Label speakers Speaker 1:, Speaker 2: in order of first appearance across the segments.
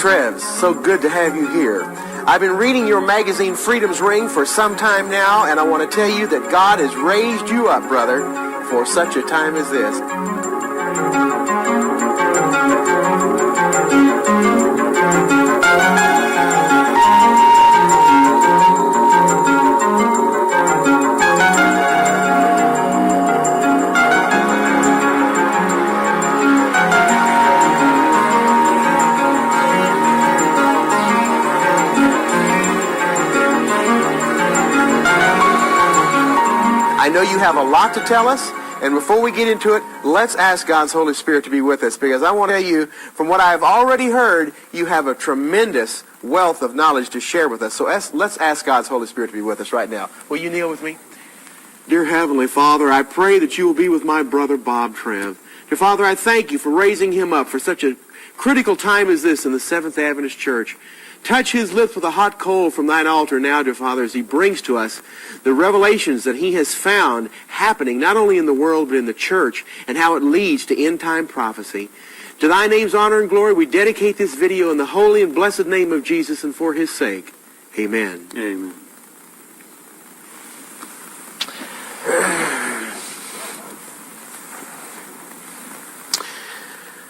Speaker 1: Trefz, so good to have you here. I've been reading your magazine Freedom's Ring for some time now, and I want to tell you that God has raised you up, brother, for such a time as this. I know you have a lot to tell us, and before we get into it, let's ask God's Holy Spirit to be with us, because I want to tell you, from what I've already heard, you have a tremendous wealth of knowledge to share with us. So let's ask God's Holy Spirit to be with us right now. Will you kneel with me? Dear Heavenly Father, I pray that you will be with my brother Bob Treftz. Dear Father, I thank you for raising him up for such a critical time as this in the Seventh Adventist Church. Touch his lips with a hot coal from thine altar now, dear Father, as he brings to us the revelations that he has found happening not only in the world but in the church, and how it leads to end-time prophecy. To thy name's honor and glory, we dedicate this video in the holy and blessed name of Jesus and for his sake. Amen.
Speaker 2: Amen.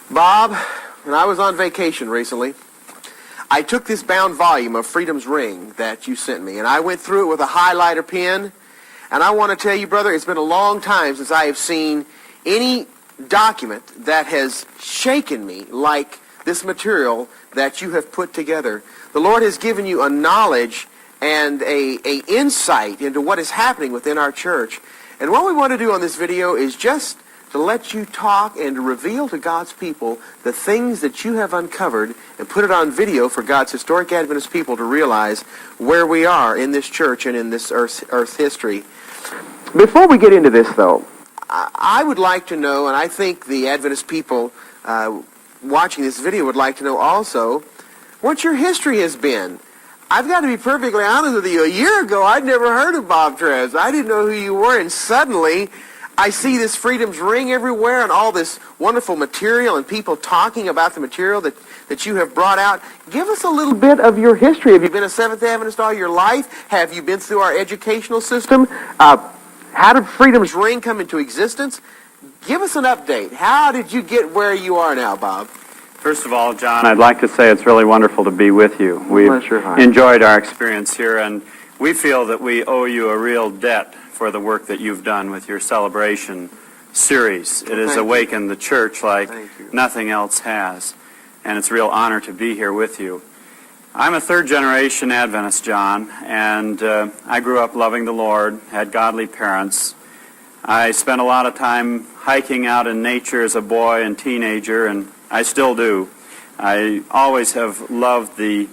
Speaker 1: Bob, when I was on vacation recently, I took this bound volume of Freedom's Ring that you sent me, and I went through it with a highlighter pen. And I want to tell you, brother, it's been a long time since I have seen any document that has shaken me like this material that you have put together. The Lord has given you a knowledge and a insight into what is happening within our church. And what we want to do on this video is just to let you talk and to reveal to God's people the things that you have uncovered and put it on video for God's historic Adventist people to realize where we are in this church and in this earth's history. Before we get into this, though, I would like to know, and I think the Adventist people watching this video would like to know also, what your history has been. I've got to be perfectly honest with you. A year ago, I'd never heard of Bob Treftz. I didn't know who you were, and suddenly I see this Freedom's Ring everywhere and all this wonderful material and people talking about the material that you have brought out. Give us a little bit of your history. Have you been a Seventh Adventist all your life? Have you been through our educational system? How did Freedom's Ring come into existence? Give us an update. How did you get where you are now, Bob?
Speaker 2: First of all, John, I'd like to say it's really wonderful to be with you. We've enjoyed our experience here, and we feel that we owe you a real debt for the work that you've done with your celebration series. It has awakened the church like nothing else has, and it's a real honor to be here with you. I'm a third-generation Adventist, John, and I grew up loving the Lord, had godly parents. I spent a lot of time hiking out in nature as a boy and teenager, and I still do. I always have loved the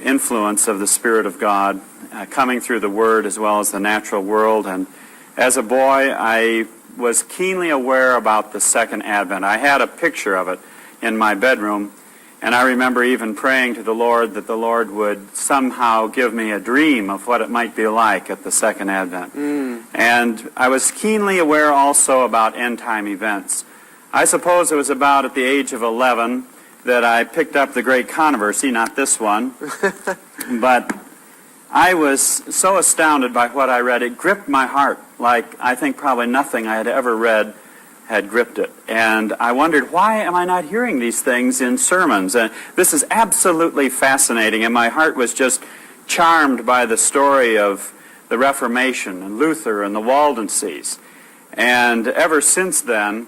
Speaker 2: influence of the Spirit of God coming through the Word as well as the natural world. And as a boy, I was keenly aware about the Second Advent. I had a picture of it in my bedroom, and I remember even praying to the Lord that the Lord would somehow give me a dream of what it might be like at the Second Advent. And I was keenly aware also about end-time events. I suppose it was about at the age of 11 that I picked up the Great Controversy, not this one, but I was so astounded by what I read. It gripped my heart like I think probably nothing I had ever read had gripped it. And I wondered, why am I not hearing these things in sermons? And this is absolutely fascinating, and my heart was just charmed by the story of the Reformation and Luther and the Waldenses. And ever since then,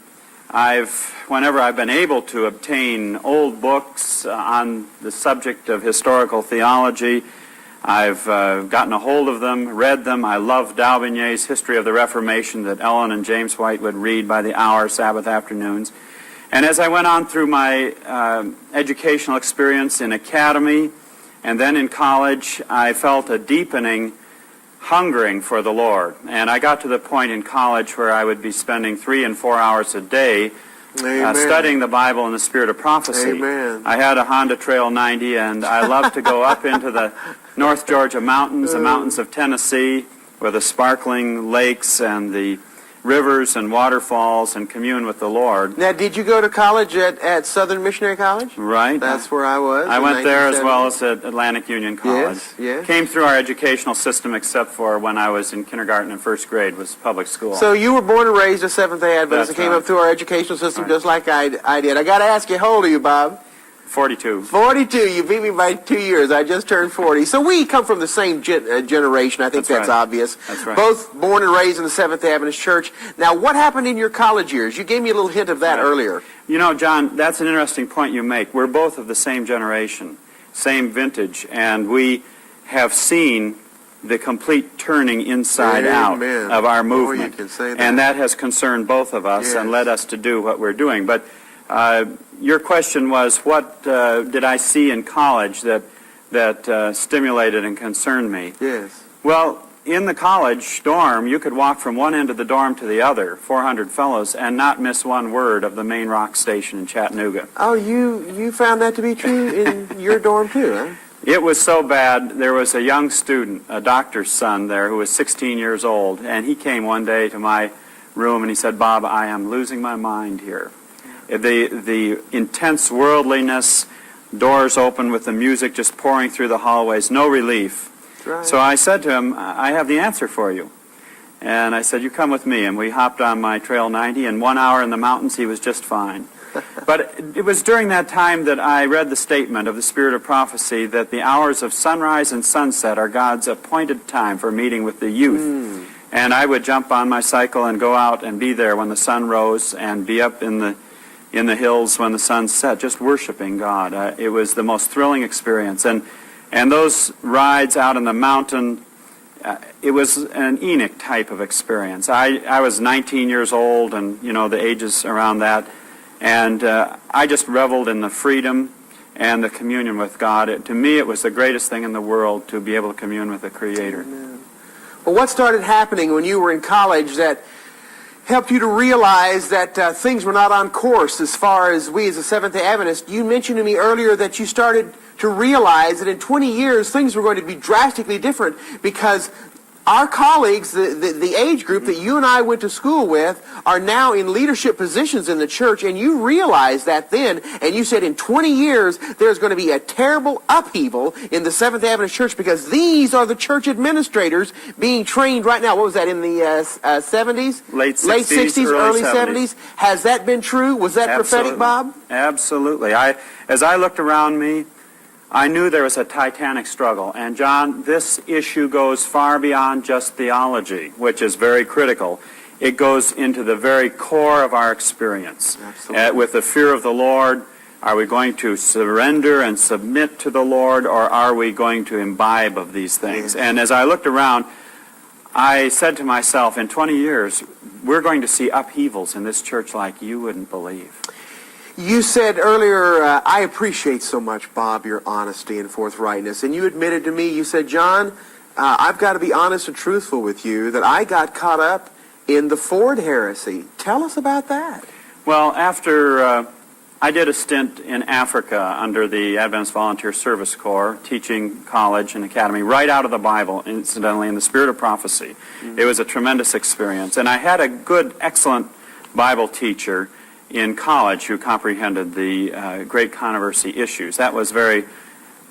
Speaker 2: whenever I've been able to obtain old books on the subject of historical theology, I've gotten a hold of them, read them. I love Daubigny's History of the Reformation that Ellen and James White would read by the hour Sabbath afternoons. And as I went on through my educational experience in academy and then in college, I felt a deepening hungering for the Lord. And I got to the point in college where I would be spending 3 and 4 hours a day studying the Bible in the spirit of prophecy.
Speaker 1: Amen.
Speaker 2: I had a Honda Trail 90, and I loved to go up into the North Georgia mountains, the mountains of Tennessee, where the sparkling lakes and the rivers and waterfalls and commune with the Lord.
Speaker 1: Now, did you go to college at Southern Missionary College?
Speaker 2: Right.
Speaker 1: That's where I was.
Speaker 2: I went there as well as at Atlantic Union College.
Speaker 1: Yes, yes.
Speaker 2: Came through our educational system except for when I was in kindergarten and first grade was public school.
Speaker 1: So you were born and raised a Seventh-day Adventist and came up through our educational system just like I did. I got to ask you, how old are you, Bob?
Speaker 2: 42.
Speaker 1: 42. You beat me by 2 years. I just turned 40. So we come from the same generation. I think that's
Speaker 2: right.
Speaker 1: obvious.
Speaker 2: That's right.
Speaker 1: Both born and raised in the Seventh-day Adventist Church. Now, what happened in your college years? You gave me a little hint of that earlier.
Speaker 2: You know, John, that's an interesting point you make. We're both of the same generation, same vintage, and we have seen the complete turning inside out of our movement.
Speaker 1: You can say that.
Speaker 2: And that has concerned both of us and led us to do what we're doing. But your question was, what did I see in college that stimulated and concerned me?
Speaker 1: Yes.
Speaker 2: Well, in the college dorm, you could walk from one end of the dorm to the other, 400 fellows, and not miss one word of the main rock station in Chattanooga.
Speaker 1: Oh, you found that to be true in your dorm too, huh?
Speaker 2: It was so bad, there was a young student, a doctor's son there, who was 16 years old, and he came one day to my room and he said, "Bob, I am losing my mind here. The intense worldliness, doors open with the music just pouring through the hallways, no relief."
Speaker 1: Right.
Speaker 2: So I said to him, "I have the answer for you." And I said, "You come with me." And we hopped on my Trail 90, and 1 hour in the mountains, he was just fine. But it was during that time that I read the statement of the Spirit of Prophecy that the hours of sunrise and sunset are God's appointed time for meeting with the youth. And I would jump on my cycle and go out and be there when the sun rose and be up in the hills when the sun set, just worshiping God. It was the most thrilling experience. And those rides out in the mountain, it was an Enoch type of experience. I was 19 years old, and, you know, the ages around that. And I just reveled in the freedom and the communion with God. To me, it was the greatest thing in the world to be able to commune with the Creator.
Speaker 1: Amen. Well, what started happening when you were in college that helped you to realize that things were not on course as far as we as a Seventh-day Adventist? You mentioned to me earlier that you started to realize that in 20 years things were going to be drastically different because our colleagues, the age group that you and I went to school with, are now in leadership positions in the church, and you realized that then, and you said in 20 years there's going to be a terrible upheaval in the Seventh-day Adventist Church because these are the church administrators being trained right now. What was that, in the 70s?
Speaker 2: Late 60s,
Speaker 1: early 70s? Has that been true? Was that prophetic, Bob?
Speaker 2: Absolutely. As I looked around me, I knew there was a titanic struggle. And John, this issue goes far beyond just theology, which is very critical. It goes into the very core of our experience.
Speaker 1: Absolutely.
Speaker 2: With the fear of the Lord, are we going to surrender and submit to the Lord, or are we going to imbibe of these things?
Speaker 1: Yeah.
Speaker 2: And as I looked around, I said to myself, in 20 years, we're going to see upheavals in this church like you wouldn't believe.
Speaker 1: You said earlier, I appreciate so much, Bob, your honesty and forthrightness. And you admitted to me, you said, "John, I've got to be honest and truthful with you, that I got caught up in the Ford heresy." Tell us about that.
Speaker 2: Well, after I did a stint in Africa under the Adventist Volunteer Service Corps, teaching college and academy right out of the Bible, incidentally, in the Spirit of Prophecy. It was a tremendous experience. And I had a good, excellent Bible teacher in college who comprehended the great controversy issues. That was very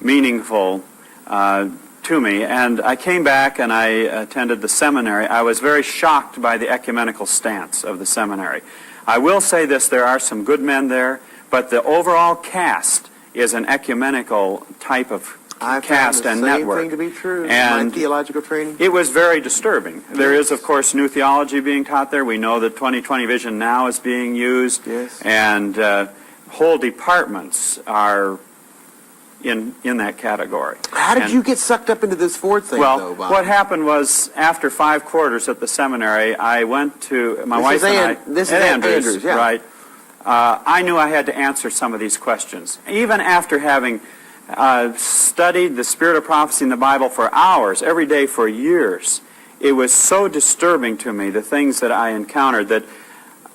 Speaker 2: meaningful to me. And I came back and I attended the seminary. I was very shocked by the ecumenical stance of the seminary. I will say this, there are some good men there, but the overall cast is an ecumenical type of cast and network.
Speaker 1: I found the same thing to be true in
Speaker 2: And
Speaker 1: my theological training.
Speaker 2: it was very disturbing. There is, of course, new theology being taught there. We know that 2020 Vision now is being used.
Speaker 1: Yes.
Speaker 2: And whole departments are in that category.
Speaker 1: How did you get sucked up into this Ford thing, though, Bob?
Speaker 2: What happened was, after 5 quarters at the seminary, I went to my wife and I.
Speaker 1: This is Andrews, yeah.
Speaker 2: Right. I knew I had to answer some of these questions. Even after having studied the Spirit of Prophecy in the Bible for hours, every day for years, it was so disturbing to me, the things that I encountered, that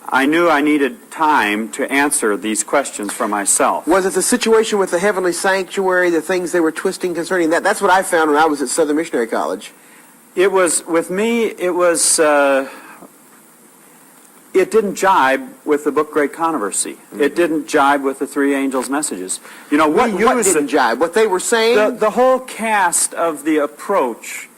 Speaker 2: I knew I needed time to answer these questions for myself.
Speaker 1: Was it the situation with the heavenly sanctuary, the things they were twisting concerning that? That's what I found when I was at Southern Missionary College.
Speaker 2: It was, with me, it was it didn't jibe with the book Great Controversy. It didn't jibe with the three angels' messages. You know,
Speaker 1: what didn't jibe? What they were saying?
Speaker 2: The whole cast of the approach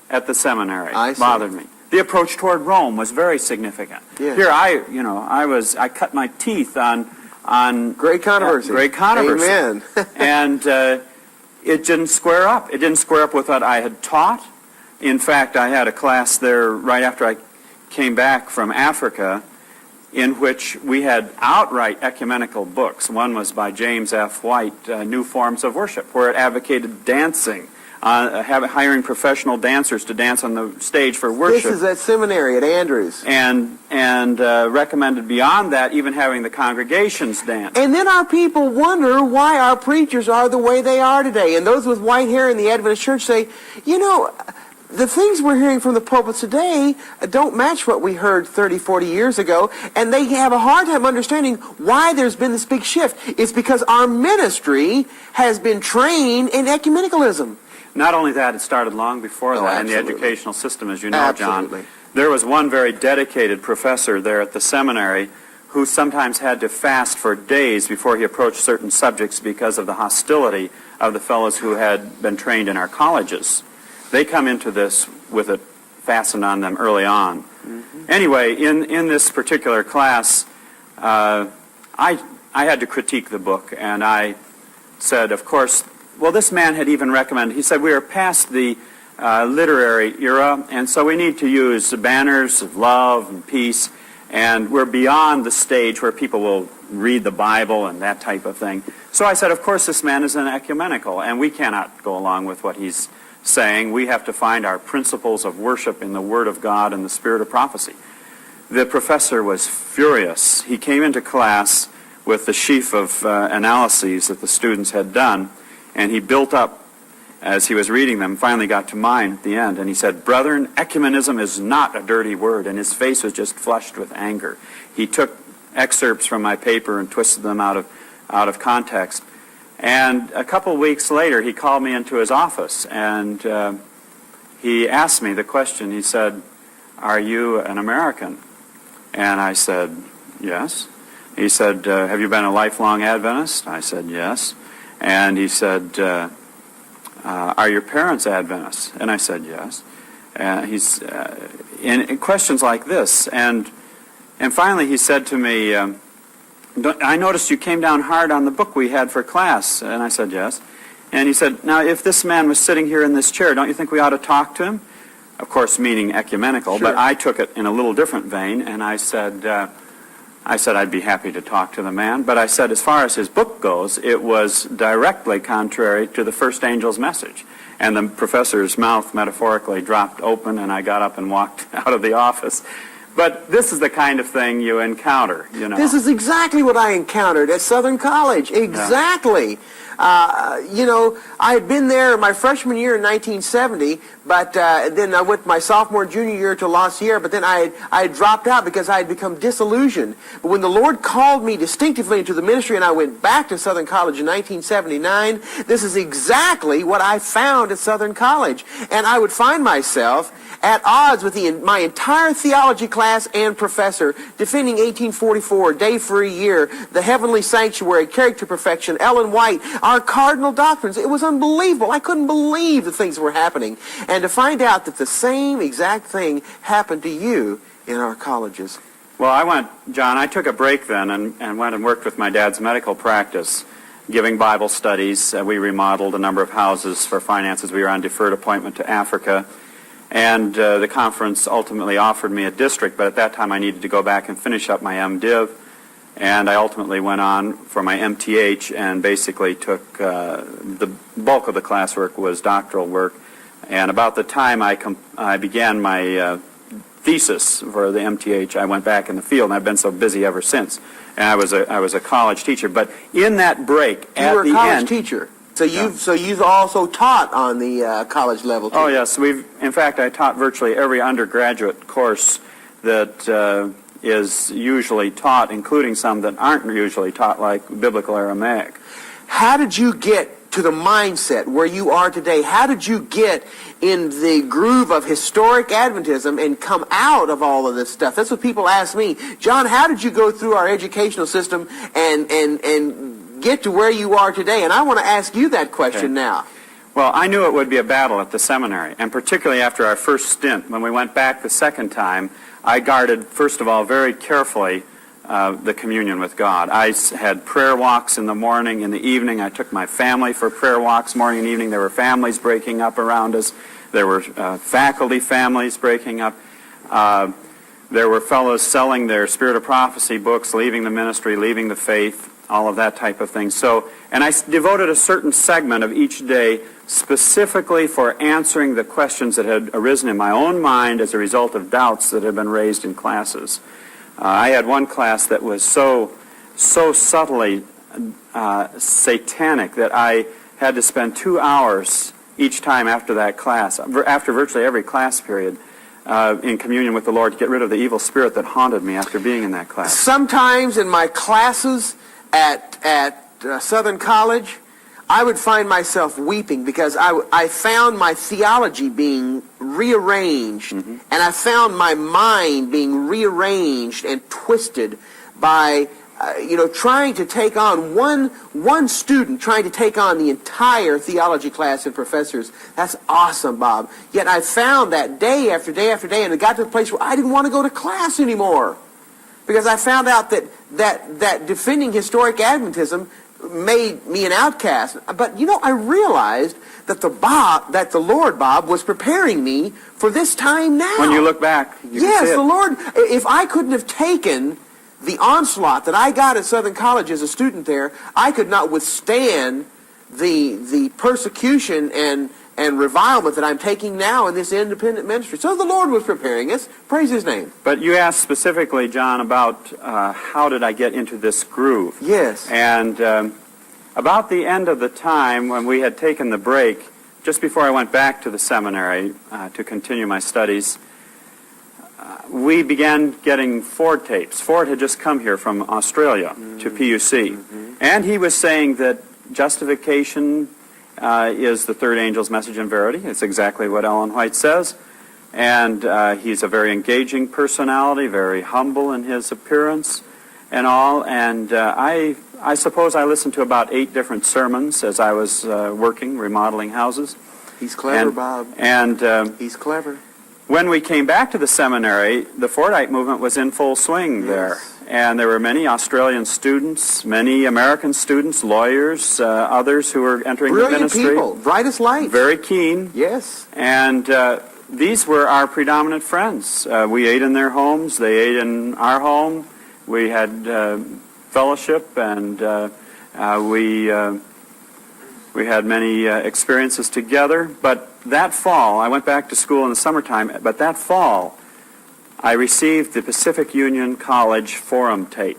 Speaker 2: at the seminary bothered me. The approach toward Rome was very significant.
Speaker 1: Yeah.
Speaker 2: Here, I cut my teeth on
Speaker 1: Great Controversy.
Speaker 2: Great Controversy.
Speaker 1: Amen.
Speaker 2: And it didn't square up. It didn't square up with what I had taught. In fact, I had a class there right after I came back from Africa in which we had outright ecumenical books. One was by James F. White, New Forms of Worship, where it advocated dancing, hiring professional dancers to dance on the stage for worship.
Speaker 1: This is at seminary at Andrews.
Speaker 2: And recommended beyond that even having the congregations dance.
Speaker 1: And then our people wonder why our preachers are the way they are today. And those with white hair in the Adventist church say, you know, the things we're hearing from the pulpits today don't match what we heard 30, 40 years ago, and they have a hard time understanding why there's been this big shift. It's because our ministry has been trained in ecumenicalism.
Speaker 2: Not only that, it started long before that in the educational system, as you know, John. There was one very dedicated professor there at the seminary who sometimes had to fast for days before he approached certain subjects because of the hostility of the fellows who had been trained in our colleges. They come into this with it fastened on them early on. Anyway, in this particular class, I had to critique the book, and I said, of course, well, this man had even recommended, he said, we are past the literary era, and so we need to use banners of love and peace, and we're beyond the stage where people will read the Bible and that type of thing. So I said, of course, this man is an ecumenical, and we cannot go along with what he's saying. We have to find our principles of worship in the Word of God and the Spirit of prophecy. The professor was furious. He came into class with the sheaf of analyses that the students had done, and he built up as he was reading them, finally got to mine at the end, and he said, "Brethren, ecumenism is not a dirty word," and his face was just flushed with anger. He took excerpts from my paper and twisted them out of context. And a couple of weeks later, he called me into his office, and he asked me the question. He said, "Are you an American?" And I said, "Yes." He said, "Have you been a lifelong Adventist?" I said, "Yes." And he said, "Are your parents Adventists?" And I said, "Yes." He's in questions like this, and finally he said to me, "I noticed you came down hard on the book we had for class." And I said, "Yes." And he said, "Now, if this man was sitting here in this chair, don't you think we ought to talk to him?" Of course, meaning ecumenical,
Speaker 1: Sure.
Speaker 2: but I took it in a little different vein, and I said I'd be happy to talk to the man, but I said as far as his book goes, it was directly contrary to the first angel's message. And the professor's mouth metaphorically dropped open, and I got up and walked out of the office. But this is the kind of thing you encounter, you know.
Speaker 1: This is exactly what I encountered at Southern College. Exactly. You know, I had been there my freshman year in 1970, but then I went my sophomore, junior year to La Sierra, but then I had dropped out because I had become disillusioned. But when the Lord called me distinctively into the ministry and I went back to Southern College in 1979, this is exactly what I found at Southern College. And I would find myself at odds with my entire theology class and professor, defending 1844, Day for a Year, the Heavenly Sanctuary, Character Perfection, Ellen White, our cardinal doctrines. It was unbelievable. I couldn't believe the things that were happening. And to find out that the same exact thing happened to you in our colleges.
Speaker 2: Well, I took a break then and went and worked with my dad's medical practice, giving Bible studies. We remodeled a number of houses for finances. We were on deferred appointment to Africa. And the conference ultimately offered me a district, but at that time I needed to go back and finish up my MDiv. And I ultimately went on for my MTH and basically took the bulk of the classwork was doctoral work. And about the time I began my thesis for the MTH, I went back in the field, and I've been so busy ever since. And I was a college teacher. But in that break, at the end...
Speaker 1: You were a college teacher. So you've also taught on the college level too.
Speaker 2: Oh yes, in fact I taught virtually every undergraduate course that is usually taught, including some that aren't usually taught, like Biblical Aramaic.
Speaker 1: How did you get to the mindset where you are today? How did you get in the groove of historic Adventism and come out of all of this stuff? That's what people ask me. John, how did you go through our educational system and get to where you are today? And I want to ask you that question now.
Speaker 2: Well, I knew it would be a battle at the seminary, and particularly after our first stint, when we went back the second time, I guarded, first of all, very carefully the communion with God. I had prayer walks in the morning, in the evening. I took my family for prayer walks morning and evening. There were families breaking up around us. There were faculty families breaking up. There were fellows selling their Spirit of Prophecy books, leaving the ministry, leaving the faith, all of that type of thing. And I devoted a certain segment of each day specifically for answering the questions that had arisen in my own mind as a result of doubts that had been raised in classes. I had one class that was so subtly satanic that I had to spend 2 hours each time after that class, after virtually every class period, in communion with the Lord to get rid of the evil spirit that haunted me after being in that class.
Speaker 1: Sometimes in my classes at Southern College, I would find myself weeping because I found my theology being rearranged, and I found my mind being rearranged and twisted by, trying to take on one student, trying to take on the entire theology class and professors. That's awesome, Bob. Yet I found that day after day after day, and it got to the place where I didn't want to go to class anymore because I found out that defending historic Adventism made me an outcast. But I realized that the Lord, Bob, was preparing me for this time now.
Speaker 2: When you look back, you can see it.
Speaker 1: The Lord. If I couldn't have taken the onslaught that I got at Southern College as a student there, I could not withstand the persecution and revilement that I'm taking now in this independent ministry. So the Lord was preparing us. Praise His name.
Speaker 2: But you asked specifically, John, about how did I get into this groove?
Speaker 1: Yes.
Speaker 2: And about the end of the time when we had taken the break, just before I went back to the seminary to continue my studies, we began getting Ford tapes. Ford had just come here from Australia to PUC. And he was saying that justification is the third angel's message in verity. It's exactly what Ellen White says. And he's a very engaging personality, very humble in his appearance and all. And I suppose I listened to about 8 different sermons as I was working, remodeling houses.
Speaker 1: He's clever, Bob.
Speaker 2: And
Speaker 1: he's clever.
Speaker 2: When we came back to the seminary, the Fordite movement was in full swing there. And there were many Australian students, many American students, lawyers, others who were entering the ministry.
Speaker 1: Brilliant people, bright as light.
Speaker 2: Very keen.
Speaker 1: Yes.
Speaker 2: And these were our predominant friends. We ate in their homes. They ate in our home. We had fellowship, and we had many experiences together. But that fall, I went back to school in the summertime, but that fall, I received the Pacific Union College forum tape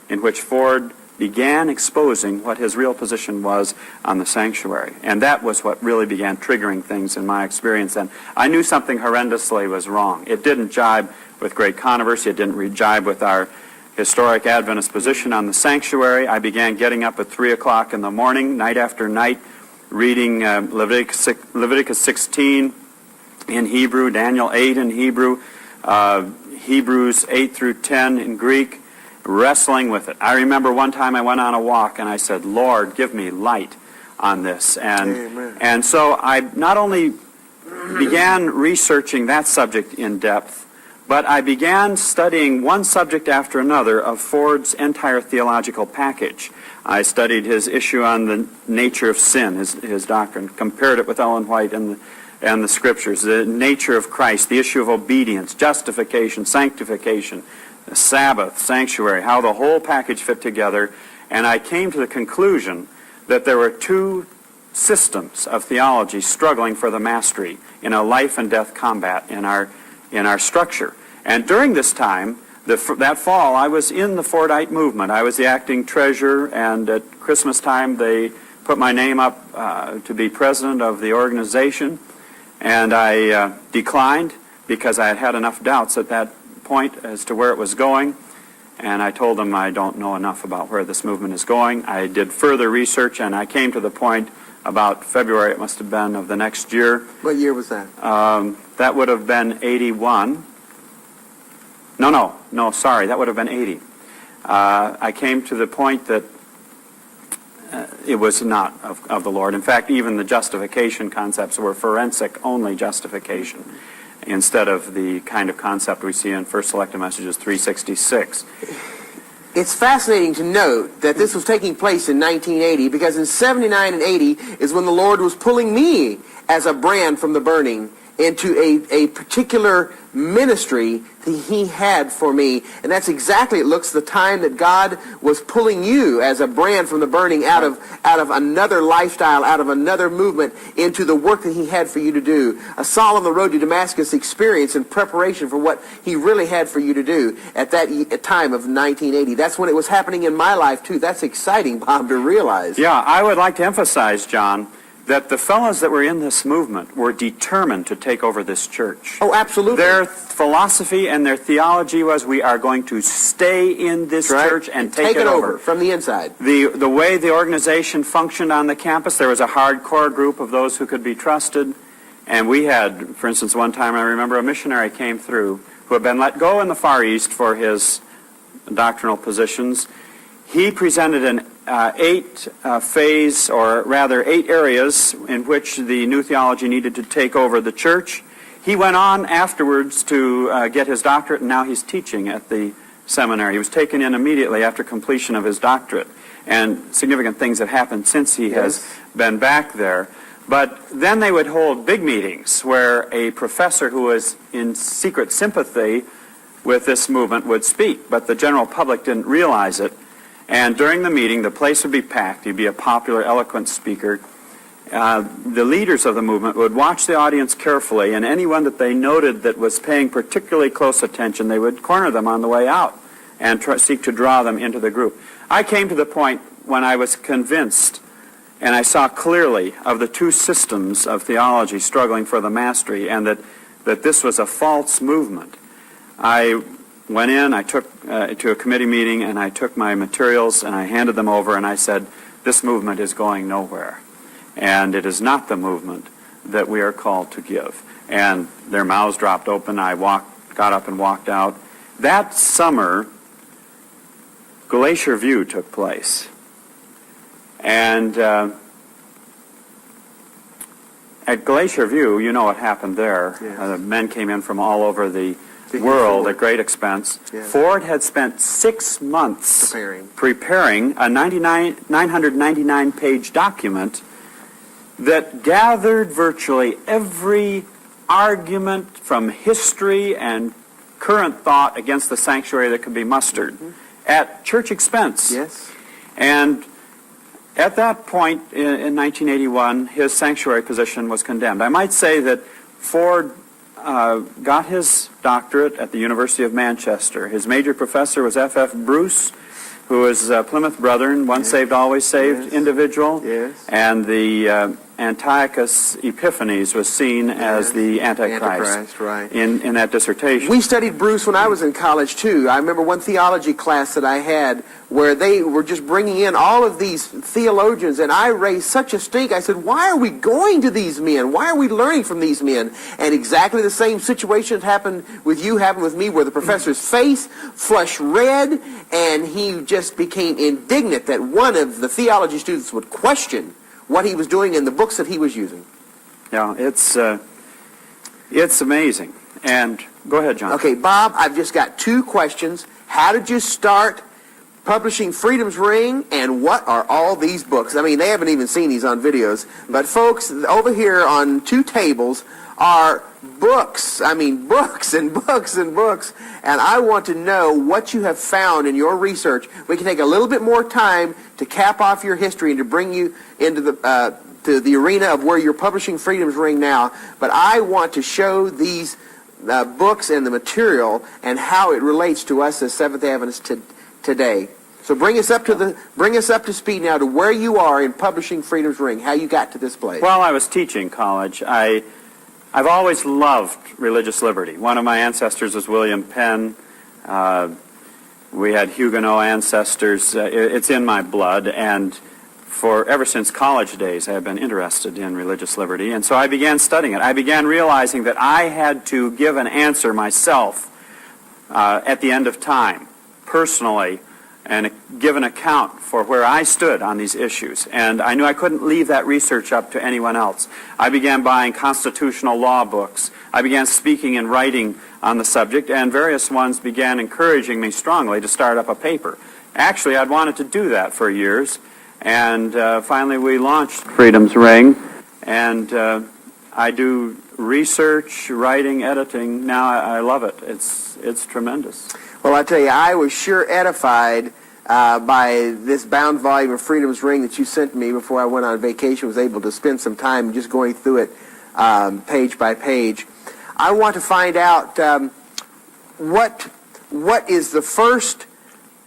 Speaker 2: in which Ford began exposing what his real position was on the sanctuary. And that was what really began triggering things in my experience. And I knew something horrendously was wrong. It didn't jibe with great controversy. It didn't jibe with our historic Adventist position on the sanctuary. I began getting up at 3 o'clock in the morning, night after night, reading Leviticus 16 in Hebrew, Daniel 8 in Hebrew, Hebrews 8 through 10 in Greek, wrestling with it. I remember one time I went on a walk and I said, Lord, give me light on this. And so I not only began researching that subject in depth, but I began studying one subject after another of Ford's entire theological package. I studied his issue on the nature of sin, his doctrine, compared it with Ellen White and the Scriptures, the nature of Christ, the issue of obedience, justification, sanctification, the Sabbath, sanctuary, how the whole package fit together. And I came to the conclusion that there were 2 systems of theology struggling for the mastery in a life and death combat in our structure. And during this time, that fall, I was in the Fordite movement. I was the acting treasurer, and at Christmas time they put my name up to be president of the organization. And I declined because I had had enough doubts at that point as to where it was going. And I told them I don't know enough about where this movement is going. I did further research, and I came to the point about February, it must have been, of the next year.
Speaker 1: What year was that?
Speaker 2: That would have been 81. No, sorry, that would have been 80. I came to the point that it was not of the Lord. In fact, even the justification concepts were forensic-only justification instead of the kind of concept we see in First Selected Messages 366.
Speaker 1: It's fascinating to note that this was taking place in 1980, because in 79 and 80 is when the Lord was pulling me as a brand from the burning into a particular ministry that He had for me. And that's exactly, it looks, the time that God was pulling you as a brand from the burning out of another lifestyle, out of another movement, into the work that He had for you to do. A Saul on the road to Damascus experience in preparation for what He really had for you to do at that time of 1980. That's when it was happening in my life, too. That's exciting, Bob, to realize.
Speaker 2: Yeah, I would like to emphasize, John, that the fellows that were in this movement were determined to take over this church.
Speaker 1: Oh, absolutely.
Speaker 2: Their philosophy and their theology was, we are going to stay in this church and take it over
Speaker 1: from the inside.
Speaker 2: The way the organization functioned on the campus, there was a hardcore group of those who could be trusted. And we had, for instance, one time I remember a missionary came through who had been let go in the Far East for his doctrinal positions. He presented an 8-phase, or rather 8 areas in which the new theology needed to take over the church. He went on afterwards to get his doctorate, and now he's teaching at the seminary. He was taken in immediately after completion of his doctorate, and significant things have happened since he has been back there. But then they would hold big meetings where a professor who was in secret sympathy with this movement would speak, but the general public didn't realize it. And during the meeting, the place would be packed. He'd be a popular, eloquent speaker. The leaders of the movement would watch the audience carefully, and anyone that they noted that was paying particularly close attention, they would corner them on the way out and seek to draw them into the group. I came to the point when I was convinced, and I saw clearly, of the two systems of theology struggling for the mastery, and that this was a false movement. I went in, I took to a committee meeting, and I took my materials and I handed them over, and I said, this movement is going nowhere, and it is not the movement that we are called to give. And their mouths dropped open. I got up and walked out. That summer, Glacier View took place, and at Glacier View, you know what happened there.
Speaker 1: Yes.
Speaker 2: Men came in from all over the world at great expense.
Speaker 1: Yeah.
Speaker 2: Ford had spent 6 months preparing a 999-page document that gathered virtually every argument from history and current thought against the sanctuary that could be mustered at church expense.
Speaker 1: Yes.
Speaker 2: And at that point in 1981, his sanctuary position was condemned. I might say that Ford got his doctorate at the University of Manchester. His major professor was F.F. Bruce, who was a Plymouth Brethren, once saved, always saved individual.
Speaker 1: Yes.
Speaker 2: And the Antiochus Epiphanes was seen as the Antichrist
Speaker 1: right.
Speaker 2: in that dissertation.
Speaker 1: We studied Bruce when I was in college, too. I remember one theology class that I had where they were just bringing in all of these theologians, and I raised such a stink. I said, why are we going to these men? Why are we learning from these men? And exactly the same situation happened with you, happened with me, where the professor's face flushed red, and he just became indignant that one of the theology students would question what he was doing in the books that he was using.
Speaker 2: Yeah, it's amazing. And go ahead, John.
Speaker 1: Okay, Bob, I've just got 2 questions. How did you start publishing Freedom's Ring, and what are all these books? I mean, they haven't even seen these on videos, but folks, over here on 2 tables are books. I mean, books and books and books. And I want to know what you have found in your research. We can take a little bit more time to cap off your history and to bring you into to the arena of where you're publishing Freedom's Ring now. But I want to show these books and the material and how it relates to us as Seventh-day Adventists today. So bring us up to speed now to where you are in publishing Freedom's Ring, how you got to this place.
Speaker 2: Well, I was teaching college. I've always loved religious liberty. One of my ancestors was William Penn. We had Huguenot ancestors. It's in my blood. And ever since college days, I have been interested in religious liberty, and so I began studying it. I began realizing that I had to give an answer myself at the end of time, personally, and give an account for where I stood on these issues. And I knew I couldn't leave that research up to anyone else. I began buying constitutional law books. I began speaking and writing on the subject, and various ones began encouraging me strongly to start up a paper. Actually, I'd wanted to do that for years, and finally we launched Freedom's Ring, and I do research, writing, editing. Now I love it. It's tremendous.
Speaker 1: Well, I tell you, I was sure edified by this bound volume of Freedom's Ring that you sent me before I went on vacation. Was able to spend some time just going through it page by page. I want to find out what is the first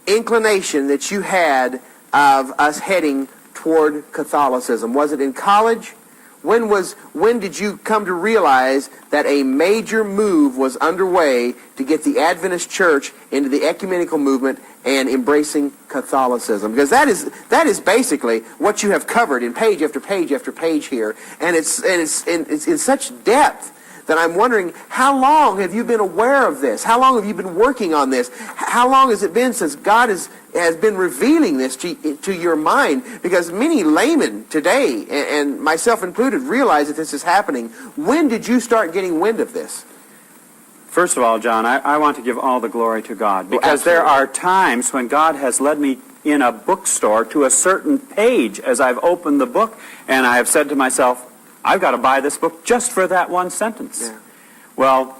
Speaker 1: inclination that you had of us heading toward Catholicism. Was it in college? When did you come to realize that a major move was underway to get the Adventist Church into the ecumenical movement and embracing Catholicism? Because that is basically what you have covered in page after page after page here, and it's in such depth that I'm wondering, how long have you been aware of this? How long have you been working on this? How long has it been since God has been revealing this to your mind? Because many laymen today, and myself included, realize that this is happening. When did you start getting wind of this?
Speaker 2: First of all, John, I want to give all the glory to God, because there are times when God has led me in a bookstore to a certain page as I've opened the book, and I have said to myself, I've got to buy this book just for that one sentence. Yeah. Well,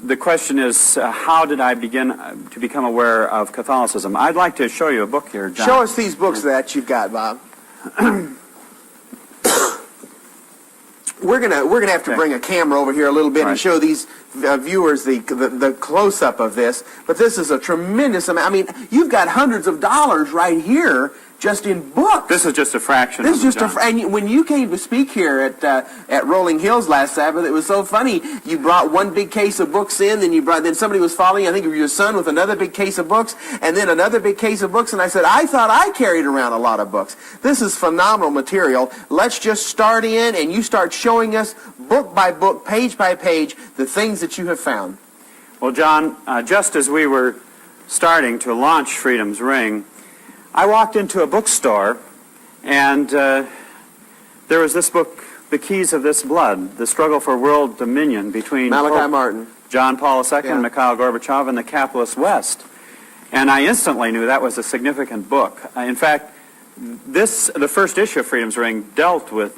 Speaker 2: the question is, how did I begin to become aware of Catholicism? I'd like to show you a book here, John.
Speaker 1: Show us these books that you've got, Bob. We're gonna have to bring a camera over here a little bit and show these viewers the close-up of this. But this is a tremendous amount. I mean, you've got hundreds of dollars right here just in books.
Speaker 2: This is just a fraction.
Speaker 1: This is just and when you came to speak here at Rolling Hills last Sabbath, it was so funny. You brought one big case of books in, then somebody was following. I think it was your son with another big case of books, and then another big case of books. And I said, I thought I carried around a lot of books. This is phenomenal material. Let's just start in, and you start showing us book by book, page by page, the things that you have found.
Speaker 2: Well, John, just as we were starting to launch Freedom's Ring, I walked into a bookstore, and there was this book, The Keys of This Blood, The Struggle for World Dominion between
Speaker 1: Malachi Martin,
Speaker 2: John Paul II, and Mikhail Gorbachev, and the capitalist West. And I instantly knew that was a significant book. In fact, the first issue of Freedom's Ring dealt with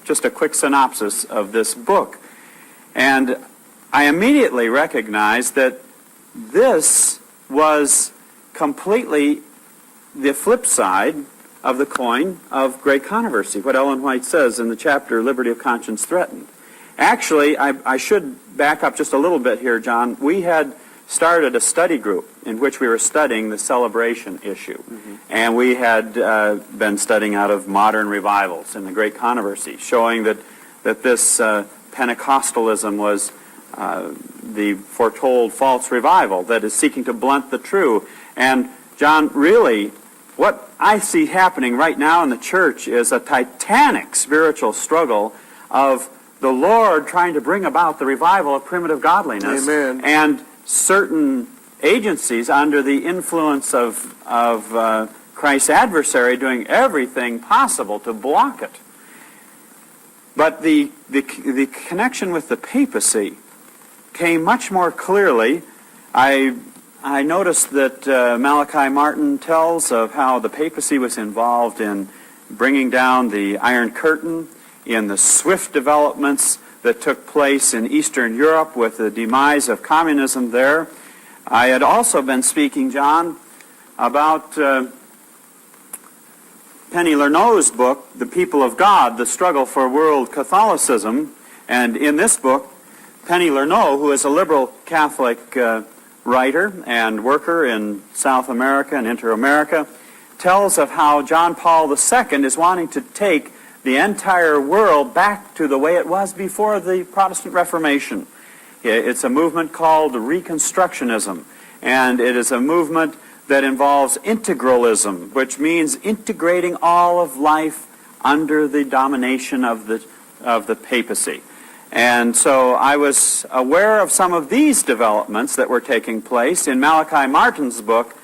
Speaker 2: just a quick synopsis of this book. And I immediately recognized that this was completely the flip side of the coin of great controversy, what Ellen White says in the chapter, Liberty of Conscience Threatened. Actually, I should back up just a little bit here, John. We had started a study group in which we were studying the celebration issue. Mm-hmm. And we had been studying out of modern revivals and the great controversy, showing that this Pentecostalism was the foretold false revival that is seeking to blunt the true. And John, really, what I see happening right now in the church is a titanic spiritual struggle of the Lord trying to bring about the revival of primitive godliness.
Speaker 1: Amen.
Speaker 2: And certain agencies under the influence of Christ's adversary doing everything possible to block it. But the connection with the papacy came much more clearly. I noticed that Malachi Martin tells of how the papacy was involved in bringing down the Iron Curtain, in the swift developments that took place in Eastern Europe with the demise of communism there. I had also been speaking, John, about Penny Lerneau's book, The People of God, The Struggle for World Catholicism. And in this book, Penny Lerneau, who is a liberal Catholic writer and worker in South America and Inter-America, tells of how John Paul II is wanting to take the entire world back to the way it was before the Protestant Reformation. It's a movement called Reconstructionism, and it is a movement that involves integralism, which means integrating all of life under the domination of the papacy. And so I was aware of some of these developments that were taking place. In Malachi Martin's book,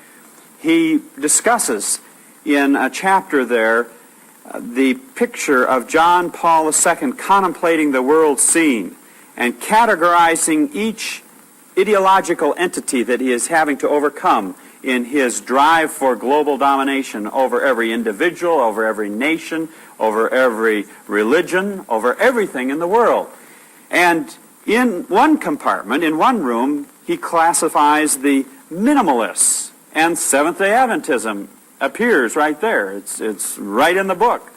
Speaker 2: he discusses in a chapter there the picture of John Paul II contemplating the world scene and categorizing each ideological entity that he is having to overcome in his drive for global domination over every individual, over every nation, over every religion, over everything in the world. And in one compartment, in one room, he classifies the minimalists, and Seventh-day Adventism appears right there. It's right in the book.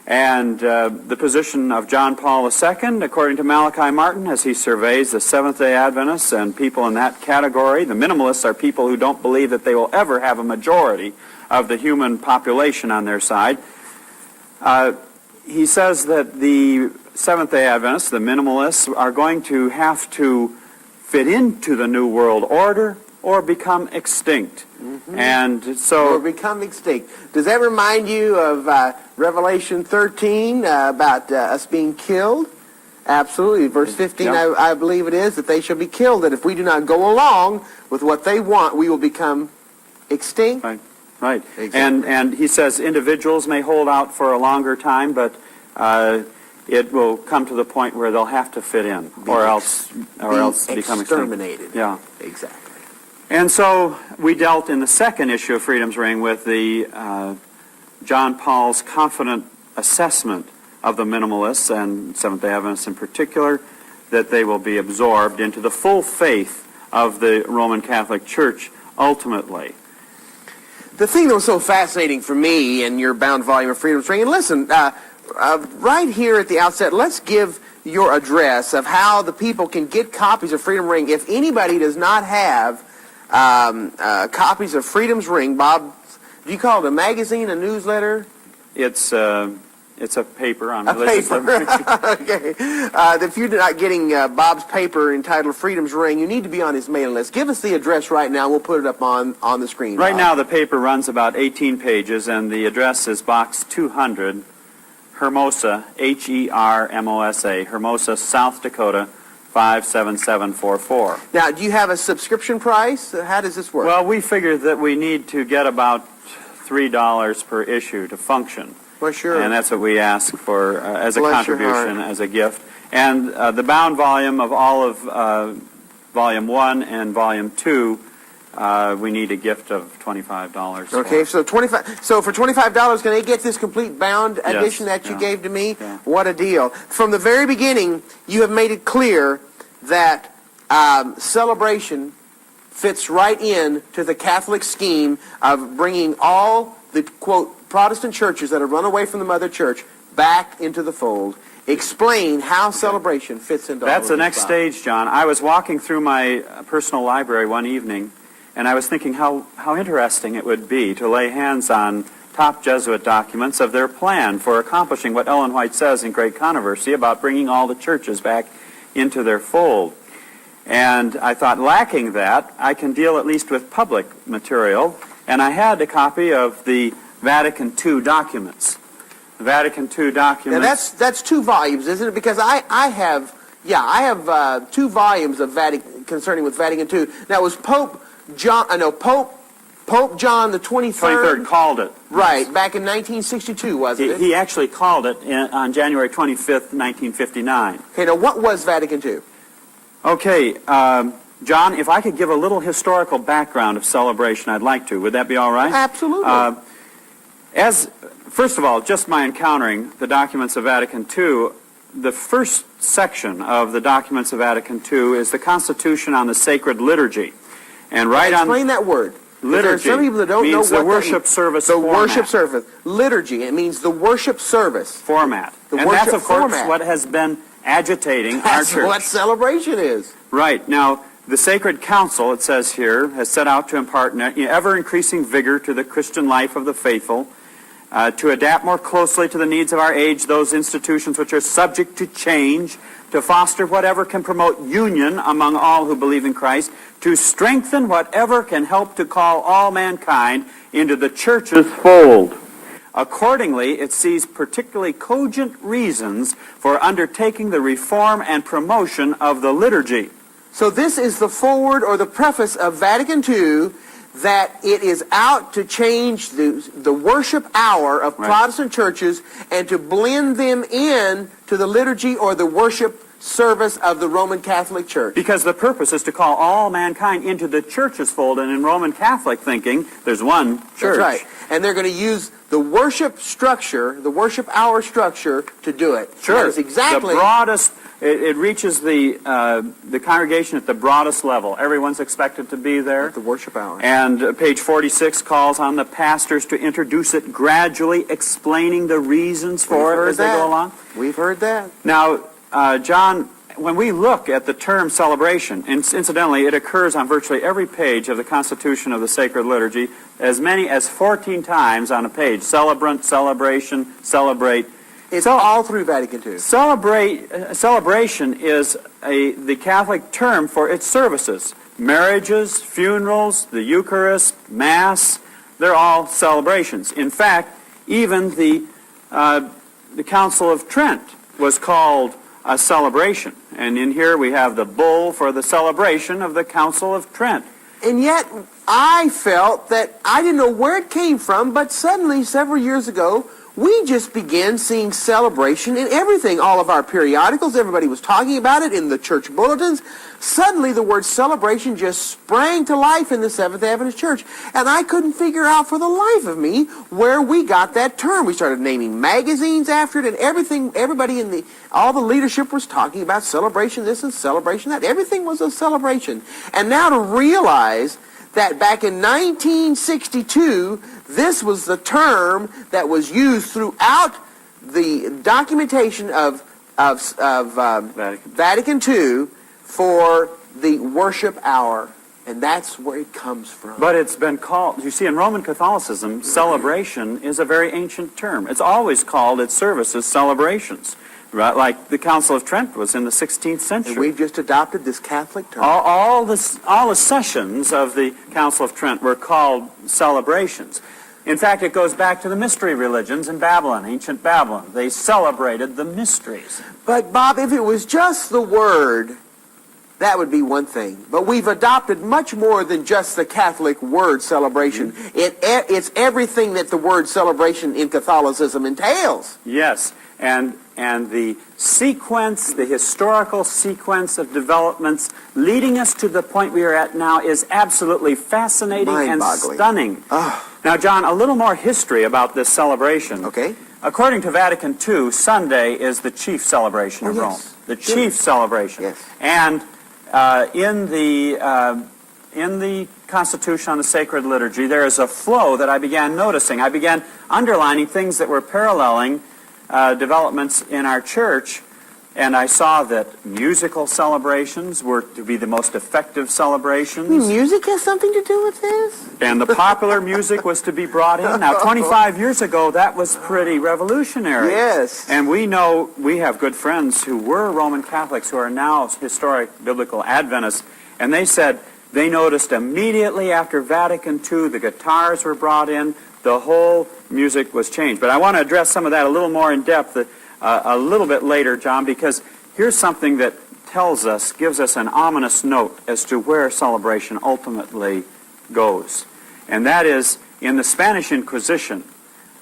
Speaker 2: And the position of John Paul II, according to Malachi Martin, as he surveys the Seventh-day Adventists and people in that category, the minimalists are people who don't believe that they will ever have a majority of the human population on their side. He says that the Seventh-day Adventists, the minimalists, are going to have to fit into the New World Order or become extinct. Mm-hmm. And so...
Speaker 1: Or become extinct. Does that remind you of Revelation 13 about us being killed? Absolutely. Verse 15, yeah. I believe it is, that they shall be killed, that if we do not go along with what they want, we will become extinct.
Speaker 2: Right. Right.
Speaker 1: Exactly.
Speaker 2: And he says individuals may hold out for a longer time, but it will come to the point where they'll have to fit in, or else become
Speaker 1: exterminated.
Speaker 2: Extinct. Yeah.
Speaker 1: Exactly.
Speaker 2: And so we dealt in the second issue of Freedom's Ring with the John Paul's confident assessment of the minimalists and Seventh-day Adventists in particular, that they will be absorbed into the full faith of the Roman Catholic Church ultimately.
Speaker 1: The thing that was so fascinating for me in your bound volume of Freedom's Ring, and listen, right here at the outset, let's give your address of how the people can get copies of Freedom's Ring. If anybody does not have copies of Freedom's Ring, Bob, do you call it a magazine, a newsletter?
Speaker 2: It's a paper on
Speaker 1: a
Speaker 2: religious
Speaker 1: paper. Okay. If you're not getting Bob's paper entitled Freedom's Ring, you need to be on his mailing list. Give us the address right now. We'll put it up on the screen.
Speaker 2: Right
Speaker 1: Bob.
Speaker 2: now, the paper runs about 18 pages, and the address is Box 200, Hermosa, Hermosa, Hermosa, South Dakota, 57744.
Speaker 1: Now, do you have a subscription price? How does this work?
Speaker 2: Well, we figured that we need to get about $3 per issue to function.
Speaker 1: Well, sure.
Speaker 2: And that's what we ask for as a contribution, as a gift. And the bound volume of all of Volume 1 and Volume 2, we need a gift of $25.
Speaker 1: Okay, so for $25, can they get this complete bound edition that you gave to me?
Speaker 2: Yeah.
Speaker 1: What a deal! From the very beginning, you have made it clear that celebration fits right in to the Catholic scheme of bringing all the quote Protestant churches that have run away from the Mother Church back into the fold. Explain how celebration fits into all of this.
Speaker 2: That's the next stage, John. I was walking through my personal library one evening, and I was thinking how interesting it would be to lay hands on top Jesuit documents of their plan for accomplishing what Ellen White says in Great Controversy about bringing all the churches back into their fold. And I thought, lacking that, I can deal at least with public material, and I had a copy of the Vatican II documents. The Vatican II documents.
Speaker 1: Now that's 2 volumes, isn't it? Because I have 2 volumes of concerning with Vatican II. Now it was Pope John the 23rd
Speaker 2: called it.
Speaker 1: Right, back in 1962, wasn't it?
Speaker 2: He actually called it on January 25th, 1959.
Speaker 1: Okay, now what was Vatican II?
Speaker 2: Okay, John, if I could give a little historical background of celebration, I'd like to. Would that be all right?
Speaker 1: Absolutely.
Speaker 2: First of all, just my encountering the documents of Vatican II, the first section of the documents of Vatican II is the Constitution on the Sacred Liturgy. And
Speaker 1: explain that word.
Speaker 2: Liturgy
Speaker 1: some people that don't know what
Speaker 2: the worship service
Speaker 1: the
Speaker 2: format.
Speaker 1: Worship service. Liturgy, it means the worship service.
Speaker 2: Format. And that's, of course, what has been agitating our church.
Speaker 1: That's what celebration is.
Speaker 2: Right. Now, the Sacred Council, it says here, has set out to impart ever-increasing vigor to the Christian life of the faithful, to adapt more closely to the needs of our age those institutions which are subject to change, to foster whatever can promote union among all who believe in Christ, to strengthen whatever can help to call all mankind into the church's fold. Accordingly, it sees particularly cogent reasons for undertaking the reform and promotion of the liturgy.
Speaker 1: So this is the foreword or the preface of Vatican II, that it is out to change the worship hour of Protestant churches and to blend them in to the liturgy or the worship service of the Roman Catholic Church.
Speaker 2: Because the purpose is to call all mankind into the church's fold, and in Roman Catholic thinking, there's one church.
Speaker 1: That's right. And they're going to use the worship structure, the worship hour structure, to do it.
Speaker 2: Sure.
Speaker 1: That is exactly
Speaker 2: the broadest. It reaches the congregation at the broadest level. Everyone's expected to be there.
Speaker 1: At the worship hour.
Speaker 2: And page 46 calls on the pastors to introduce it gradually, explaining the reasons for it as they go along.
Speaker 1: We've heard that.
Speaker 2: Now, John, when we look at the term celebration, and incidentally, it occurs on virtually every page of the Constitution of the Sacred Liturgy, as many as 14 times on a page. Celebrant, celebration, celebrate.
Speaker 1: It's all through Vatican II.
Speaker 2: Celebration is the Catholic term for its services. Marriages, funerals, the Eucharist, Mass, they're all celebrations. In fact, even the Council of Trent was called a celebration. And in here we have the bull for the celebration of the Council of Trent.
Speaker 1: And yet, I felt that I didn't know where it came from, but suddenly, several years ago, we just began seeing celebration in everything. All of our periodicals, everybody was talking about it in the church bulletins. Suddenly, the word celebration just sprang to life in the Seventh Adventist Church. And I couldn't figure out for the life of me where we got that term. We started naming magazines after it, and everything, everybody all the leadership was talking about celebration this and celebration that. Everything was a celebration. And now to realize that back in 1962, this was the term that was used throughout the documentation of Vatican II for the worship hour. And that's where it comes from.
Speaker 2: But it's been called, you see, in Roman Catholicism, celebration is a very ancient term. It's always called its services celebrations. Right, like the Council of Trent was in the 16th century.
Speaker 1: And we've just adopted this Catholic term.
Speaker 2: All the sessions of the Council of Trent were called celebrations. In fact, it goes back to the mystery religions in Babylon, ancient Babylon. They celebrated the mysteries.
Speaker 1: But, Bob, if it was just the word, that would be one thing. But we've adopted much more than just the Catholic word celebration. Mm-hmm. It's everything that the word celebration in Catholicism entails.
Speaker 2: Yes, and the sequence, the historical sequence of developments leading us to the point we are at now is absolutely fascinating and stunning.
Speaker 1: Oh.
Speaker 2: Now, John, a little more history about this celebration.
Speaker 1: Okay.
Speaker 2: According to Vatican II, Sunday is the chief celebration of Rome. The chief celebration.
Speaker 1: Yes.
Speaker 2: And in the Constitution on the Sacred Liturgy, there is a flow that I began noticing. I began underlining things that were paralleling developments in our church, and I saw that musical celebrations were to be the most effective celebrations.
Speaker 1: Music has something to do with this?
Speaker 2: And the popular music was to be brought in. Now, 25 years ago, that was pretty revolutionary.
Speaker 1: Yes.
Speaker 2: And we know, we have good friends who were Roman Catholics who are now historic biblical Adventists, and they said they noticed immediately after Vatican II, the guitars were brought in, the whole music was changed. But I want to address some of that a little more in depth a little bit later, John, because here's something that gives us an ominous note as to where celebration ultimately goes. And that is, in the Spanish Inquisition,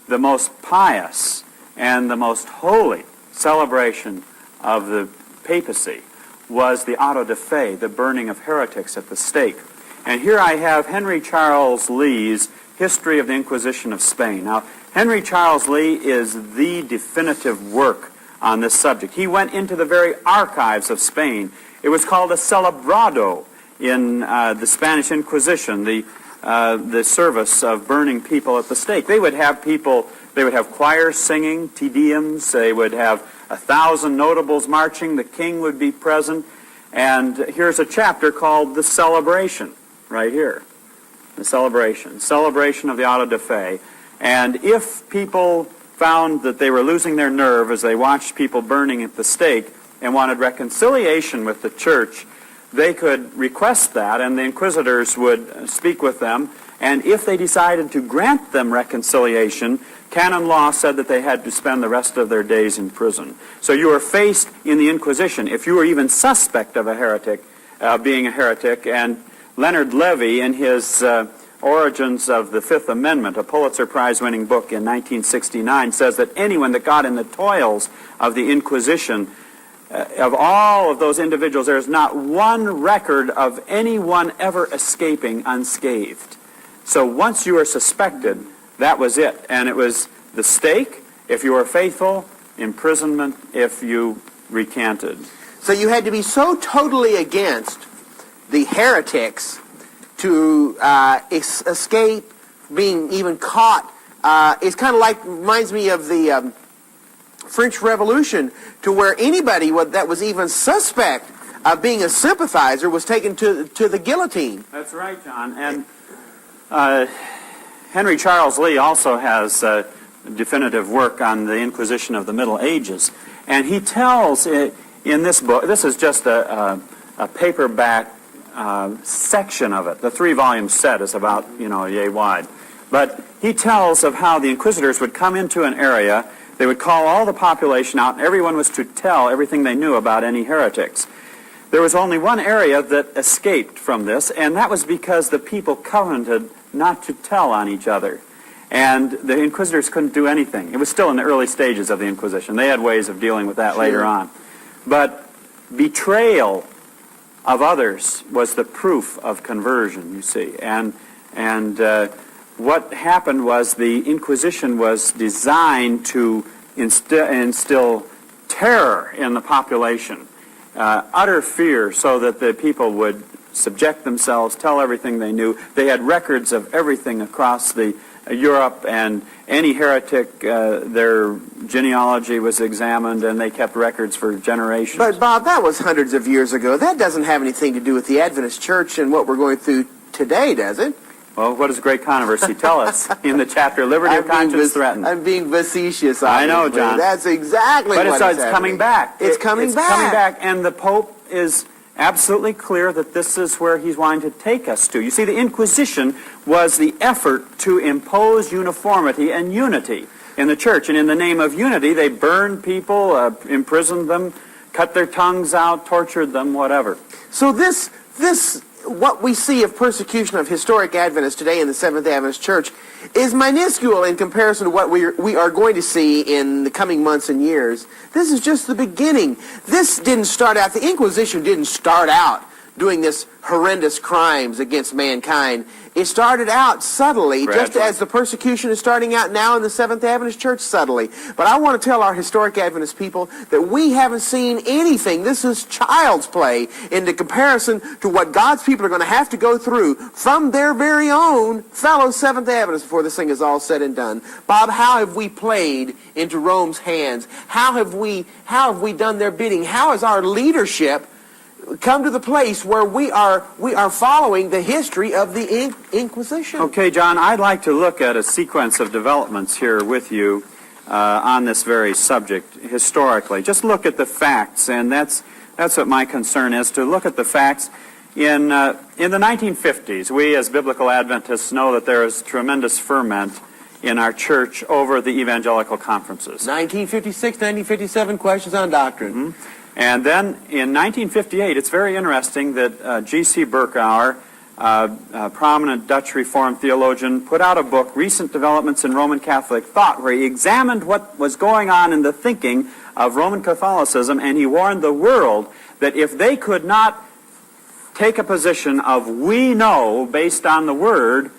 Speaker 2: the most pious and the most holy celebration of the papacy was the auto de fe, the burning of heretics at the stake. And here I have Henry Charles Lee's History of the Inquisition of Spain. Now, Henry Charles Lee is the definitive work on this subject. He went into the very archives of Spain. It was called a celebrado in the Spanish Inquisition, the service of burning people at the stake. They would have choirs singing, Te Deums, they would have 1,000 notables marching, the king would be present, and here's a chapter called The Celebration, right here. The celebration of the auto de fe. And if people found that they were losing their nerve as they watched people burning at the stake and wanted reconciliation with the church, they could request that, and the inquisitors would speak with them. And if they decided to grant them reconciliation, canon law said that they had to spend the rest of their days in prison. So you were faced in the Inquisition, if you were even suspect of a heretic, being a heretic. And Leonard Levy, in his Origins of the Fifth Amendment, a Pulitzer Prize-winning book in 1969, says that anyone that got in the toils of the Inquisition, of all of those individuals, there is not one record of anyone ever escaping unscathed. So once you were suspected, that was it. And it was the stake, if you were faithful, imprisonment, if you recanted.
Speaker 1: So you had to be so totally against the heretics to escape being even caught. It's kind of like, reminds me of the French Revolution, to where anybody that was even suspect of being a sympathizer was taken to the guillotine.
Speaker 2: That's right, John. And Henry Charles Lee also has definitive work on the Inquisition of the Middle Ages. And he tells in this book, this is just a paperback section of it. The 3-volume set is about, yay wide. But he tells of how the inquisitors would come into an area, they would call all the population out, and everyone was to tell everything they knew about any heretics. There was only one area that escaped from this, and that was because the people covenanted not to tell on each other. And the inquisitors couldn't do anything. It was still in the early stages of the Inquisition. They had ways of dealing with that later on. But betrayal of others was the proof of conversion, you see. And what happened was the Inquisition was designed to instill terror in the population, utter fear, so that the people would subject themselves, tell everything they knew. They had records of everything across Europe, and any heretic, their genealogy was examined, and they kept records for generations.
Speaker 1: But, Bob, that was hundreds of years ago. That doesn't have anything to do with the Adventist Church and what we're going through today, does it?
Speaker 2: Well, what does Great Controversy tell us in the chapter, Liberty of Conscience Threatened?
Speaker 1: I'm being facetious, obviously.
Speaker 2: I know, John.
Speaker 1: That's exactly what
Speaker 2: it's coming back.
Speaker 1: It's coming back.
Speaker 2: It's coming back, and the Pope is absolutely clear that this is where he's wanting to take us to. You see, the Inquisition was the effort to impose uniformity and unity in the church. And in the name of unity, they burned people, imprisoned them, cut their tongues out, tortured them, whatever.
Speaker 1: So this what we see of persecution of historic Adventists today in the Seventh-day Adventist Church is minuscule in comparison to what we are going to see in the coming months and years. This is just the beginning. This didn't start out, the Inquisition didn't start out doing this horrendous crimes against mankind. It started out subtly, just as the persecution is starting out now in the Seventh-day Adventist Church subtly. But I want to tell our historic Adventist people that we haven't seen anything. This is child's play in the comparison to what God's people are going to have to go through from their very own fellow Seventh-day Adventists before this thing is all said and done. Bob, how have we played into Rome's hands? How have we done their bidding? How has our leadership come to the place where we are following the history of the Inquisition?
Speaker 2: Okay, John, I'd like to look at a sequence of developments here with you on this very subject historically. Just look at the facts, and that's what my concern is, to look at the facts. In the 1950s, we as Biblical Adventists know that there is tremendous ferment in our church over the evangelical conferences.
Speaker 1: 1956, 1957, questions on doctrine.
Speaker 2: Mm-hmm. And then in 1958, it's very interesting that G.C. Berkouwer, a prominent Dutch Reformed theologian, put out a book, Recent Developments in Roman Catholic Thought, where he examined what was going on in the thinking of Roman Catholicism, and he warned the world that if they could not take a position of we know based on the Word,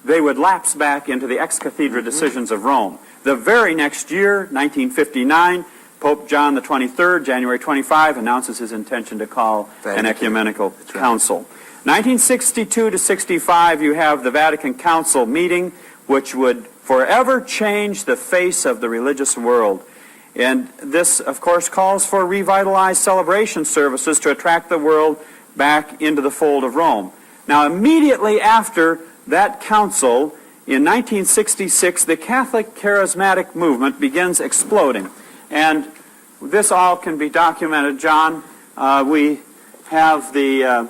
Speaker 2: they would lapse back into the ex cathedra decisions of Rome. The very next year, 1959, Pope John the 23rd, January 25, announces his intention to call an ecumenical council. 1962 to 65, you have the Vatican Council meeting, which would forever change the face of the religious world. And this, of course, calls for revitalized celebration services to attract the world back into the fold of Rome. Now, immediately after that council, In 1966, the Catholic charismatic movement begins exploding. And this all can be documented, John. We have this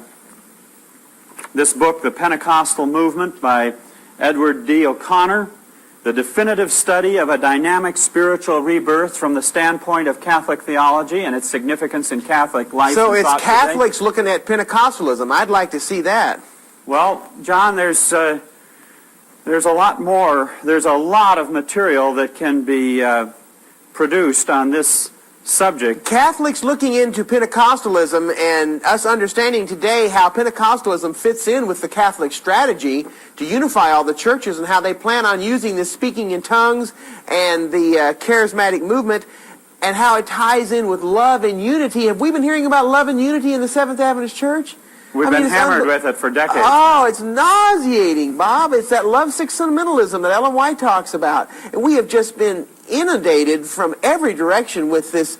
Speaker 2: book, The Pentecostal Movement by Edward D. O'Connor, the definitive study of a dynamic spiritual rebirth from the standpoint of Catholic theology and its significance in Catholic life.
Speaker 1: So
Speaker 2: and thought
Speaker 1: it's Catholics looking at Pentecostalism. I'd like to see that.
Speaker 2: Well, John, there's a lot more. There's a lot of material that can be produced on this subject.
Speaker 1: Catholics looking into Pentecostalism and us understanding today how Pentecostalism fits in with the Catholic strategy to unify all the churches and how they plan on using this speaking in tongues and the charismatic movement and how it ties in with love and unity. Have we been hearing about love and unity in the Seventh Adventist Church?
Speaker 2: We've been hammered with it for decades.
Speaker 1: Oh, it's nauseating, Bob. It's that lovesick sentimentalism that Ellen White talks about. And we have just been inundated from every direction with this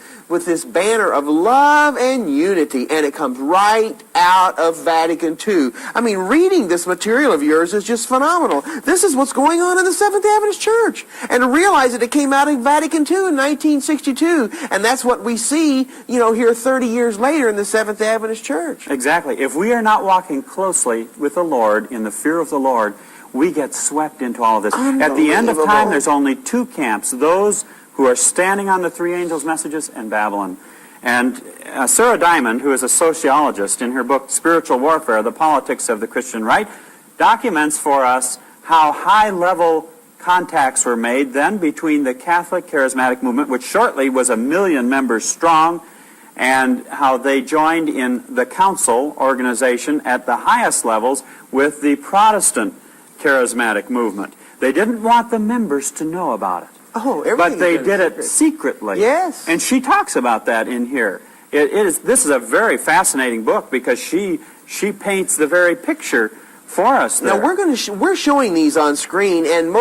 Speaker 1: banner of love and unity, and it comes right out of Vatican II. I mean, reading this material of yours is just phenomenal. This is what's going on in the Seventh Adventist Church. And to realize that it came out of Vatican II in 1962, and that's what we see, here 30 years later in the Seventh Adventist Church.
Speaker 2: Exactly. If we are not walking closely with the Lord in the fear of the Lord, we get swept into all of this. At the end of time, there's only two camps, those who are standing on the three angels' messages and Babylon. And Sarah Diamond, who is a sociologist, in her book Spiritual Warfare, The Politics of the Christian Right, documents for us how high-level contacts were made then between the Catholic charismatic movement, which shortly was 1 million members strong, and how they joined in the council organization at the highest levels with the Protestant charismatic movement. They didn't want the members to know about it. But they did it secretly.
Speaker 1: Yes.
Speaker 2: And she talks about that in here. This is a very fascinating book because she paints the very picture for us there.
Speaker 1: Now we're showing these on screen, and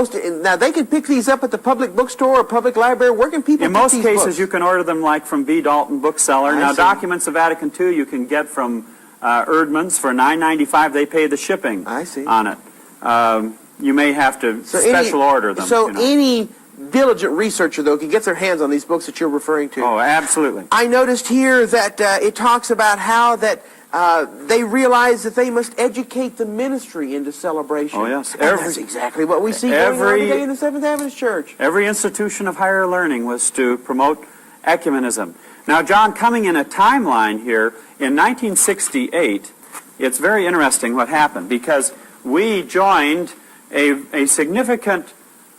Speaker 1: now they can pick these up at the public bookstore or public library. Where can people?
Speaker 2: In most cases, you can order them like from B. Dalton Bookseller. Now, Documents of Vatican II you can get from Erdman's for $9.95. They pay the shipping on it. You may have to special order them.
Speaker 1: Any diligent researcher, though, can get their hands on these books that you're referring to.
Speaker 2: Oh, absolutely.
Speaker 1: I noticed here that it talks about how that they realize that they must educate the ministry into celebration.
Speaker 2: Oh, yes.
Speaker 1: That's exactly what we see going on today in the Seventh Adventist Church.
Speaker 2: Every institution of higher learning was to promote ecumenism. Now, John, coming in a timeline here, in 1968, it's very interesting what happened, because we joined a significant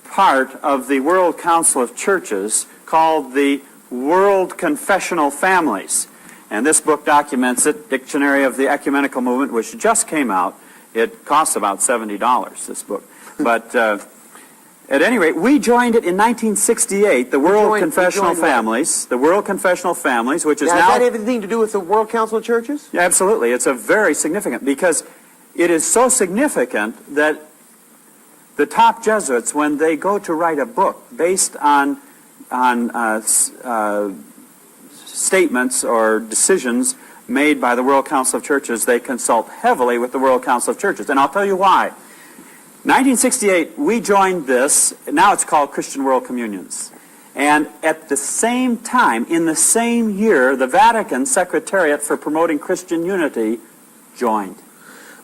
Speaker 2: part of the World Council of Churches called the World Confessional Families. And this book documents it, Dictionary of the Ecumenical Movement, which just came out. It costs about $70, this book. But at any rate, we joined it in 1968, the World Confessional Families. The World Confessional Families, which is now...
Speaker 1: Does that have anything to do with the World Council of Churches?
Speaker 2: Yeah, absolutely. It's a very significant, because it is so significant that the top Jesuits, when they go to write a book based on statements or decisions made by the World Council of Churches, they consult heavily with the World Council of Churches. And I'll tell you why. 1968, we joined this. Now it's called Christian World Communions. And at the same time, in the same year, the Vatican Secretariat for Promoting Christian Unity joined.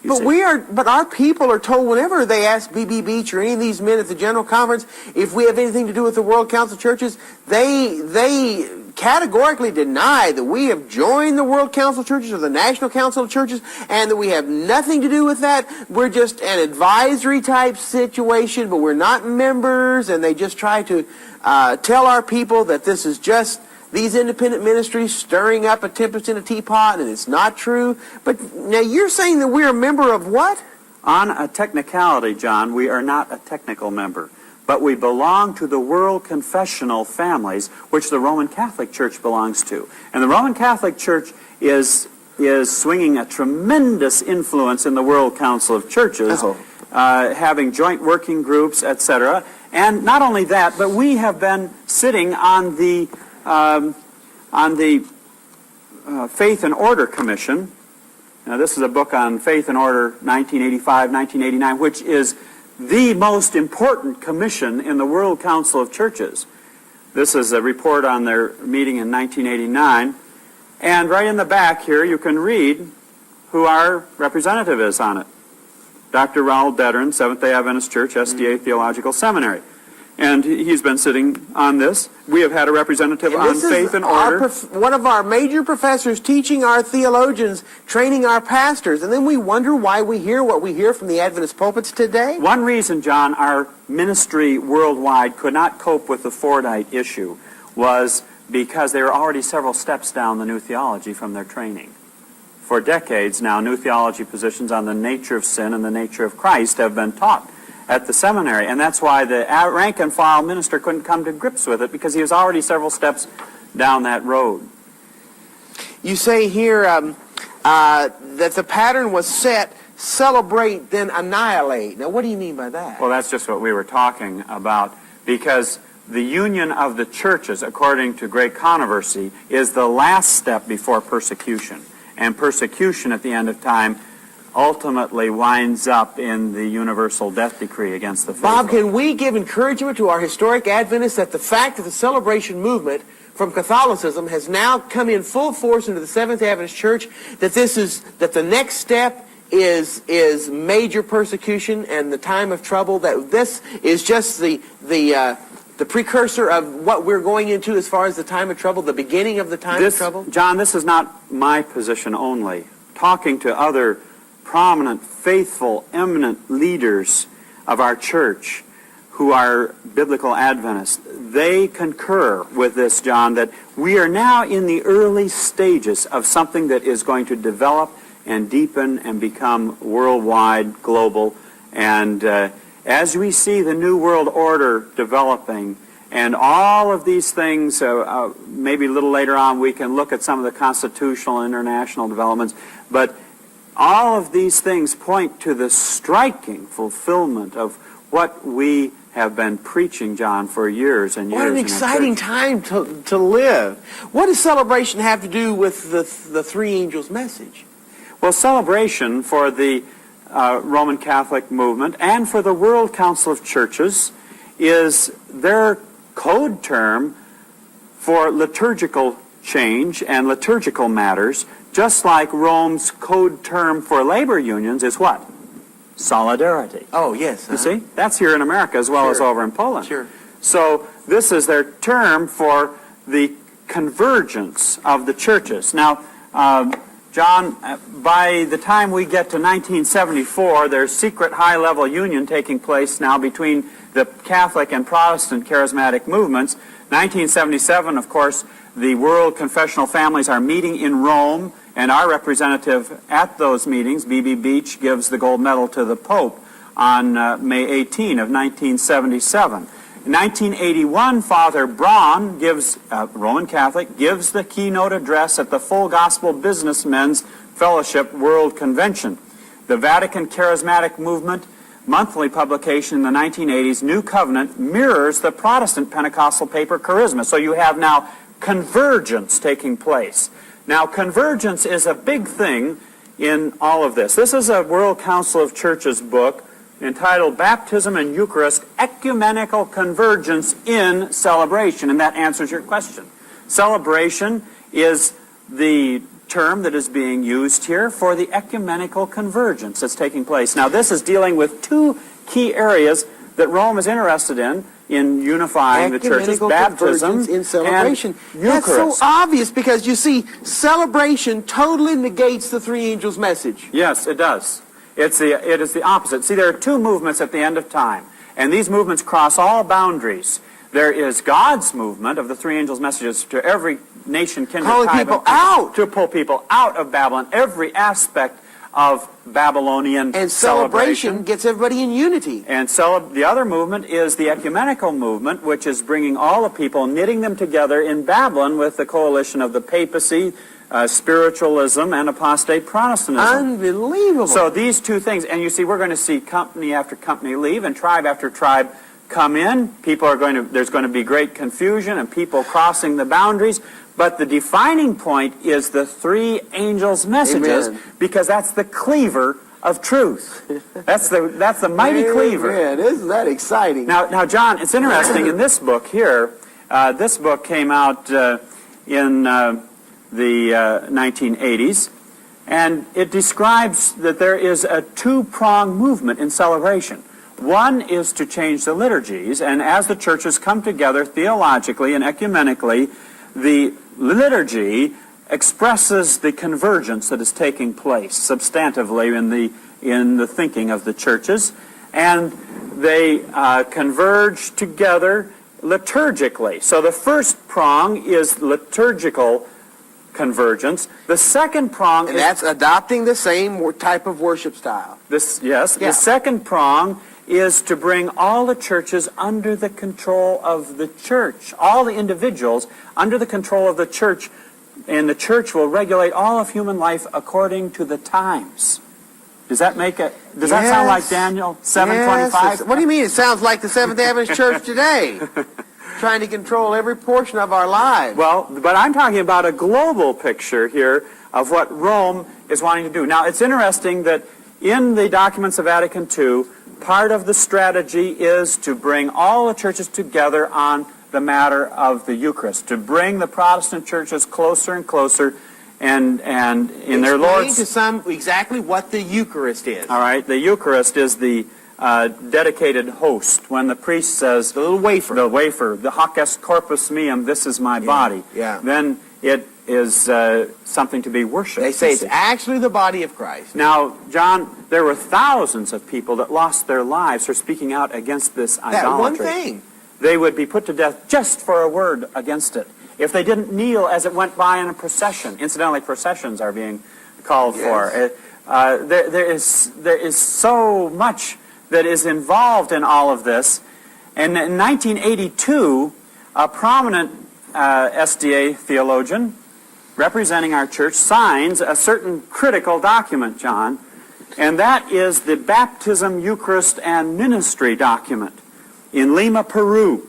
Speaker 1: But our people are told whenever they ask B.B. Beach or any of these men at the General Conference if we have anything to do with the World Council of Churches, they categorically deny that we have joined the World Council of Churches or the National Council of Churches, and that we have nothing to do with that. We're just an advisory type situation, but we're not members, and they just try to tell our people that this is just these independent ministries stirring up a tempest in a teapot, and it's not true. But now you're saying that we're a member of what?
Speaker 2: On a technicality, John, we are not a technical member, but we belong to the World Confessional Families, which the Roman Catholic Church belongs to. And the Roman Catholic Church is swinging a tremendous influence in the World Council of Churches, having joint working groups, etc. And not only that, but we have been sitting on the Faith and Order Commission. Now, this is a book on Faith and Order, 1985, 1989, which is the most important commission in the World Council of Churches. This is a report on their meeting in 1989. And right in the back here, you can read who our representative is on it. Dr. Raoul Dedrin, Seventh-day Adventist Church, SDA Theological Seminary. And he's been sitting on this. We have had a representative on faith and order.
Speaker 1: One of our major professors teaching our theologians, training our pastors, and then we wonder why we hear what we hear from the Adventist pulpits today.
Speaker 2: One reason, John, our ministry worldwide could not cope with the Fordite issue was because they were already several steps down the new theology from their training. For decades now, new theology positions on the nature of sin and the nature of Christ have been taught at the seminary, and that's why the rank-and-file minister couldn't come to grips with it, because he was already several steps down that road.
Speaker 1: You say here that the pattern was set, celebrate, then annihilate. Now, what do you mean by that?
Speaker 2: Well, that's just what we were talking about, because the union of the churches, according to great controversy, is the last step before persecution. And persecution at the end of time ultimately winds up in the universal death decree against the faithful.
Speaker 1: Bob, can we give encouragement to our historic Adventists that the fact that the celebration movement from Catholicism has now come in full force into the Seventh-day Adventist Church, that the next step is major persecution and the time of trouble, that this is just the precursor of what we're going into as far as the time of trouble, the beginning of the time of trouble?
Speaker 2: John, this is not my position only. Talking to other prominent, faithful, eminent leaders of our church who are biblical Adventists, they concur with this, John, that we are now in the early stages of something that is going to develop and deepen and become worldwide, global. And as we see the New World Order developing, and all of these things, maybe a little later on we can look at some of the constitutional international developments, but all of these things point to the striking fulfillment of what we have been preaching, John, for years and years.
Speaker 1: What an exciting time to live. What does celebration have to do with the three angels' message?
Speaker 2: Well, celebration for the Roman Catholic movement and for the World Council of Churches is their code term for liturgical change and liturgical matters, just like Rome's code term for labor unions is what? Solidarity.
Speaker 1: Oh, yes.
Speaker 2: You see? That's here in America as well as over in Poland.
Speaker 1: Sure.
Speaker 2: So this is their term for the convergence of the churches. Now, John, by the time we get to 1974, there's secret high-level union taking place now between the Catholic and Protestant charismatic movements. 1977, of course, the World Confessional Families are meeting in Rome, and our representative at those meetings, B.B. Beach, gives the gold medal to the Pope on May 18 of 1977. In 1981, Father Braun, Roman Catholic, gives the keynote address at the Full Gospel Businessmen's Fellowship World Convention. The Vatican Charismatic Movement monthly publication in the 1980s, New Covenant, mirrors the Protestant Pentecostal paper Charisma. So you have now convergence taking place. Now, convergence is a big thing in all of this. This is a World Council of Churches book entitled Baptism and Eucharist, Ecumenical Convergence in Celebration, and that answers your question. Celebration is the term that is being used here for the ecumenical convergence that's taking place. Now, this is dealing with two key areas that Rome is interested in unifying the churches, baptism
Speaker 1: in celebration.
Speaker 2: And Eucharist.
Speaker 1: That's so obvious because, you see, celebration totally negates the three angels' message.
Speaker 2: Yes, it does. It is the opposite. See, there are two movements at the end of time, and these movements cross all boundaries. There is God's movement of the three angels' messages to every nation, kindred,
Speaker 1: calling people out,
Speaker 2: to pull people out of Babylon, every aspect of Babylonian
Speaker 1: and celebration gets everybody in unity.
Speaker 2: And the other movement is the ecumenical movement, which is bringing all the people, knitting them together in Babylon with the coalition of the papacy, spiritualism, and apostate Protestantism.
Speaker 1: Unbelievable.
Speaker 2: So these two things, and you see, we're going to see company after company leave and tribe after tribe come in. There's going to be great confusion and people crossing the boundaries. But the defining point is the three angels' messages,
Speaker 1: Amen.
Speaker 2: because that's the cleaver of truth. That's the mighty cleaver.
Speaker 1: Man, isn't that exciting?
Speaker 2: Now, John, it's interesting in this book here. This book came out in the 1980s, and it describes that there is a two-pronged movement in celebration. One is to change the liturgies, and as the churches come together theologically and ecumenically, the liturgy expresses the convergence that is taking place substantively in the thinking of the churches, and they converge together liturgically. So the first prong is liturgical convergence. The second prong
Speaker 1: is that's adopting the same type of worship style.
Speaker 2: The second prong is to bring all the churches under the control of the church, all the individuals under the control of the church, and the church will regulate all of human life according to the times. Does that does that sound like Daniel 7:25?
Speaker 1: Yes. What do you mean? It sounds like the Seventh-day Adventist Church today, trying to control every portion of our lives.
Speaker 2: Well, but I'm talking about a global picture here of what Rome is wanting to do. Now, it's interesting that in the documents of Vatican II, part of the strategy is to bring all the churches together on the matter of the Eucharist, to bring the Protestant churches closer and closer, and in their Lord's...
Speaker 1: Explain to some exactly what the Eucharist is.
Speaker 2: All right, the Eucharist is the dedicated host. When the priest says...
Speaker 1: The little wafer.
Speaker 2: The wafer, the hoc est corpus meum, this is my body.
Speaker 1: Yeah.
Speaker 2: Then it is something to be worshipped.
Speaker 1: They say it's actually the body of Christ.
Speaker 2: Now, John, there were thousands of people that lost their lives for speaking out against this idolatry.
Speaker 1: That one thing.
Speaker 2: They would be put to death just for a word against it. If they didn't kneel as it went by in a procession. Incidentally, processions are being called for. There is so much that is involved in all of this. And in 1982, a prominent SDA theologian representing our church signs a certain critical document, John, and that is the Baptism, Eucharist, and Ministry document in Lima, Peru,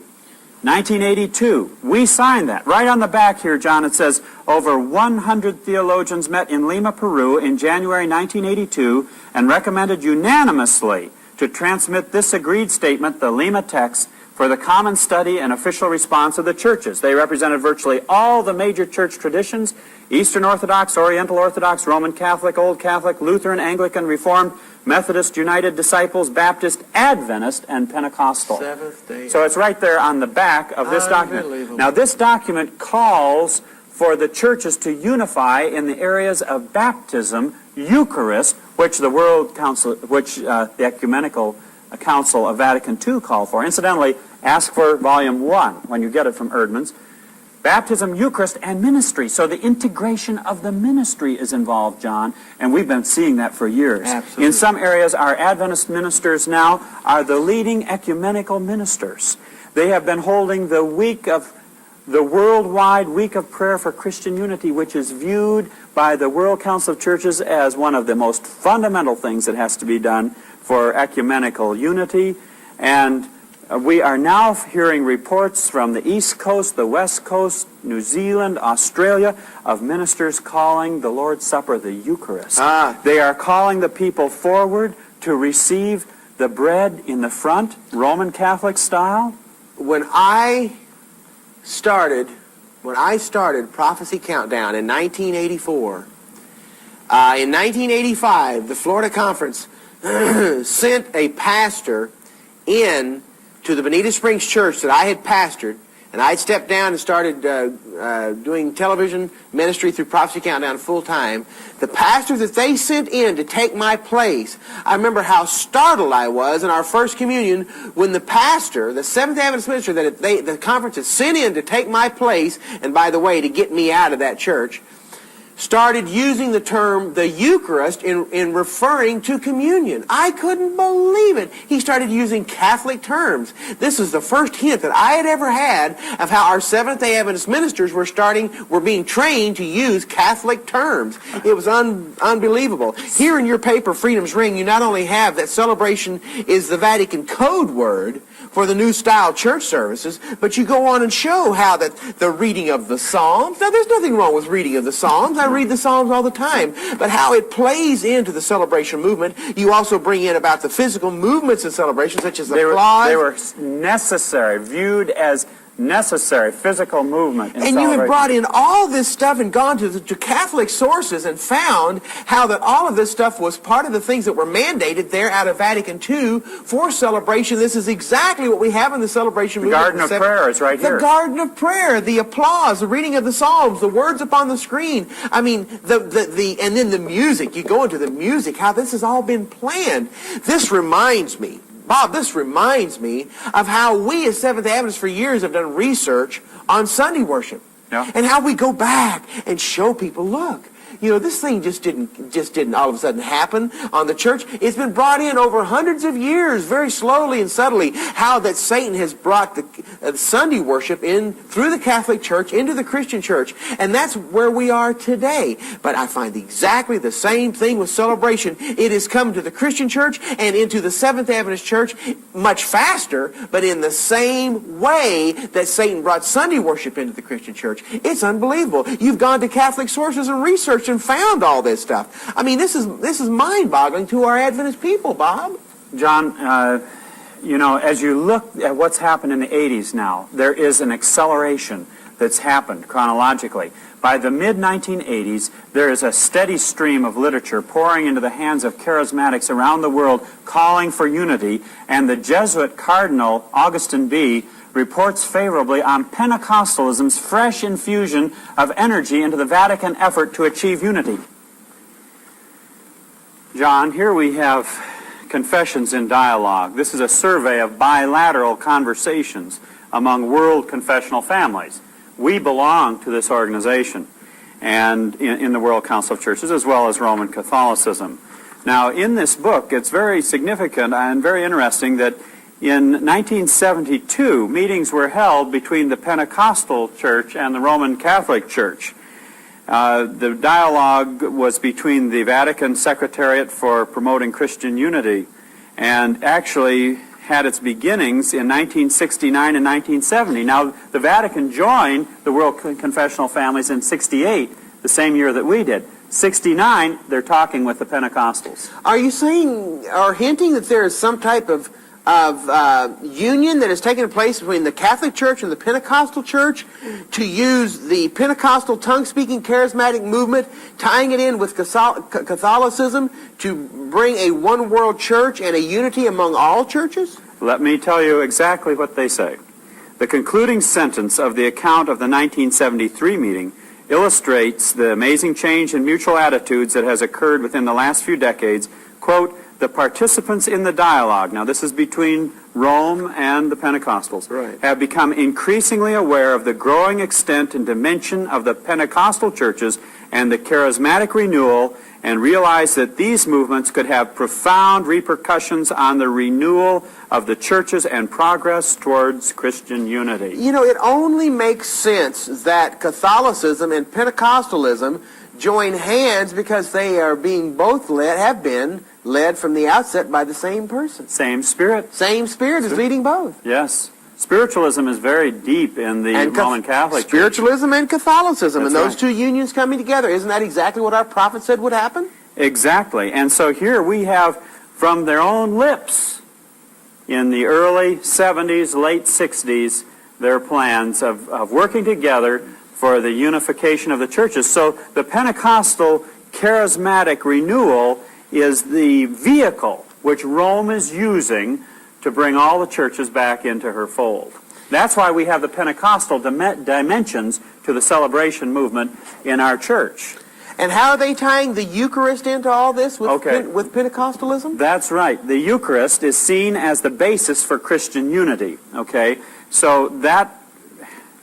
Speaker 2: 1982. We signed that. Right on the back here, John, it says, over 100 theologians met in Lima, Peru in January 1982 and recommended unanimously to transmit this agreed statement, the Lima text, for the common study and official response of the churches. They represented virtually all the major church traditions: Eastern Orthodox, Oriental Orthodox, Roman Catholic, Old Catholic, Lutheran, Anglican, Reformed, Methodist, United Disciples, Baptist, Adventist, and Pentecostal.
Speaker 1: Seventh-day.
Speaker 2: So it's right there on the back of this document. Now, this document calls for the churches to unify in the areas of baptism, Eucharist, which the World Council, the Ecumenical Council of Vatican II called for. Incidentally, ask for Volume 1 when you get it from Erdman's. Baptism, Eucharist, and ministry. So the integration of the ministry is involved, John, and we've been seeing that for years.
Speaker 1: Absolutely.
Speaker 2: In some areas, our Adventist ministers now are the leading ecumenical ministers. They have been holding the worldwide week of prayer for Christian unity, which is viewed by the World Council of Churches as one of the most fundamental things that has to be done for ecumenical unity. And we are now hearing reports from the East Coast, the West Coast, New Zealand, Australia, of ministers calling the Lord's Supper the Eucharist. They are calling the people forward to receive the bread in the front, Roman Catholic style.
Speaker 1: When I started Prophecy Countdown in 1984, in 1985, the Florida Conference sent a pastor in to the Bonita Springs Church that I had pastored, and I had stepped down and started doing television ministry through Prophecy Countdown full time. The pastor that they sent in to take my place, I remember how startled I was in our first communion when the pastor, the Seventh-day Adventist minister that the conference had sent in to take my place, and by the way, to get me out of that church, started using the term the Eucharist in referring to communion. I couldn't believe it. He started using Catholic terms. This is the first hint that I had ever had of how our Seventh-day Adventist ministers were being trained to use Catholic terms. It was unbelievable. Here in your paper, Freedom's Ring, you not only have that celebration is the Vatican code word for the new style church services, but you go on and show how that the reading of the Psalms, now there's nothing wrong with reading of the Psalms, I read the Psalms all the time, but how it plays into the celebration movement. You also bring in about the physical movements in celebration, such as applause.
Speaker 2: They were necessary, viewed as necessary physical movement in
Speaker 1: and
Speaker 2: celebration.
Speaker 1: You have brought in all this stuff and gone to Catholic sources and found how that all of this stuff was part of the things that were mandated there out of Vatican II for celebration. This is exactly what we have in the celebration movement.
Speaker 2: The Garden of Prayer is right here.
Speaker 1: The Garden of Prayer, the applause, the reading of the Psalms, the words upon the screen. I mean, and then the music. You go into the music, how this has all been planned. This reminds me, Bob, this reminds me of how we as Seventh-day Adventists for years have done research on Sunday worship.
Speaker 2: Yeah.
Speaker 1: And how we go back and show people, look, you know, this thing just didn't all of a sudden happen on the church. It's been brought in over hundreds of years, very slowly and subtly, how that Satan has brought the Sunday worship in through the Catholic Church into the Christian church. And that's where we are today. But I find exactly the same thing with celebration. It has come to the Christian church and into the Seventh-day Adventist church much faster, but in the same way that Satan brought Sunday worship into the Christian church. It's unbelievable. You've gone to Catholic sources and researched and found all this stuff. I mean, this is mind-boggling to our Adventist people, Bob.
Speaker 2: John, you know, as you look at what's happened in the 80s now, there is an acceleration that's happened chronologically. By the mid-1980s, there is a steady stream of literature pouring into the hands of charismatics around the world calling for unity, and the Jesuit Cardinal Augustine B. reports favorably on Pentecostalism's fresh infusion of energy into the Vatican effort to achieve unity. John, here we have Confessions in Dialogue. This is a survey of bilateral conversations among world confessional families. We belong to this organization and in the World Council of Churches as well as Roman Catholicism. Now, in this book, it's very significant and very interesting that in 1972, meetings were held between the Pentecostal Church and the Roman Catholic Church. The dialogue was between the Vatican Secretariat for Promoting Christian Unity and actually had its beginnings in 1969 and 1970. Now, the Vatican joined the World Confessional Families in 68, the same year that we did. 69, they're talking with the Pentecostals.
Speaker 1: Are you saying or hinting that there is some type of union that has taken place between the Catholic Church and the Pentecostal Church to use the Pentecostal tongue-speaking charismatic movement, tying it in with Catholicism to bring a one-world church and a unity among all churches?
Speaker 2: Let me tell you exactly what they say. The concluding sentence of the account of the 1973 meeting illustrates the amazing change in mutual attitudes that has occurred within the last few decades. Quote, the participants in the dialogue, now this is between Rome and the Pentecostals,
Speaker 1: right,
Speaker 2: have become increasingly aware of the growing extent and dimension of the Pentecostal churches and the charismatic renewal, and realize that these movements could have profound repercussions on the renewal of the churches and progress towards Christian unity.
Speaker 1: You know, it only makes sense that Catholicism and Pentecostalism join hands because they are being have been led from the outset by the same person.
Speaker 2: Same Spirit.
Speaker 1: Same Spirit is leading both.
Speaker 2: Yes. Spiritualism is very deep in the Roman Catholic Church.
Speaker 1: Spiritualism and Catholicism,
Speaker 2: That's
Speaker 1: and those
Speaker 2: right.
Speaker 1: two unions coming together. Isn't that exactly what our prophet said would happen?
Speaker 2: Exactly. And so here we have from their own lips in the early 70s, late 60s, their plans of working together for the unification of the churches. So the Pentecostal charismatic renewal is the vehicle which Rome is using to bring all the churches back into her fold. That's why we have the Pentecostal dimensions to the celebration movement in our church.
Speaker 1: And how are they tying the Eucharist into all this with Pentecostalism?
Speaker 2: That's right. The Eucharist is seen as the basis for Christian unity. Okay? So that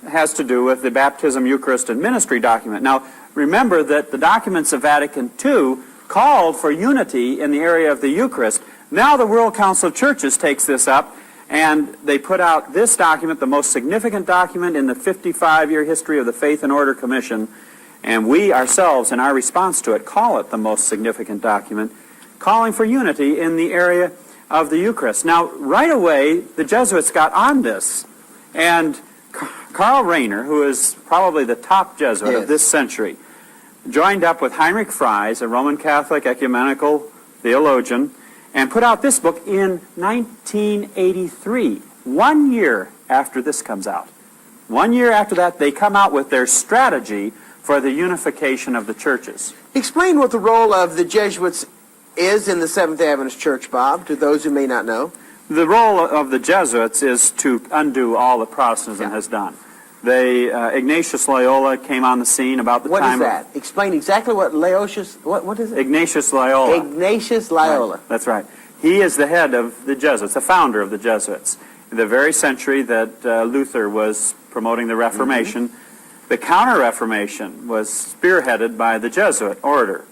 Speaker 2: has to do with the Baptism, Eucharist, and Ministry document. Now, remember that the documents of Vatican II called for unity in the area of the Eucharist. Now the World Council of Churches takes this up, and they put out this document, the most significant document in the 55-year history of the Faith and Order Commission, and we ourselves, in our response to it, call it the most significant document, calling for unity in the area of the Eucharist. Now, right away, the Jesuits got on this, and Karl Rahner, who is probably the top Jesuit of this century, joined up with Heinrich Fries, a Roman Catholic ecumenical theologian, and put out this book in 1983, 1 year after this comes out. 1 year after that, they come out with their strategy for the unification of the churches.
Speaker 1: Explain what the role of the Jesuits is in the Seventh-day Adventist Church, Bob, to those who may not know.
Speaker 2: The role of the Jesuits is to undo all that Protestantism has done. Ignatius Loyola came on the scene about the time.
Speaker 1: What is that? Explain exactly what what is it?
Speaker 2: Ignatius Loyola.
Speaker 1: Ignatius Loyola.
Speaker 2: Right. That's right. He is the head of the Jesuits, the founder of the Jesuits. The very century that Luther was promoting the Reformation, the Counter-Reformation was spearheaded by the Jesuit order.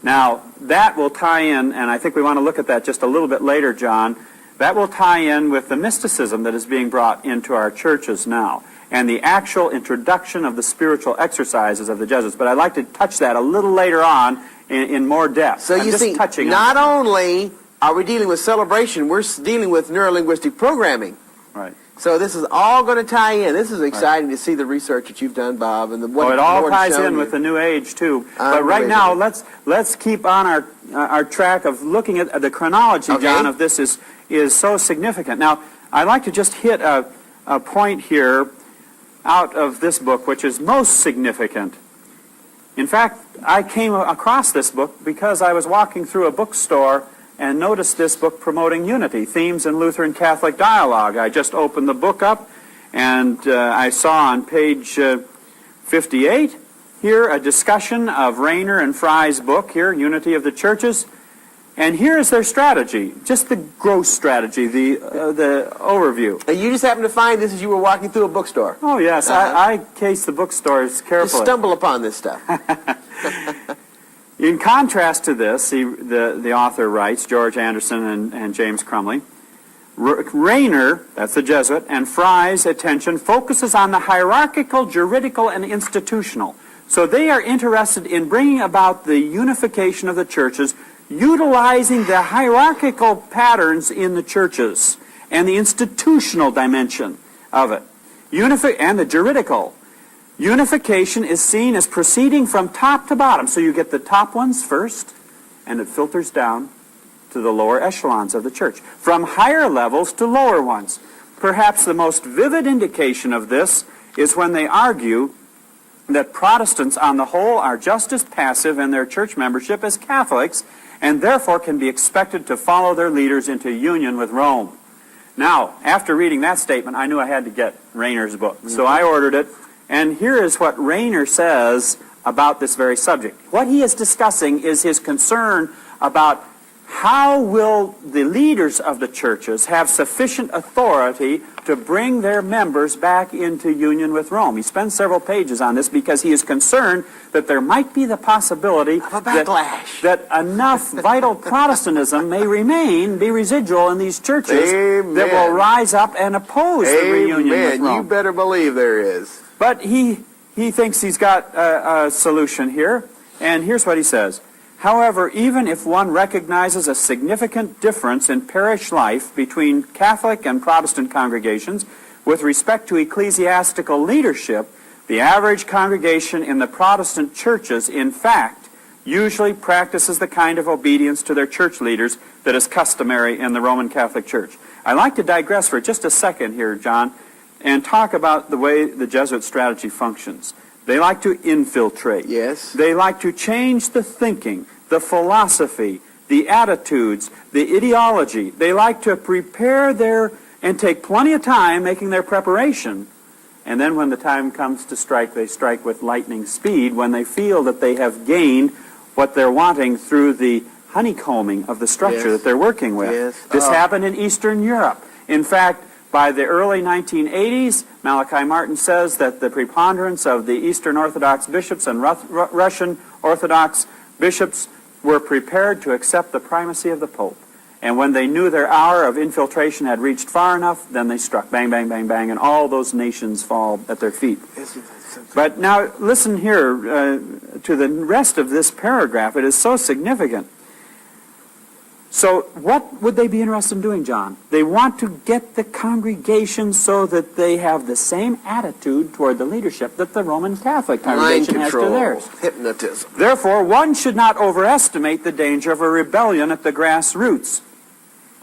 Speaker 2: Now, that will tie in, and I think we want to look at that just a little bit later, John. That will tie in with the mysticism that is being brought into our churches now, and the actual introduction of the spiritual exercises of the Jesuits. But I'd like to touch that a little later on in more depth.
Speaker 1: So you see, not only are we dealing with celebration, we're dealing with neurolinguistic programming.
Speaker 2: Right.
Speaker 1: So this is all going to tie in. This is exciting to see the research that you've done, Bob, and what
Speaker 2: it all ties in with the New Age too. But right now, let's keep on our track of looking at the chronology, John, of this is so significant. Now, I'd like to just hit a point here out of this book, which is most significant. In fact, I came across this book because I was walking through a bookstore and noticed this book promoting unity, Themes in Lutheran Catholic Dialogue. I just opened the book up, and I saw on page 58 here a discussion of Rahner and Fry's book here, Unity of the Churches. And here is their strategy, just the gross strategy, the overview.
Speaker 1: And you just happened to find this as you were walking through a bookstore?
Speaker 2: Oh, yes. I case the bookstores carefully.
Speaker 1: Just stumble upon this stuff.
Speaker 2: In contrast to this, the author writes, George Anderson and James Crumley, Rahner, that's the Jesuit, and Fry's attention focuses on the hierarchical, juridical, and institutional. So they are interested in bringing about the unification of the churches, utilizing the hierarchical patterns in the churches and the institutional dimension of it, and the juridical. Unification is seen as proceeding from top to bottom. So you get the top ones first, and it filters down to the lower echelons of the church, from higher levels to lower ones. Perhaps the most vivid indication of this is when they argue that Protestants on the whole are just as passive in their church membership as Catholics, and therefore can be expected to follow their leaders into union with Rome. Now, after reading that statement, I knew I had to get Rahner's book. So I ordered it. And here is what Rahner says about this very subject. What he is discussing is his concern about how will the leaders of the churches have sufficient authority to bring their members back into union with Rome. He spends several pages on this because he is concerned that there might be the possibility
Speaker 1: of a backlash,
Speaker 2: that enough vital Protestantism may be residual in these churches that will rise up and oppose the reunion with Rome.
Speaker 1: You better believe there is.
Speaker 2: But he thinks he's got a solution here, and here's what he says. However, even if one recognizes a significant difference in parish life between Catholic and Protestant congregations with respect to ecclesiastical leadership, the average congregation in the Protestant churches, in fact, usually practices the kind of obedience to their church leaders that is customary in the Roman Catholic Church. I'd like to digress for just a second here, John, and talk about the way the Jesuit strategy functions. They like to infiltrate.
Speaker 1: Yes.
Speaker 2: They like to change the thinking, the philosophy, the attitudes, the ideology. They like to prepare and take plenty of time making their preparation. And then when the time comes to strike, they strike with lightning speed when they feel that they have gained what they're wanting through the honeycombing of the structure that they're working with.
Speaker 1: Yes.
Speaker 2: This happened in Eastern Europe. In fact, by the early 1980s, Malachi Martin says that the preponderance of the Eastern Orthodox bishops and Russian Orthodox bishops were prepared to accept the primacy of the Pope. And when they knew their hour of infiltration had reached far enough, then they struck. Bang, bang, bang, bang, and all those nations fall at their feet. But now listen here to the rest of this paragraph. It is so significant. So what would they be interested in doing, John? They want to get the congregation so that they have the same attitude toward the leadership that the Roman Catholic congregation has to theirs.
Speaker 1: Hypnotism.
Speaker 2: Therefore, one should not overestimate the danger of a rebellion at the grassroots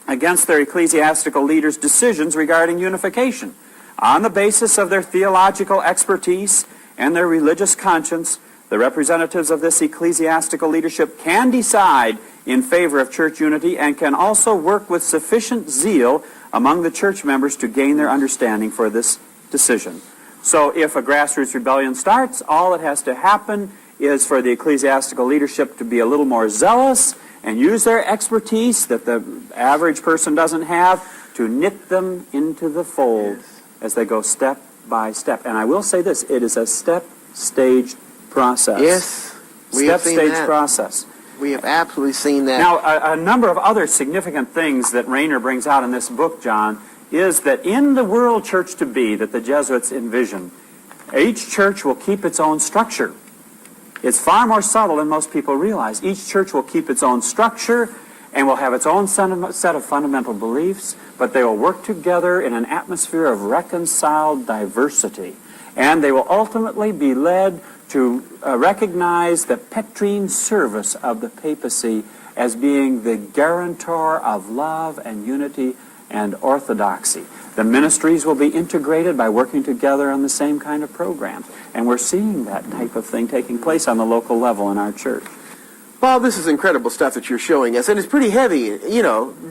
Speaker 2: against their ecclesiastical leaders' decisions regarding unification. On the basis of their theological expertise and their religious conscience, the representatives of this ecclesiastical leadership can decide in favor of church unity and can also work with sufficient zeal among the church members to gain their understanding for this decision. So if a grassroots rebellion starts, all that has to happen is for the ecclesiastical leadership to be a little more zealous and use their expertise that the average person doesn't have to knit them into the fold as they go step by step. And I will say this, it is a step-staged process.
Speaker 1: Yes, we have seen
Speaker 2: Step-stage
Speaker 1: that.
Speaker 2: process.
Speaker 1: We have absolutely seen that.
Speaker 2: Now, a number of other significant things that Rayner brings out in this book, John, is that in the world church to be that the Jesuits envision, each church will keep its own structure. It's far more subtle than most people realize. Each church will keep its own structure and will have its own set of fundamental beliefs, but they will work together in an atmosphere of reconciled diversity. And they will ultimately be led to recognize the Petrine service of the papacy as being the guarantor of love and unity and orthodoxy. The ministries will be integrated by working together on the same kind of programs. And we're seeing that type of thing taking place on the local level in our church.
Speaker 1: Bob, this is incredible stuff that you're showing us, and it's pretty heavy,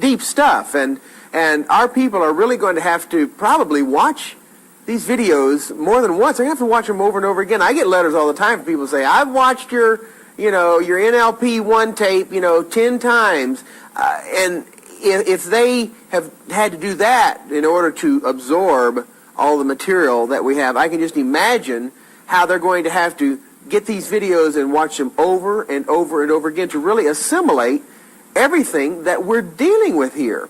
Speaker 1: deep stuff. And our people are really going to have to probably watch these videos more than once. They're going to have to watch them over and over again. I get letters all the time from people say, I've watched your NLP1 tape, 10 times. And if they have had to do that in order to absorb all the material that we have, I can just imagine how they're going to have to get these videos and watch them over and over and over again to really assimilate everything that we're dealing with here.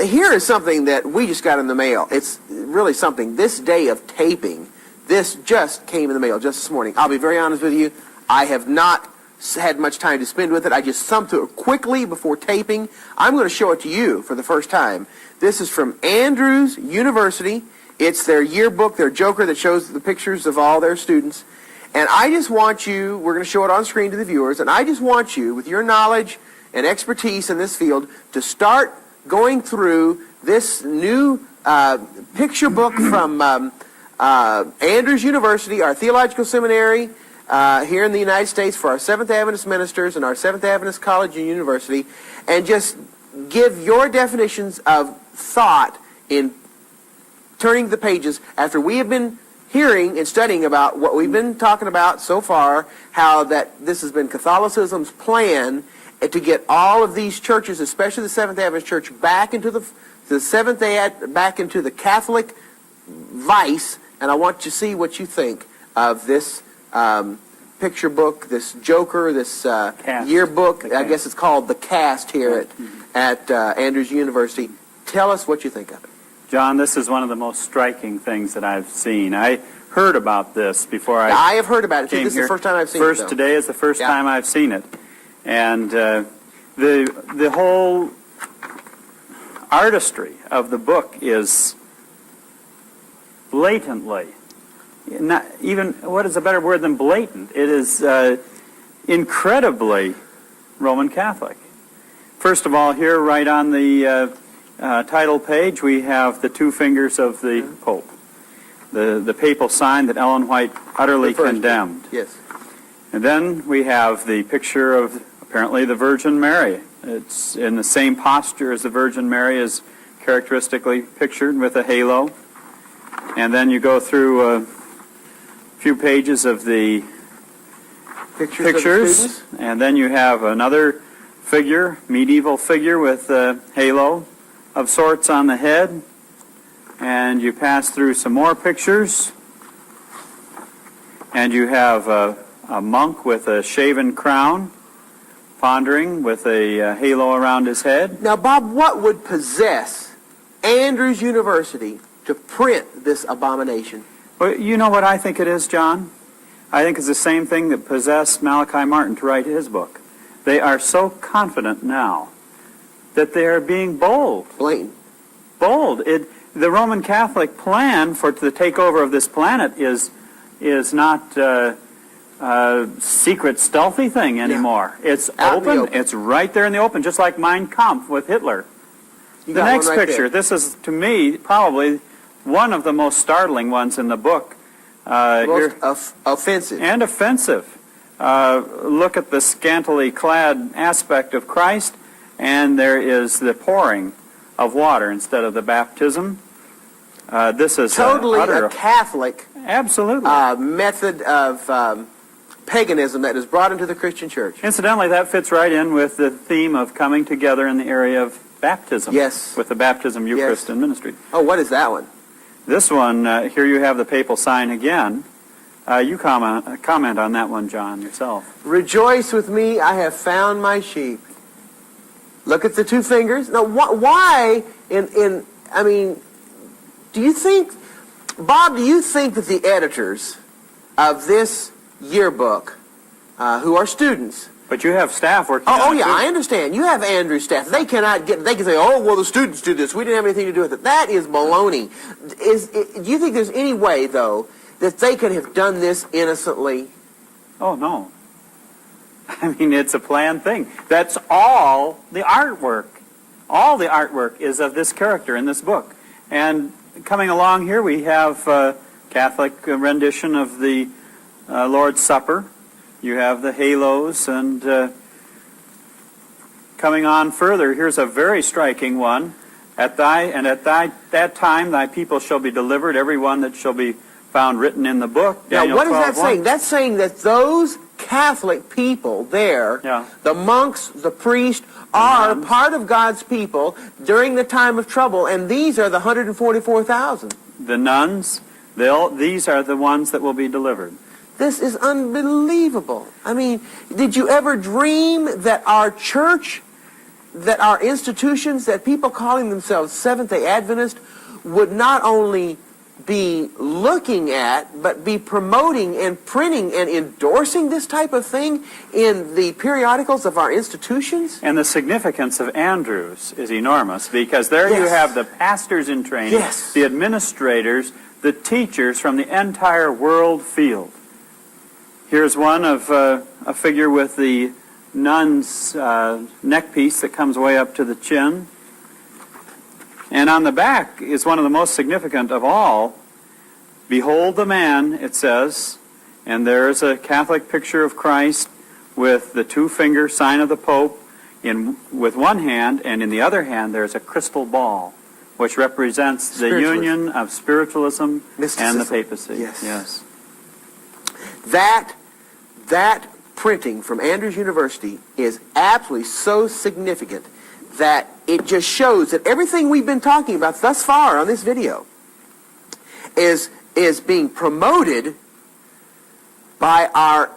Speaker 1: Here is something that we just got in the mail. It's really something. This day of taping, this just came in the mail just this morning. I'll be very honest with you. I have not had much time to spend with it. I just thumbed through it quickly before taping. I'm going to show it to you for the first time. This is from Andrews University. It's their yearbook, their joker that shows the pictures of all their students. And I just want you, we're going to show it on screen to the viewers, and I just want you, with your knowledge and expertise in this field, to start going through this new picture book from Andrews University, our theological seminary here in the United States for our Seventh Adventist ministers and our Seventh Adventist College and University, and just give your definitions of thought in turning the pages after we have been hearing and studying about what we've been talking about so far, how that this has been Catholicism's plan to get all of these churches, especially the Seventh Adventist Church, back into the back into the Catholic vice. And I want you to see what you think of this picture book, this joker, this yearbook. I guess it's called The Cast here at Andrews University. Tell us what you think of it.
Speaker 2: John, this is one of the most striking things that I've seen. I heard about this before
Speaker 1: I have heard about it too. This is the first time I've seen it.
Speaker 2: Today is the first time I've seen it. And the whole artistry of the book is blatantly, not even, what is a better word than blatant? It is incredibly Roman Catholic. First of all, here right on the title page, we have the two fingers of the Pope, the papal sign that Ellen White utterly condemned.
Speaker 1: Yes.
Speaker 2: And then we have the picture of apparently the Virgin Mary. It's in the same posture as the Virgin Mary is characteristically pictured, with a halo. And then you go through a few pages of the pictures, and then you have another figure, medieval figure with a halo of sorts on the head, and you pass through some more pictures, and you have a monk with a shaven crown, pondering with a halo around his head.
Speaker 1: Now, Bob, what would possess Andrews University to print this abomination?
Speaker 2: Well, you know what I think it is, John? I think it's the same thing that possessed Malachi Martin to write his book. They are so confident now that they are being bold.
Speaker 1: Blatant.
Speaker 2: Bold. The Roman Catholic plan for the takeover of this planet is not secret, stealthy thing anymore. Yeah. It's open. It's right there in the open, just like Mein Kampf with Hitler. The next picture. This is, to me, probably one of the most startling ones in the book.
Speaker 1: Offensive.
Speaker 2: And offensive. Look at the scantily clad aspect of Christ, and there is the pouring of water instead of the baptism. This is
Speaker 1: totally a Catholic
Speaker 2: absolutely
Speaker 1: method of paganism that is brought into the Christian church.
Speaker 2: Incidentally, that fits right in with the theme of coming together in the area of baptism.
Speaker 1: Yes.
Speaker 2: With the baptism, Eucharist,
Speaker 1: yes.
Speaker 2: and ministry.
Speaker 1: Oh, what is that one?
Speaker 2: This one, here you have the papal sign again. You comment on that one, John, yourself.
Speaker 1: Rejoice with me, I have found my sheep. Look at the two fingers. Now, why, I mean, do you think, Bob, do you think that the editors of this yearbook, who are students...
Speaker 2: But you have staff working
Speaker 1: on it. Oh, yeah,
Speaker 2: too.
Speaker 1: I understand. You have Andrew's staff. They can say, oh, well, the students do this. We didn't have anything to do with it. That is baloney. Do you think there's any way, though, that they could have done this innocently?
Speaker 2: Oh, no. I mean, it's a planned thing. That's all the artwork. All the artwork is of this character in this book. And coming along here, we have Catholic rendition of the Lord's Supper. You have the halos, and coming on further, here's a very striking one. At that time thy people shall be delivered, every one that shall be found written in the book.
Speaker 1: Now, what is that saying? That's saying that those Catholic people there, the monks, the priests, are part of God's people during the time of trouble, and these are the 144,000.
Speaker 2: The nuns, these are the ones that will be delivered.
Speaker 1: This is unbelievable. I mean, did you ever dream that our church, that our institutions, that people calling themselves Seventh-day Adventist would not only be looking at, but be promoting and printing and endorsing this type of thing in the periodicals of our institutions?
Speaker 2: And the significance of Andrews is enormous, because there you have the pastors in training, the administrators, the teachers from the entire world field. Here's one of a figure with the nun's neck piece that comes way up to the chin. And on the back is one of the most significant of all. Behold the man, it says, and there's a Catholic picture of Christ with the two-finger sign of the Pope with one hand, and in the other hand there's a crystal ball, which represents the union of spiritualism and the papacy.
Speaker 1: Yes. That printing from Andrews University is absolutely so significant that it just shows that everything we've been talking about thus far on this video is being promoted by our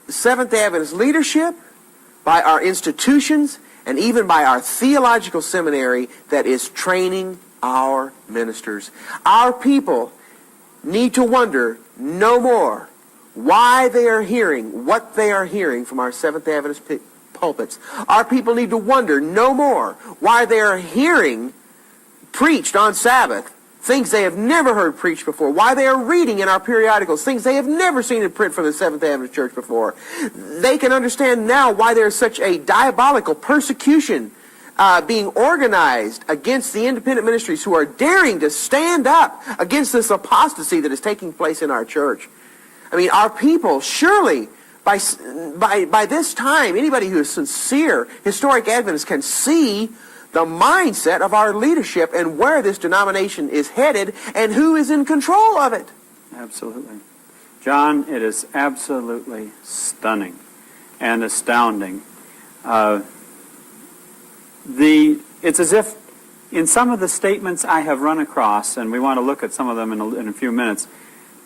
Speaker 1: Seventh-day Adventist leadership, by our institutions, and even by our theological seminary that is training our ministers. Our people need to wonder no more why they are hearing what they are hearing from our Seventh-day Adventist pulpits. Our people need to wonder no more why they are hearing preached on Sabbath things they have never heard preached before, why they are reading in our periodicals things they have never seen in print from the Seventh-day Adventist Church before. They can understand now why there is such a diabolical persecution being organized against the independent ministries who are daring to stand up against this apostasy that is taking place in our church. I mean, our people, surely, by this time, anybody who is sincere, historic Adventist can see the mindset of our leadership and where this denomination is headed and who is in control of it.
Speaker 2: Absolutely. John, it is absolutely stunning and astounding. It's as if in some of the statements I have run across, and we want to look at some of them in a few minutes,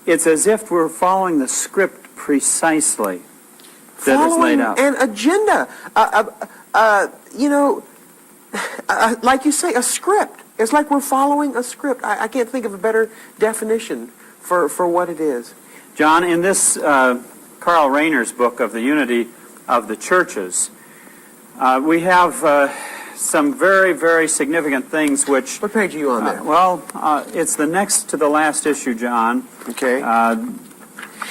Speaker 2: it's as if we're following the script precisely that is laid out.
Speaker 1: An agenda, like you say, a script. It's like we're following a script. I can't think of a better definition for what it is.
Speaker 2: John, in this Karl Rayner's book of the Unity of the Churches, we have some very, very significant things which...
Speaker 1: What page are you on there?
Speaker 2: It's the next to the last issue, John.
Speaker 1: Okay.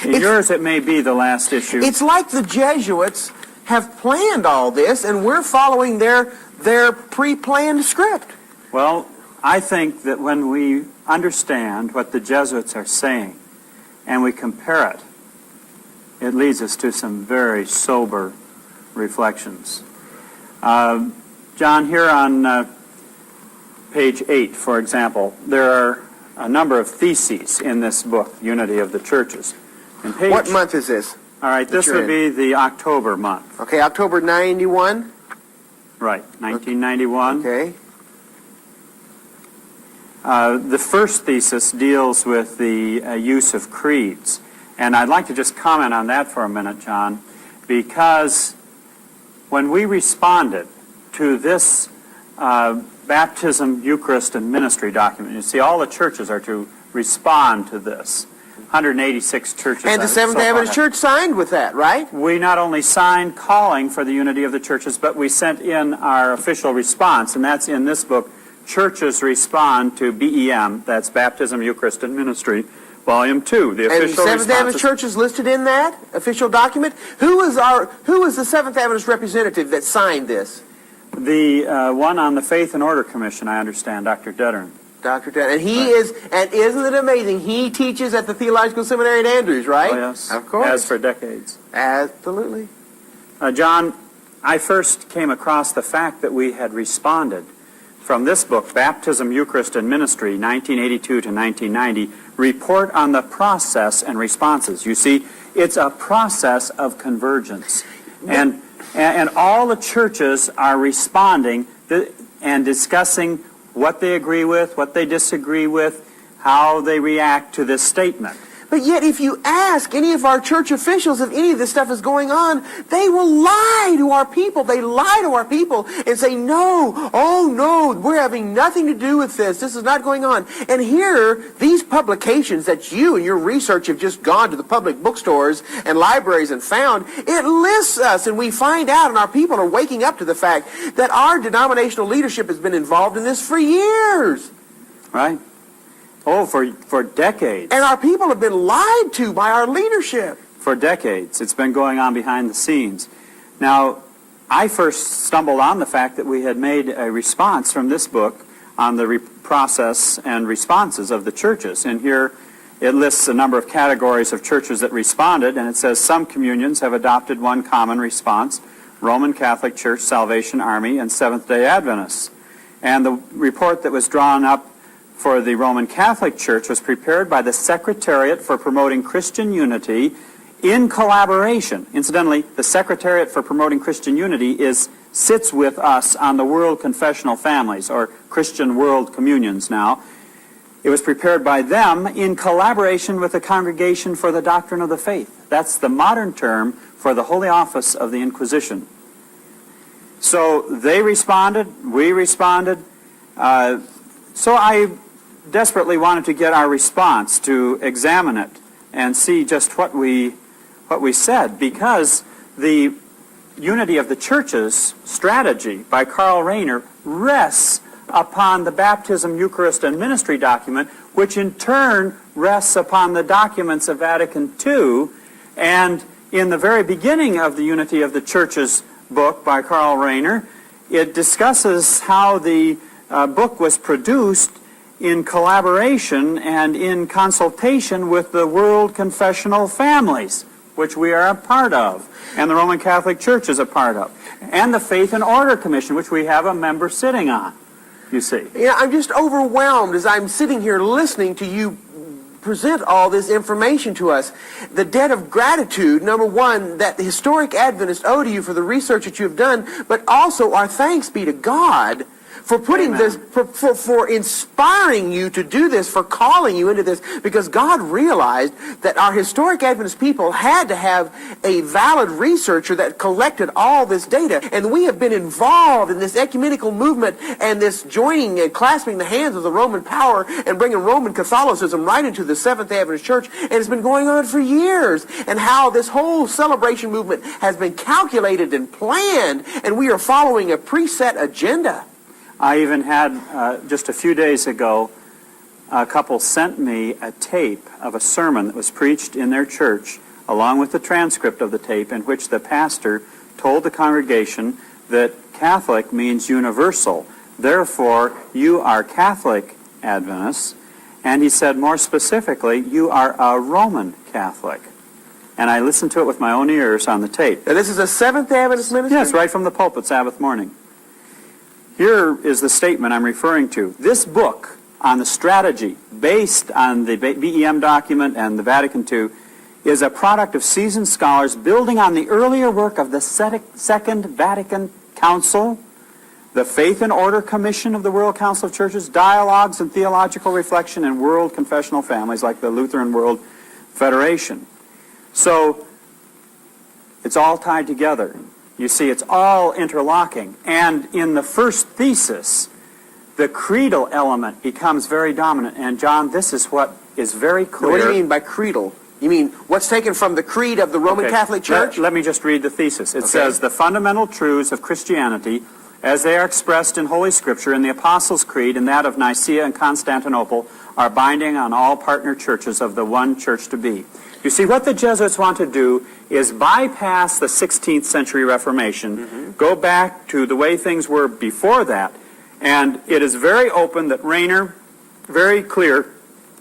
Speaker 2: In yours, it may be the last issue.
Speaker 1: It's like the Jesuits have planned all this, and we're following their pre-planned script.
Speaker 2: Well, I think that when we understand what the Jesuits are saying, and we compare it, it leads us to some very sober reflections. John, here on page 8, for example, there are a number of theses in this book, Unity of the Churches.
Speaker 1: What month is this?
Speaker 2: All right, this would be the October month.
Speaker 1: Okay, October 91?
Speaker 2: Right, 1991.
Speaker 1: Okay.
Speaker 2: The first thesis deals with the use of creeds. And I'd like to just comment on that for a minute, John, because when we responded to this baptism, Eucharist, and ministry document, you see, all the churches are to respond to this. 186 churches.
Speaker 1: And the Seventh Adventist Church signed with that, right?
Speaker 2: We not only signed calling for the unity of the churches, but we sent in our official response, and that's in this book, Churches Respond to BEM, that's Baptism, Eucharist, and Ministry, Volume 2, the official response.
Speaker 1: And Seventh Adventist Church is listed in that official document? Who is the Seventh Adventist representative that signed this?
Speaker 2: The one on the Faith and Order Commission, I understand, Dr. Dettern.
Speaker 1: Dr. Dettern. And he is, and isn't it amazing, he teaches at the Theological Seminary at Andrews, right?
Speaker 2: Oh, yes.
Speaker 1: Of course.
Speaker 2: Has for decades.
Speaker 1: Absolutely.
Speaker 2: John, I first came across the fact that we had responded from this book, Baptism, Eucharist, and Ministry, 1982 to 1990, Report on the Process and Responses. You see, it's a process of convergence. And all the churches are responding and discussing what they agree with, what they disagree with, how they react to this statement.
Speaker 1: But yet, if you ask any of our church officials if any of this stuff is going on, they will lie to our people. They lie to our people and say, no, oh no, we're having nothing to do with this. This is not going on. And here, these publications that you and your research have just gone to the public bookstores and libraries and found, it lists us, and we find out, and our people are waking up to the fact that our denominational leadership has been involved in this for years.
Speaker 2: Right. Oh, for decades.
Speaker 1: And our people have been lied to by our leadership.
Speaker 2: For decades. It's been going on behind the scenes. Now, I first stumbled on the fact that we had made a response from this book on the process and responses of the churches. And here it lists a number of categories of churches that responded, and it says some communions have adopted one common response: Roman Catholic Church, Salvation Army, and Seventh-day Adventists. And the report that was drawn up for the Roman Catholic Church was prepared by the Secretariat for Promoting Christian Unity in collaboration. Incidentally, the Secretariat for Promoting Christian Unity sits with us on the World Confessional Families, or Christian World Communions now. It was prepared by them in collaboration with the Congregation for the Doctrine of the Faith. That's the modern term for the Holy Office of the Inquisition. So they responded, we responded. So I desperately wanted to get our response, to examine it and see just what we said, because the Unity of the Churches strategy by Karl Rahner rests upon the Baptism, Eucharist, and Ministry document, which in turn rests upon the documents of Vatican II. And in the very beginning of the Unity of the Churches book by Karl Rahner, it discusses how the book was produced in collaboration and in consultation with the World Confessional Families, which we are a part of, and the Roman Catholic Church is a part of, and the Faith and Order Commission, which we have a member sitting on, you see.
Speaker 1: Yeah, I'm just overwhelmed as I'm sitting here listening to you present all this information to us. The debt of gratitude, number one, that the Historic Adventists owe to you for the research that you have done, but also our thanks be to God for putting this, for inspiring you to do this, for calling you into this, because God realized that our historic Adventist people had to have a valid researcher that collected all this data. And we have been involved in this ecumenical movement and this joining and clasping the hands of the Roman power and bringing Roman Catholicism right into the Seventh Adventist Church. And it's been going on for years. And how this whole celebration movement has been calculated and planned, and we are following a preset agenda.
Speaker 2: I even had, just a few days ago, a couple sent me a tape of a sermon that was preached in their church, along with the transcript of the tape, in which the pastor told the congregation that Catholic means universal. Therefore, you are Catholic Adventists. And he said, more specifically, you are a Roman Catholic. And I listened to it with my own ears on the tape.
Speaker 1: Now, this is a Seventh Adventist ministry?
Speaker 2: Yes, right from the pulpit Sabbath morning. Here is the statement I'm referring to. This book on the strategy based on the BEM document and the Vatican II is a product of seasoned scholars building on the earlier work of the Second Vatican Council, the Faith and Order Commission of the World Council of Churches, dialogues and theological reflection in world confessional families like the Lutheran World Federation. So it's all tied together. You see, it's all interlocking. And in the first thesis, the creedal element becomes very dominant. And John, this is what is very clear.
Speaker 1: Now, what do you mean by creedal? You mean what's taken from the creed of the Roman Catholic Church?
Speaker 2: Let me just read the thesis. It says, the fundamental truths of Christianity, as they are expressed in Holy Scripture, in the Apostles' Creed, and that of Nicaea and Constantinople, are binding on all partner churches of the one church to be. You see, what the Jesuits want to do is bypass the 16th century Reformation, go back to the way things were before that, and it is very open that Rainer, very clear,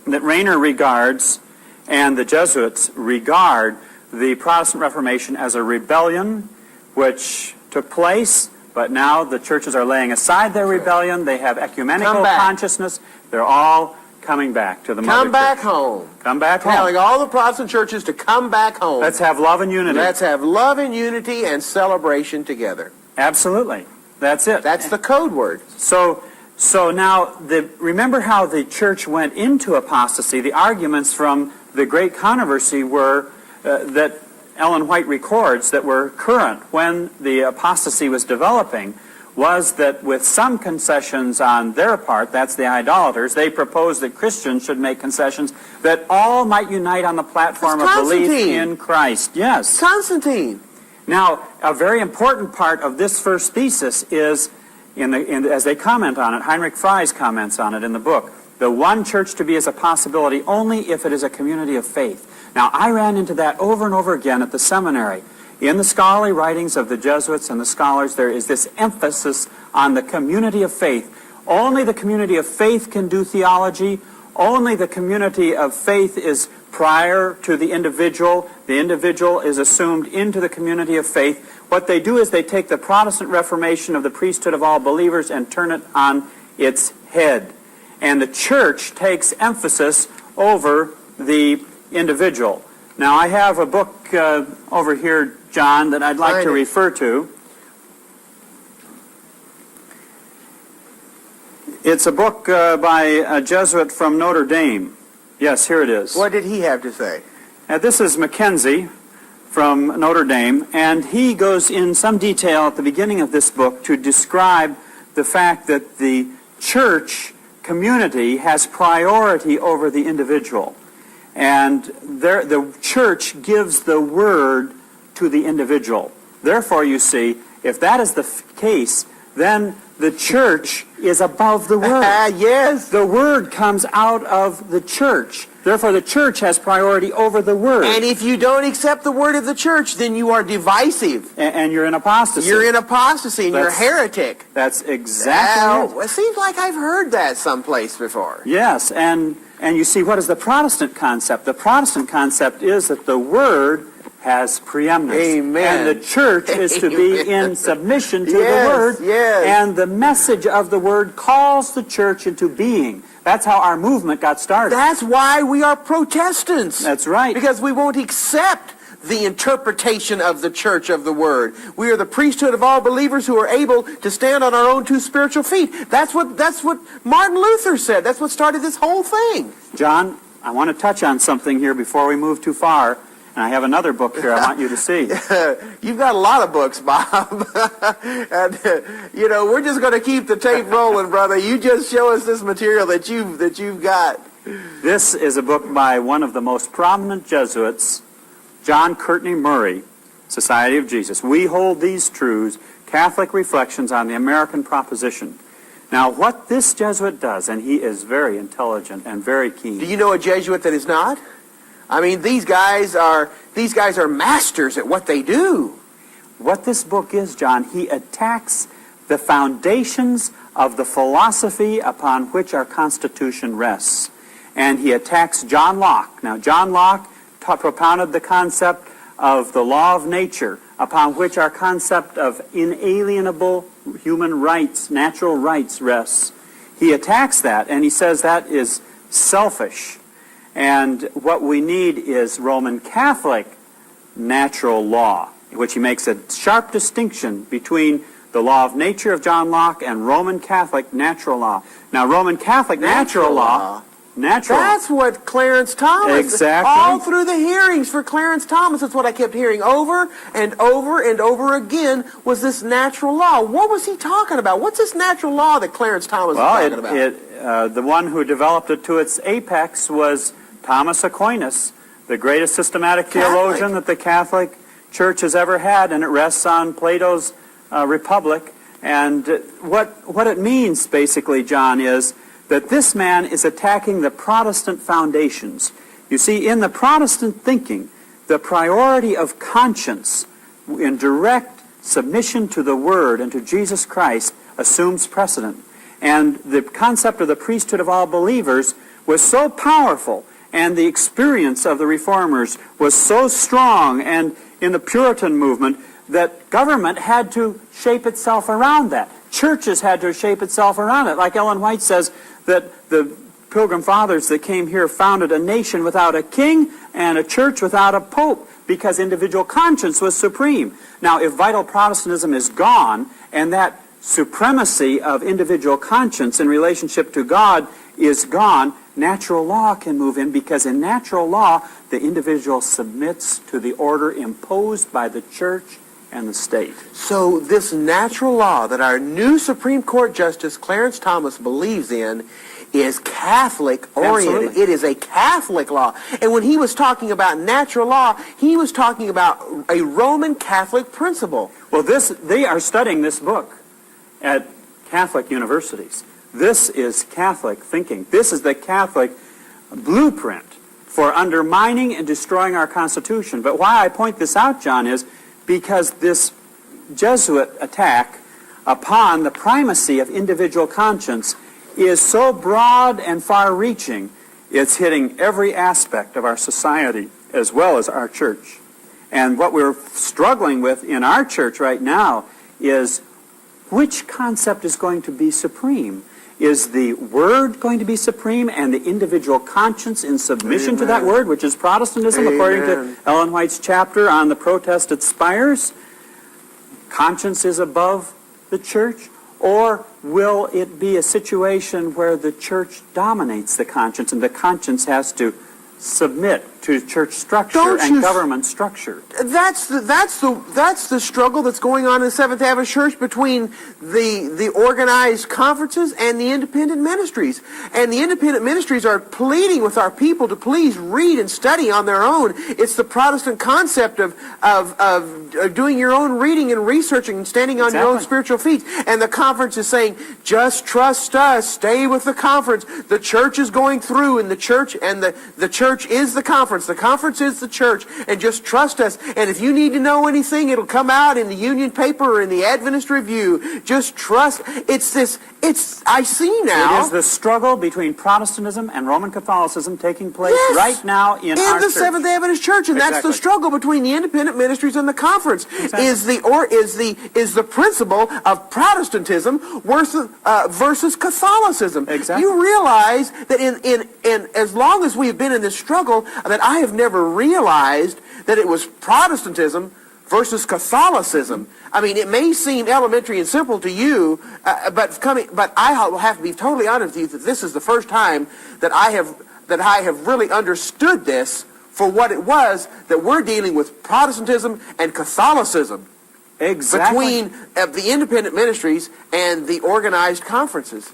Speaker 2: that Rainer regards, and the Jesuits regard, the Protestant Reformation as a rebellion which took place, but now the churches are laying aside their rebellion, they have ecumenical consciousness, they're all coming back to the mother church.
Speaker 1: Come back home.
Speaker 2: Come back home.
Speaker 1: Telling all the Protestant churches to come back home.
Speaker 2: Let's have love and unity.
Speaker 1: Let's have love and unity and celebration together.
Speaker 2: Absolutely. That's it.
Speaker 1: That's the code word.
Speaker 2: So now, remember how the church went into apostasy. The arguments from the great controversy were that Ellen White records that were current when the apostasy was developing, was that with some concessions on their part, that's the idolaters, they proposed that Christians should make concessions that all might unite on the platform of belief in Christ. Yes.
Speaker 1: Constantine.
Speaker 2: Now, a very important part of this first thesis is, as they comment on it, Heinrich Fries comments on it in the book, the one church to be is a possibility only if it is a community of faith. Now, I ran into that over and over again at the seminary. In the scholarly writings of the Jesuits and the scholars, there is this emphasis on the community of faith. Only the community of faith can do theology. Only the community of faith is prior to the individual. The individual is assumed into the community of faith. What they do is they take the Protestant Reformation of the priesthood of all believers and turn it on its head. And the church takes emphasis over the individual. Now, I have a book over here, John, that I'd like to refer to. It's a book by a Jesuit from Notre Dame. Yes, here it is.
Speaker 1: What did he have to say?
Speaker 2: This is Mackenzie from Notre Dame, and he goes in some detail at the beginning of this book to describe the fact that the church community has priority over the individual. And the church gives the word to the individual. Therefore, you see, if that is the case, then the church is above the word.
Speaker 1: Yes.
Speaker 2: The word comes out of the church. Therefore, the church has priority over the word.
Speaker 1: And if you don't accept the word of the church, then you are divisive.
Speaker 2: And you're in apostasy.
Speaker 1: You're in apostasy, and you're a heretic.
Speaker 2: That's exactly it.
Speaker 1: It seems like I've heard that someplace before.
Speaker 2: Yes, and you see, what is the Protestant concept? The Protestant concept is that the Word has preeminence.
Speaker 1: Amen.
Speaker 2: And the church is to be in submission to the Word.
Speaker 1: Yes.
Speaker 2: And the message of the Word calls the church into being. That's how our movement got started.
Speaker 1: That's why we are Protestants.
Speaker 2: That's right.
Speaker 1: Because we won't accept the interpretation of the church of the Word. We are the priesthood of all believers who are able to stand on our own two spiritual feet. That's what Martin Luther said. That's what started this whole thing.
Speaker 2: John, I want to touch on something here before we move too far. And I have another book here I want you to see.
Speaker 1: You've got a lot of books, Bob. And, we're just going to keep the tape rolling, brother. You just show us this material that you've got.
Speaker 2: This is a book by one of the most prominent Jesuits, John Courtney Murray, Society of Jesus. We hold these truths, Catholic Reflections on the American Proposition. Now, what this Jesuit does, and he is very intelligent and very keen.
Speaker 1: Do you know a Jesuit that is not? I mean, these guys are masters at what they do.
Speaker 2: What this book is, John, he attacks the foundations of the philosophy upon which our Constitution rests. And he attacks John Locke. Now, John Locke propounded the concept of the law of nature, upon which our concept of inalienable human rights, natural rights, rests. He attacks that, and he says that is selfish. And what we need is Roman Catholic natural law, which he makes a sharp distinction between the law of nature of John Locke and Roman Catholic natural law. Now, Roman Catholic natural law. That's
Speaker 1: what Clarence Thomas...
Speaker 2: Exactly.
Speaker 1: All through the hearings for Clarence Thomas, that's what I kept hearing over and over and over again, was this natural law. What was he talking about? What's this natural law that Clarence Thomas was talking about?
Speaker 2: The one who developed it to its apex was Thomas Aquinas, the greatest systematic theologian that the Catholic Church has ever had, and it rests on Plato's Republic. And what it means, basically, John, is that this man is attacking the Protestant foundations. You see, in the Protestant thinking, the priority of conscience in direct submission to the Word and to Jesus Christ assumes precedent. And the concept of the priesthood of all believers was so powerful, and the experience of the Reformers was so strong, and in the Puritan movement, that government had to shape itself around that. Churches had to shape itself around it. Like Ellen White says, that the Pilgrim Fathers that came here founded a nation without a king and a church without a pope, because individual conscience was supreme. Now, if vital Protestantism is gone, and that supremacy of individual conscience in relationship to God is gone, natural law can move in, because in natural law, the individual submits to the order imposed by the church and the state.
Speaker 1: So this natural law that our new Supreme Court Justice Clarence Thomas believes in is Catholic-oriented.
Speaker 2: Absolutely.
Speaker 1: It is a Catholic law. And when he was talking about natural law, he was talking about a Roman Catholic principle.
Speaker 2: Well, they are studying this book at Catholic universities. This is Catholic thinking. This is the Catholic blueprint for undermining and destroying our Constitution. But why I point this out, John, is because this Jesuit attack upon the primacy of individual conscience is so broad and far-reaching, it's hitting every aspect of our society as well as our church. And what we're struggling with in our church right now is which concept is going to be supreme? Is the Word going to be supreme and the individual conscience in submission to that Word, which is Protestantism, according to Ellen White's chapter on the protest at Spires? Conscience is above the church? Or will it be a situation where the church dominates the conscience and the conscience has to submit to church structure and government structure?
Speaker 1: That's the struggle that's going on in the Seventh Adventist Church between the organized conferences and the independent ministries. And the independent ministries are pleading with our people to please read and study on their own. It's the Protestant concept of doing your own reading and researching and standing on your own spiritual feet. And the conference is saying, just trust us, stay with the conference. The church is going through, and the church is the conference. The conference is the church, and just trust us. And if you need to know anything, it'll come out in the Union paper or in the Adventist Review. Just trust. I see now.
Speaker 2: It is the struggle between Protestantism and Roman Catholicism taking place right now in our church.
Speaker 1: In the Seventh Adventist Church, and that's the struggle between the independent ministries and the conference. Is the principle of Protestantism versus Catholicism.
Speaker 2: Exactly.
Speaker 1: You realize that in as long as we have been in this struggle, that I have never realized that it was Protestantism versus Catholicism. I mean, it may seem elementary and simple to you, but I will have to be totally honest with you that this is the first time that I have really understood this for what it was, that we're dealing with Protestantism and Catholicism.
Speaker 2: Exactly.
Speaker 1: Between the independent ministries and the organized conferences.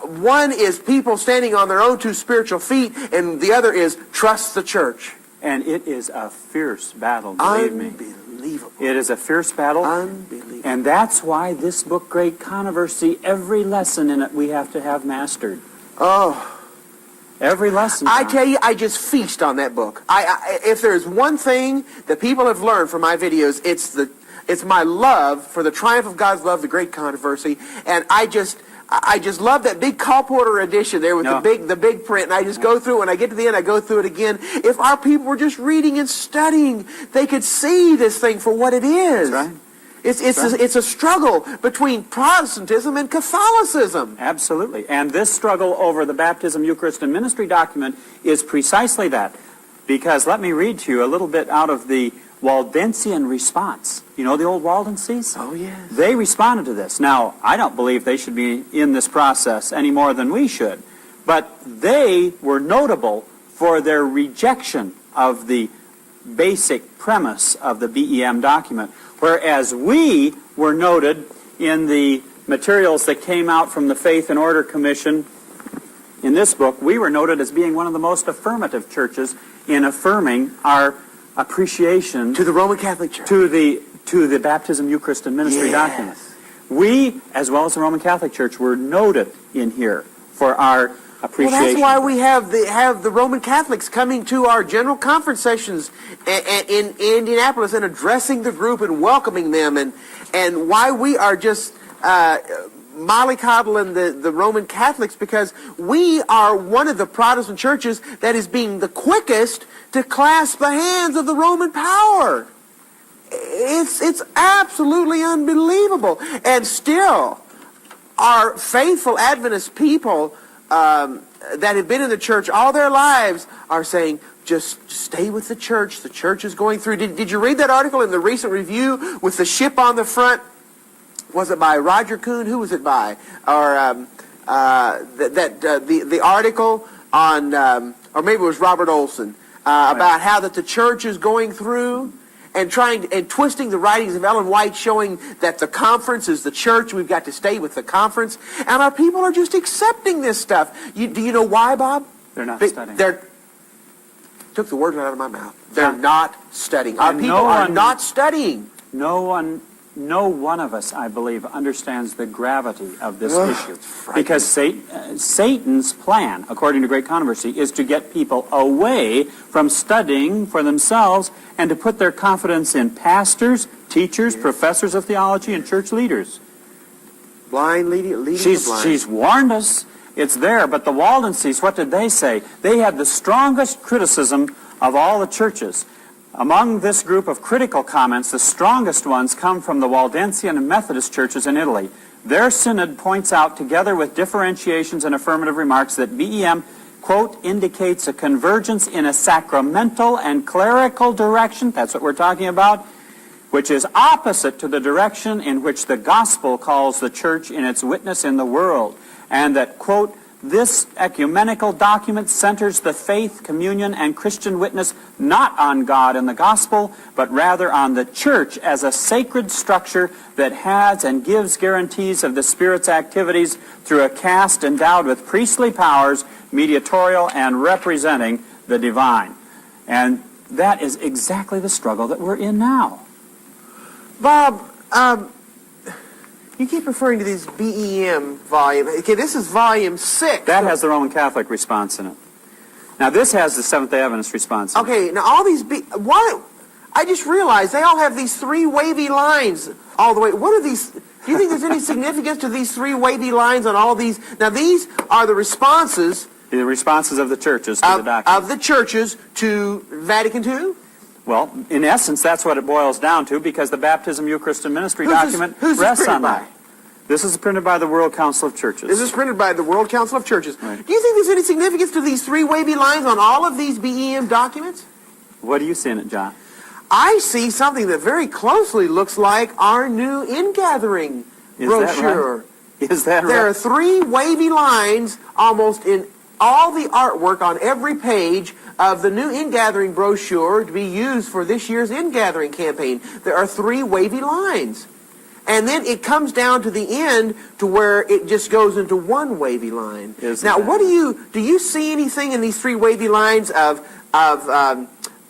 Speaker 1: One is people standing on their own two spiritual feet, and the other is trust the church.
Speaker 2: And it is a fierce battle, believe me.
Speaker 1: Unbelievable.
Speaker 2: It is a fierce battle.
Speaker 1: Unbelievable.
Speaker 2: And that's why this book, Great Controversy, every lesson in it we have to have mastered.
Speaker 1: Oh.
Speaker 2: Every lesson.
Speaker 1: I tell you, I just feast on that book. If there's one thing that people have learned from my videos, it's my love for the triumph of God's love, the great controversy, and I just love that big colporteur edition there with the big print, and I just go through, when I get to the end, I go through it again. If our people were just reading and studying, they could see this thing for what it is.
Speaker 2: That's right.
Speaker 1: It's a struggle between Protestantism and Catholicism.
Speaker 2: Absolutely. And this struggle over the Baptism, Eucharist, and Ministry document is precisely that. Because let me read to you a little bit out of the Waldensian response. You know the old Waldenses?
Speaker 1: Oh, yes.
Speaker 2: They responded to this. Now, I don't believe they should be in this process any more than we should. But they were notable for their rejection of the basic premise of the BEM document, whereas we were noted in the materials that came out from the Faith and Order Commission. In this book, we were noted as being one of the most affirmative churches in affirming our appreciation
Speaker 1: to the Roman Catholic Church,
Speaker 2: to the Baptism, Eucharist, and Ministry document. We, as well as the Roman Catholic Church, were noted in here for our appreciation.
Speaker 1: Well, that's why we have the Roman Catholics coming to our general conference sessions in Indianapolis and addressing the group and welcoming them, and why we are just mollycoddling the Roman Catholics, because we are one of the Protestant churches that is being the quickest to clasp the hands of the Roman power. It's absolutely unbelievable. And still, our faithful Adventist people that have been in the church all their lives are saying, just stay with the church. The church is going through. Did you read that article in the recent review with the ship on the front? Was it by Roger Kuhn? Who was it by? Or the article on, or maybe it was Robert Olson, about how that the church is going through and twisting the writings of Ellen White, showing that the conference is the church. We've got to stay with the conference, and our people are just accepting this stuff. Do you know why, Bob?
Speaker 2: They're not studying.
Speaker 1: Took the words right out of my mouth. They're not studying. Our people are not studying.
Speaker 2: No one of us, I believe, understands the gravity of this issue. Because Satan's plan, according to Great Controversy, is to get people away from studying for themselves and to put their confidence in pastors, teachers, professors of theology, and church leaders.
Speaker 1: Blind leading the blind.
Speaker 2: She's warned us. It's there. But the Waldenses, what did they say? They had the strongest criticism of all the churches. Among this group of critical comments, the strongest ones come from the Waldensian and Methodist churches in Italy. Their synod points out, together with differentiations and affirmative remarks, that BEM, quote, indicates a convergence in a sacramental and clerical direction, that's what we're talking about, which is opposite to the direction in which the gospel calls the church in its witness in the world, and that, quote, this ecumenical document centers the faith, communion, and Christian witness not on God and the gospel, but rather on the church as a sacred structure that has and gives guarantees of the Spirit's activities through a caste endowed with priestly powers, mediatorial, and representing the divine. And that is exactly the struggle that we're in now.
Speaker 1: Bob, you keep referring to this BEM volume. Okay, this is volume 6.
Speaker 2: That has the Roman Catholic response in it. Now, this has the Seventh-day Adventist response in it.
Speaker 1: Okay, now all these... I just realized they all have these 3 wavy lines all the way. What are these... Do you think there's any significance to these 3 wavy lines on all these? Now, these are the responses...
Speaker 2: The responses of the churches to the document.
Speaker 1: Of the churches to Vatican II?
Speaker 2: Well, in essence, that's what it boils down to, because the Baptism, Eucharist, and Ministry document rests on that. This is printed by the World Council of Churches.
Speaker 1: This is printed by the World Council of Churches.
Speaker 2: Right.
Speaker 1: Do you think there's any significance to these 3 wavy lines on all of these BEM documents?
Speaker 2: What do you see in it, John?
Speaker 1: I see something that very closely looks like our new ingathering brochure.
Speaker 2: Is that right?
Speaker 1: There are 3 wavy lines almost in all the artwork on every page of the new ingathering brochure to be used for this year's ingathering campaign. There are 3 wavy lines. And then it comes down to the end to where it just goes into 1 wavy line. What do you see anything in these 3 wavy lines of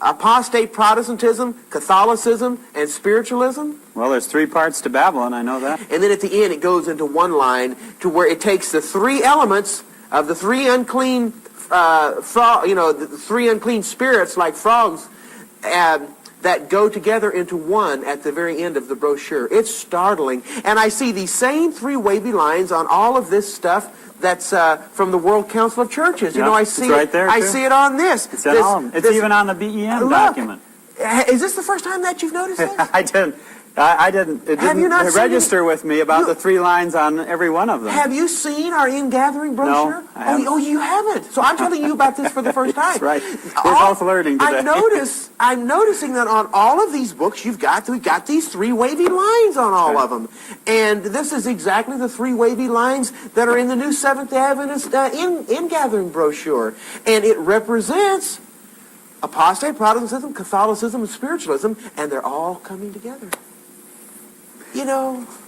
Speaker 1: apostate Protestantism, Catholicism, and spiritualism?
Speaker 2: Well, there's 3 parts to Babylon, I know that.
Speaker 1: And then at the end it goes into 1 line to where it takes the 3 elements of the 3 unclean the 3 unclean spirits like frogs that go together into 1 at the very end of the brochure. It's startling. And I see these same 3 wavy lines on all of this stuff that's from the World Council of Churches.
Speaker 2: Yeah,
Speaker 1: I see
Speaker 2: it's right there,
Speaker 1: I
Speaker 2: too.
Speaker 1: see it on this.
Speaker 2: It's on all of them. It's even on the BEM document.
Speaker 1: Is this the first time that you've noticed this?
Speaker 2: I didn't. It
Speaker 1: Have you
Speaker 2: didn't
Speaker 1: not
Speaker 2: register with me about the 3 lines on every one of them.
Speaker 1: Have you seen our ingathering brochure?
Speaker 2: No, I haven't.
Speaker 1: Oh, you haven't. So I'm telling you about this for the first time.
Speaker 2: That's right. We're both learning today.
Speaker 1: I'm noticing that on all of these books we've got these 3 wavy lines on all of them. And this is exactly the 3 wavy lines that are in the new Seventh-day Adventist ingathering brochure. And it represents apostate Protestantism, Catholicism, and spiritualism, and they're all coming together.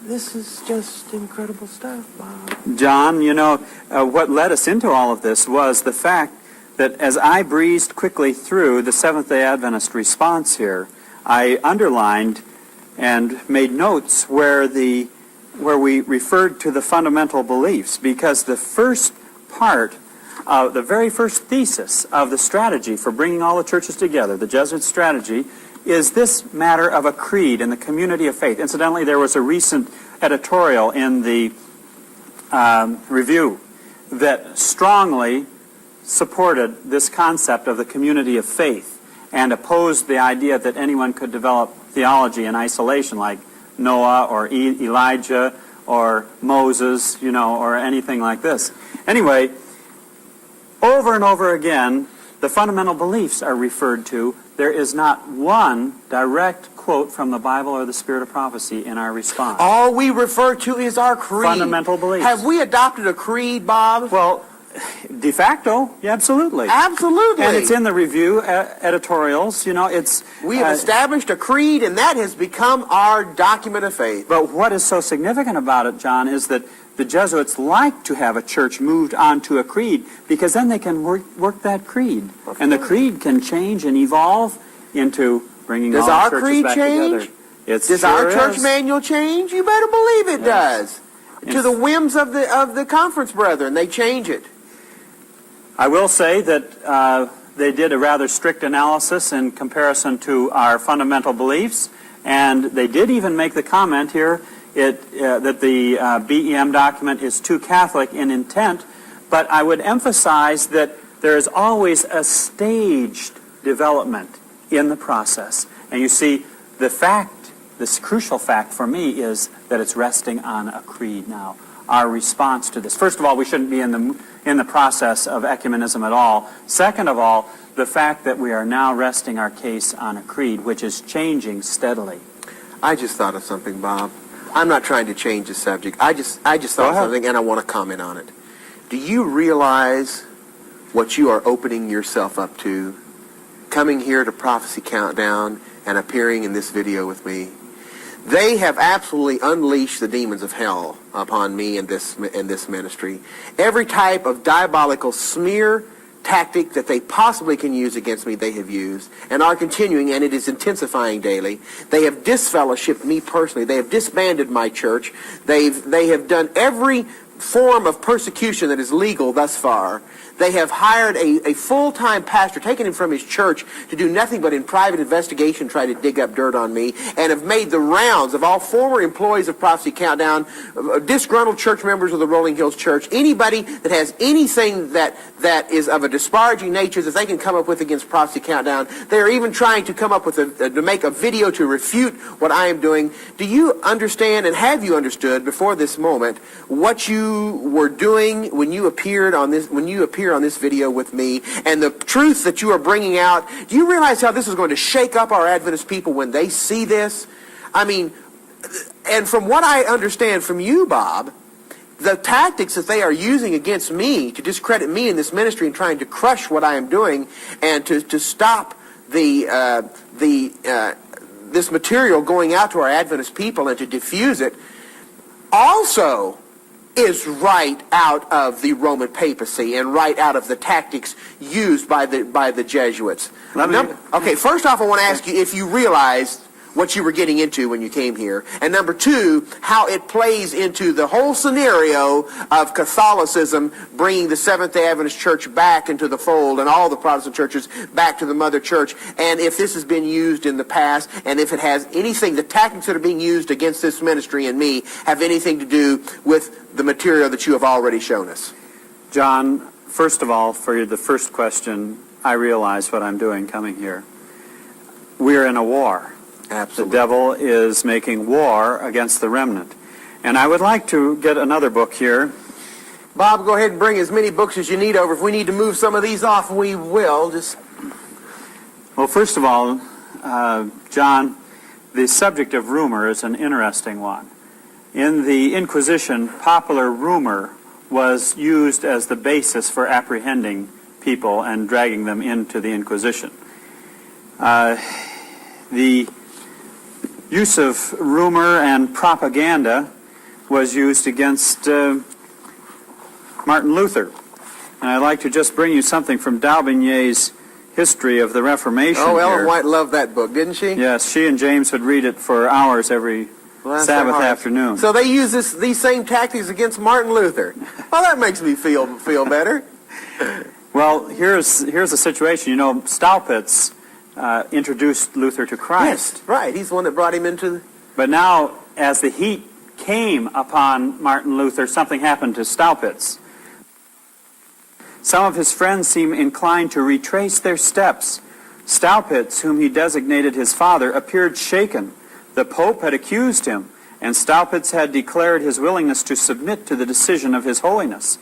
Speaker 1: This is just incredible stuff, Bob.
Speaker 2: John, what led us into all of this was the fact that as I breezed quickly through the Seventh-day Adventist response here, I underlined and made notes where we referred to the fundamental beliefs, because the first part of the very first thesis of the strategy for bringing all the churches together, the Jesuit strategy, is this matter of a creed in the community of faith. Incidentally, there was a recent editorial in the Review that strongly supported this concept of the community of faith and opposed the idea that anyone could develop theology in isolation, like Noah or Elijah or Moses, or anything like this. Anyway, over and over again, the fundamental beliefs are referred to. There is not one direct quote from the Bible or the Spirit of prophecy in our response.
Speaker 1: All we refer to is our creed.
Speaker 2: Fundamental beliefs.
Speaker 1: Have we adopted a creed, Bob?
Speaker 2: Well, de facto, yeah, absolutely.
Speaker 1: Absolutely.
Speaker 2: And it's in the Review editorials.
Speaker 1: We have established a creed, and that has become our document of faith.
Speaker 2: But what is so significant about it, John, is that the Jesuits like to have a church moved on to a creed, because then they can work that creed. And the creed can change and evolve into bringing all the churches back together.
Speaker 1: Does our church manual change? You better believe it does. To the whims of the conference brethren, they change it.
Speaker 2: I will say that they did a rather strict analysis in comparison to our fundamental beliefs, and they did even make the comment here that the BEM document is too Catholic in intent, but I would emphasize that there is always a staged development in the process. And you see, this crucial fact for me is that it's resting on a creed now. Our response to this. First of all, we shouldn't be in the process of ecumenism at all. Second of all, the fact that we are now resting our case on a creed, which is changing steadily.
Speaker 1: I just thought of something, Bob. I'm not trying to change the subject. I just thought of something, and I want to comment on it. Do you realize what you are opening yourself up to, coming here to Prophecy Countdown and appearing in this video with me? They have absolutely unleashed the demons of hell upon me in this ministry. Every type of diabolical smear tactic that they possibly can use against me, they have used and are continuing, and it is intensifying daily. They have disfellowshipped me personally. They have disbanded my church. They have done every form of persecution that is legal thus far. They have hired a full-time pastor, taken him from his church to do nothing but in private investigation try to dig up dirt on me, and have made the rounds of all former employees of Prophecy Countdown, disgruntled church members of the Rolling Hills Church, anybody that has anything that is of a disparaging nature that they can come up with against Prophecy Countdown. They are even trying to come up with to make a video to refute what I am doing. Do you understand, and have you understood before this moment, what you were doing when you appeared appear on this video with me and the truth that you are bringing out, do you realize how this is going to shake up our Adventist people when they see this? I mean, and from what I understand from you, Bob, the tactics that they are using against me to discredit me in this ministry and trying to crush what I am doing and to stop this material going out to our Adventist people and to diffuse it also is right out of the Roman papacy and right out of the tactics used by the Jesuits. Okay, first off, I want to ask you if you realized what you were getting into when you came here, and number two, how it plays into the whole scenario of Catholicism bringing the Seventh-day Adventist Church back into the fold and all the Protestant churches back to the mother church, and if this has been used in the past, and if it has anything, the tactics that are being used against this ministry and me have anything to do with the material that you have already shown us.
Speaker 2: John, first of all, for the first question, I realize what I'm doing coming here. We're in a war.
Speaker 1: Absolutely.
Speaker 2: The devil is making war against the remnant. And I would like to get another book here.
Speaker 1: Bob, go ahead and bring as many books as you need over. If we need to move some of these off, we will.
Speaker 2: Well, first of all, John, the subject of rumor is an interesting one. In the Inquisition, popular rumor was used as the basis for apprehending people and dragging them into the Inquisition. The use of rumor and propaganda was used against Martin Luther. And I'd like to just bring you something from Daubigny's History of the Reformation.
Speaker 1: Oh, Ellen
Speaker 2: here.
Speaker 1: White loved that book, didn't she?
Speaker 2: Yes, she and James would read it for hours every Sabbath afternoon.
Speaker 1: So they use these same tactics against Martin Luther. Well, that makes me feel better.
Speaker 2: Well, here's the situation. You know, Staupitz introduced Luther to Christ.
Speaker 1: Yes, right. He's the one that brought him into...
Speaker 2: But now, as the heat came upon Martin Luther, something happened to Staupitz. Some of his friends seem inclined to retrace their steps. Staupitz, whom he designated his father, appeared shaken. The Pope had accused him, and Staupitz had declared his willingness to submit to the decision of His Holiness.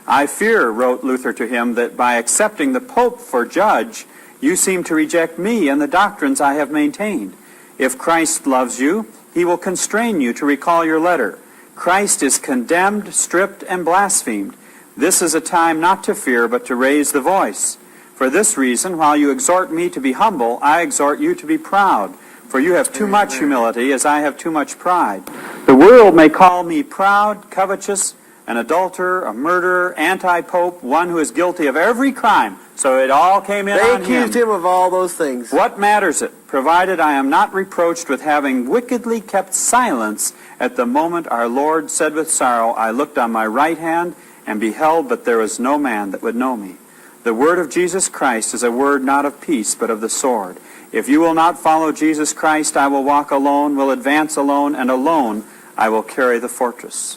Speaker 2: "I fear," wrote Luther to him, "that by accepting the Pope for judge, you seem to reject me and the doctrines I have maintained. If Christ loves you, he will constrain you to recall your letter. Christ is condemned, stripped, and blasphemed. This is a time not to fear, but to raise the voice. For this reason, while you exhort me to be humble, I exhort you to be proud. For you have too much humility, as I have too much pride. The world may call me proud, covetous, an adulterer, a murderer, anti-pope, one who is guilty of every crime." So it all came in on him.
Speaker 1: They accused him of all those things.
Speaker 2: "What matters it, provided I am not reproached with having wickedly kept silence at the moment our Lord said with sorrow, I looked on my right hand and beheld, but there was no man that would know me. The word of Jesus Christ is a word not of peace, but of the sword. If you will not follow Jesus Christ, I will walk alone, will advance alone, and alone I will carry the fortress."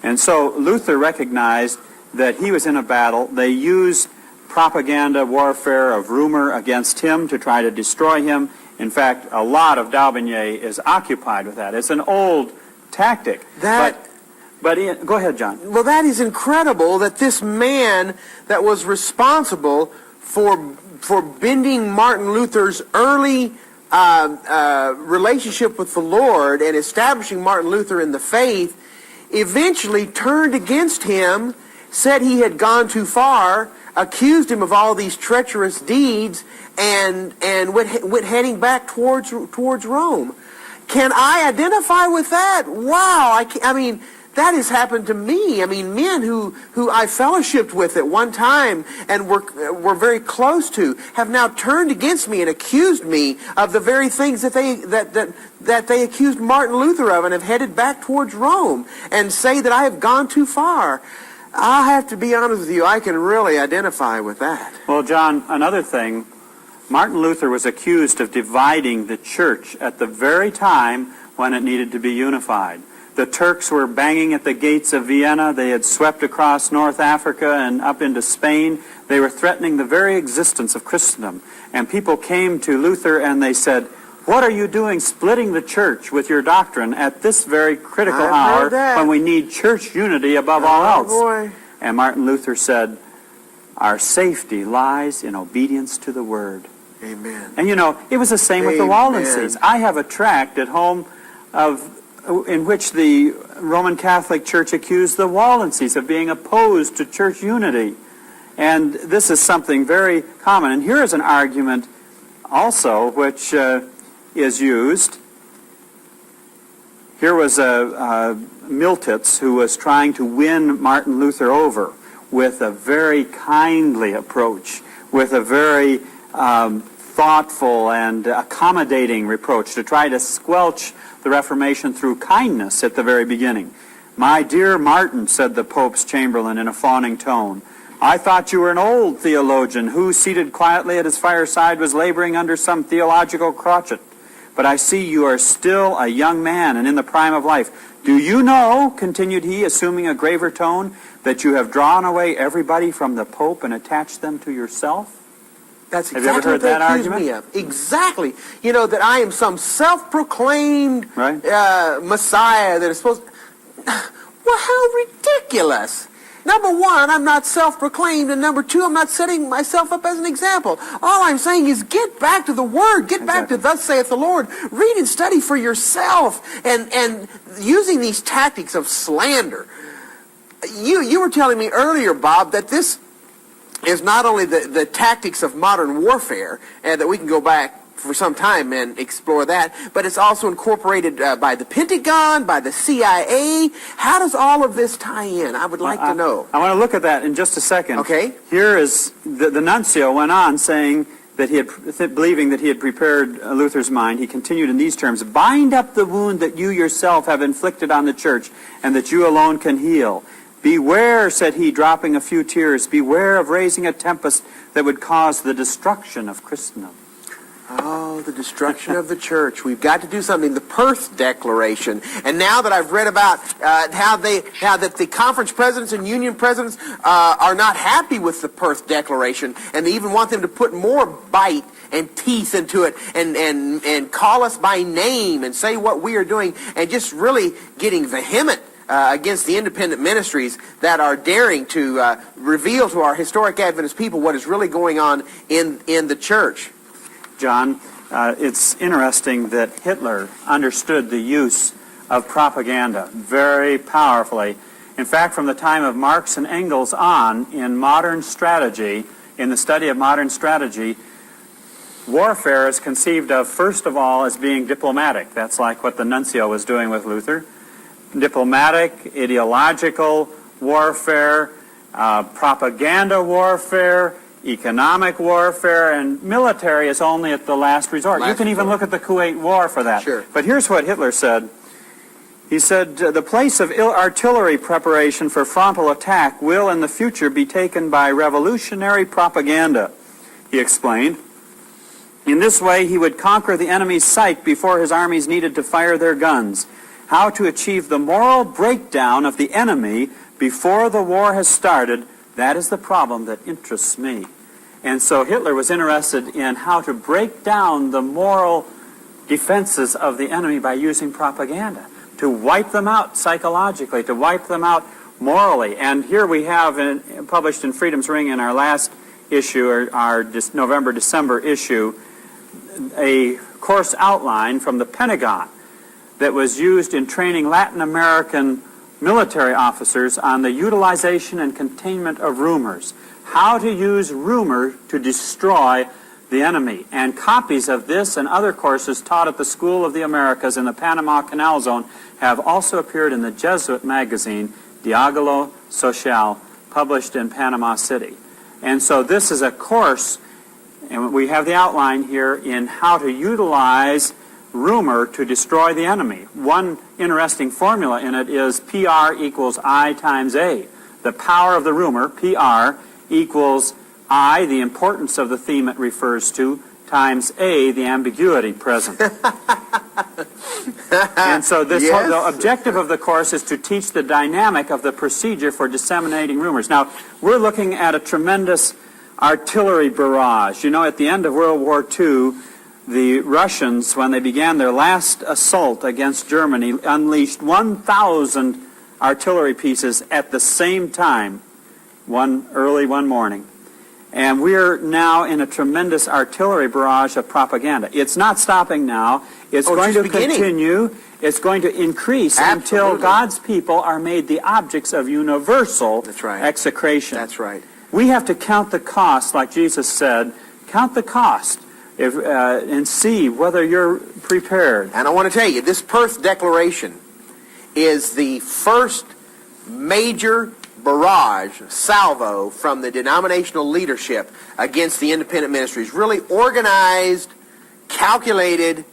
Speaker 2: And so Luther recognized that he was in a battle. They used propaganda warfare of rumor against him to try to destroy him. In fact, a lot of Daubigny is occupied with that. It's an old tactic. Go ahead, John.
Speaker 1: Well, that is incredible that this man that was responsible for bending Martin Luther's early relationship with the Lord and establishing Martin Luther in the faith eventually turned against him, said he had gone too far, accused him of all these treacherous deeds, and went heading back towards Rome. Can I identify with that? Wow! I mean, that has happened to me. I mean, men who I fellowshipped with at one time and were very close to have now turned against me and accused me of the very things that they accused Martin Luther of, and have headed back towards Rome and say that I have gone too far. I have to be honest with you, I can really identify with that.
Speaker 2: Well, John, another thing, Martin Luther was accused of dividing the church at the very time when it needed to be unified. The Turks were banging at the gates of Vienna. They had swept across North Africa and up into Spain. They were threatening the very existence of Christendom. And people came to Luther and they said, "What are you doing splitting the church with your doctrine at this very critical hour when we need church unity above all else?"
Speaker 1: Boy.
Speaker 2: And Martin Luther said, Our safety lies in obedience to the Word.
Speaker 1: Amen.
Speaker 2: And it was the same with the Waldenses. I have a tract at home in which the Roman Catholic Church accused the Waldenses of being opposed to church unity. And this is something very common. And here is an argument also which is used. Here was Miltitz who was trying to win Martin Luther over with a very kindly approach, with a very thoughtful and accommodating reproach to try to squelch the Reformation through kindness at the very beginning. "My dear Martin," said the Pope's Chamberlain in a fawning tone, "I thought you were an old theologian who, seated quietly at his fireside, was laboring under some theological crotchet. But I see you are still a young man and in the prime of life. Do you know," continued he, assuming a graver tone, "that you have drawn away everybody from the Pope and attached them to yourself?"
Speaker 1: That's
Speaker 2: Have you ever
Speaker 1: exactly
Speaker 2: heard
Speaker 1: what
Speaker 2: that
Speaker 1: they accuse
Speaker 2: argument?
Speaker 1: me of. Exactly. That I am some self-proclaimed
Speaker 2: Right.
Speaker 1: Messiah that is supposed... Well, how ridiculous. Number one, I'm not self-proclaimed, and number two, I'm not setting myself up as an example. All I'm saying is get back to the Word. Get back to "Thus saith the Lord." Read and study for yourself. And using these tactics of slander. You were telling me earlier, Bob, that this is not only the tactics of modern warfare, and that we can go back for some time and explore that, but it's also incorporated by the Pentagon, by the CIA. How does all of this tie in? I would like to know.
Speaker 2: I want to look at that in just a second.
Speaker 1: Okay.
Speaker 2: Here is, the nuncio went on saying that believing that he had prepared Luther's mind, he continued in these terms: "Bind up the wound that you yourself have inflicted on the church, and that you alone can heal. Beware," said he, dropping a few tears, "beware of raising a tempest that would cause the destruction of Christendom."
Speaker 1: Oh, the destruction of the church. We've got to do something. The Perth Declaration. And now that I've read about how that the conference presidents and union presidents are not happy with the Perth Declaration, and they even want them to put more bite and teeth into it, and call us by name and say what we are doing, and just really getting vehement against the independent ministries that are daring to reveal to our historic Adventist people what is really going on in the church.
Speaker 2: John, it's interesting that Hitler understood the use of propaganda very powerfully. In fact, from the time of Marx and Engels on, in modern strategy, in the study of modern strategy, warfare is conceived of, first of all, as being diplomatic. That's like what the nuncio was doing with Luther. Diplomatic, ideological warfare, propaganda warfare, economic warfare, and military is only at the last resort. You can even look at the Kuwait War for that.
Speaker 1: Sure.
Speaker 2: But here's what Hitler said. He said, "The place of artillery preparation for frontal attack will in the future be taken by revolutionary propaganda," he explained. "In this way he would conquer the enemy's sight before his armies needed to fire their guns. How to achieve the moral breakdown of the enemy before the war has started, that is the problem that interests me." And so Hitler was interested in how to break down the moral defenses of the enemy by using propaganda, to wipe them out psychologically, to wipe them out morally. And here we have, published in Freedom's Ring in our last issue, or our November-December issue, a course outline from the Pentagon that was used in training Latin American military officers on the utilization and containment of rumors. How to use rumor to destroy the enemy. And copies of this and other courses taught at the School of the Americas in the Panama Canal Zone have also appeared in the Jesuit magazine, Diálogo Social, published in Panama City. And so this is a course, and we have the outline here, in how to utilize rumor to destroy the enemy. One interesting formula in it is PR equals I times A. The power of the rumor, PR, equals I, the importance of the theme it refers to, times A, the ambiguity present. And so the objective of the course is to teach the dynamic of the procedure for disseminating rumors. Now, we're looking at a tremendous artillery barrage. You know, at the end of World War II, the Russians, when they began their last assault against Germany, unleashed 1,000 artillery pieces at the same time, early one morning. And we're now in a tremendous artillery barrage of propaganda. It's not stopping now. It's going to continue. It's going to increase until God's people are made the objects of universal execration.
Speaker 1: That's right.
Speaker 2: We have to count the cost, like Jesus said. Count the cost and see whether you're prepared.
Speaker 1: And I want to tell you, this Perth Declaration is the first major barrage, salvo from the denominational leadership against the independent ministries. Really organized, calculated,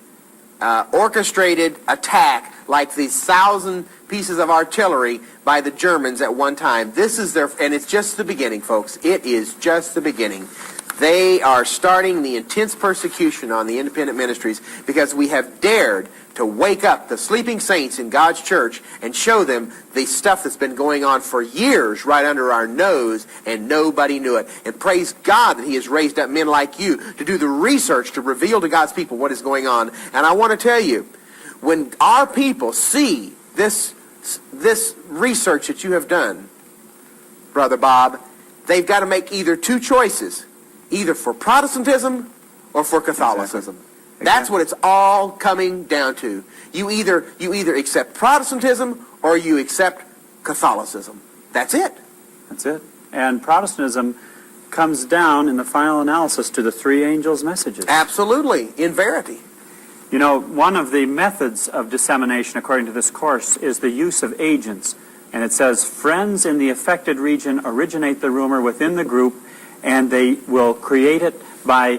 Speaker 1: orchestrated attack like these 1,000 pieces of artillery by the Germans at one time. This is and it's just the beginning, folks. It is just the beginning. They are starting the intense persecution on the independent ministries because we have dared to wake up the sleeping saints in God's church and show them the stuff that's been going on for years right under our nose, and nobody knew it. And praise God that He has raised up men like you to do the research to reveal to God's people what is going on. And I want to tell you, when our people see this research that you have done, Brother Bob, they've got to make either two choices, either for Protestantism or for Catholicism. Exactly. That's what it's all coming down to. You either accept Protestantism or you accept Catholicism. That's it.
Speaker 2: That's it. And Protestantism comes down in the final analysis to the three angels' messages.
Speaker 1: Absolutely, in verity.
Speaker 2: You know, one of the methods of dissemination, according to this course, is the use of agents. And it says, friends in the affected region originate the rumor within the group, and they will create it by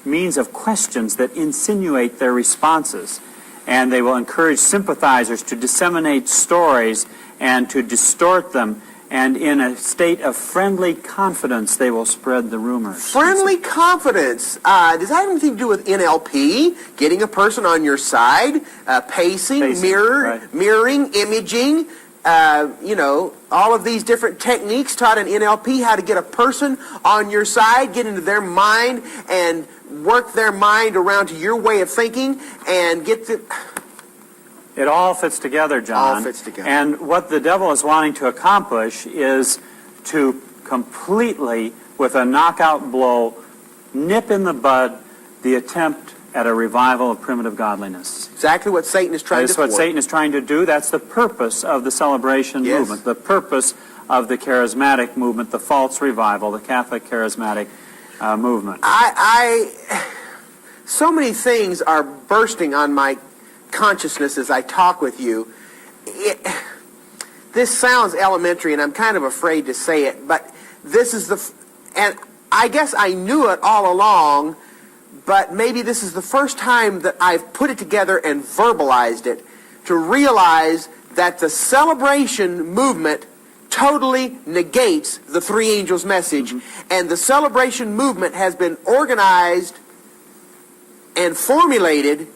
Speaker 2: means of questions that insinuate their responses. And they will encourage sympathizers to disseminate stories and to distort them. And in a state of friendly confidence, they will spread the rumors.
Speaker 1: Friendly confidence. Does that have anything to do with NLP? Getting a person on your side, pacing, mirroring, imaging, all of these different techniques taught in NLP, how to get a person on your side, get into their mind, and work their mind around to your way of thinking, and get the...
Speaker 2: It all fits together, John.
Speaker 1: All fits together.
Speaker 2: And what the devil is wanting to accomplish is to completely, with a knockout blow, nip in the bud the attempt at a revival of primitive godliness.
Speaker 1: Exactly what Satan is trying to do.
Speaker 2: That's what Satan is trying to do. That's the purpose of the celebration movement, the purpose of the charismatic movement, the false revival, the Catholic charismatic movement.
Speaker 1: So many things are bursting on my consciousness as I talk with you. This sounds elementary, and I'm kind of afraid to say it, but this is and I guess I knew it all along, but maybe this is the first time that I've put it together and verbalized it to realize that the celebration movement totally negates the three angels' message, and the celebration movement has been organized and formulated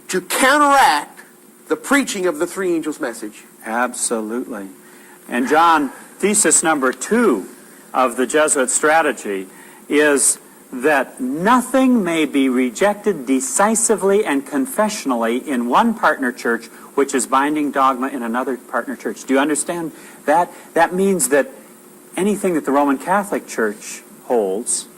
Speaker 1: to counteract the preaching of the three angels' message.
Speaker 2: Absolutely. And John, thesis number 2 of the Jesuit strategy is that nothing may be rejected decisively and confessionally in one partner church which is binding dogma in another partner church. Do you understand that? That means that anything that the Roman Catholic Church holds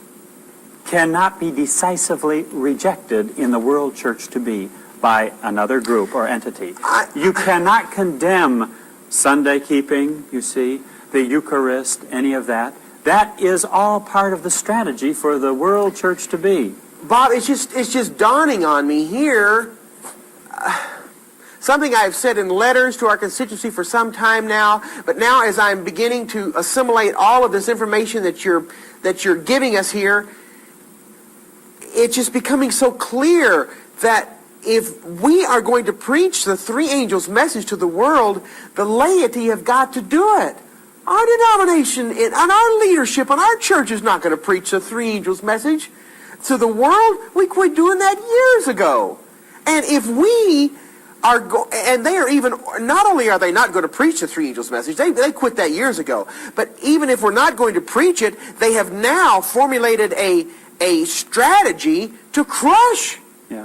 Speaker 2: cannot be decisively rejected in the world church to be by another group or entity. You cannot condemn Sunday keeping, you see, the Eucharist, any of that. That is all part of the strategy for the world church to be.
Speaker 1: Bob, it's just dawning on me here. Something I've said in letters to our constituency for some time now, but now as I'm beginning to assimilate all of this information that you're giving us here, it's just becoming so clear that if we are going to preach the three angels' message to the world, the laity have got to do it. Our denomination and our leadership and our church is not going to preach the three angels' message to the world. We quit doing that years ago. And if we are, and they are even, not only are they not going to preach the three angels' message, they quit that years ago. But even if we're not going to preach it, they have now formulated a strategy to crush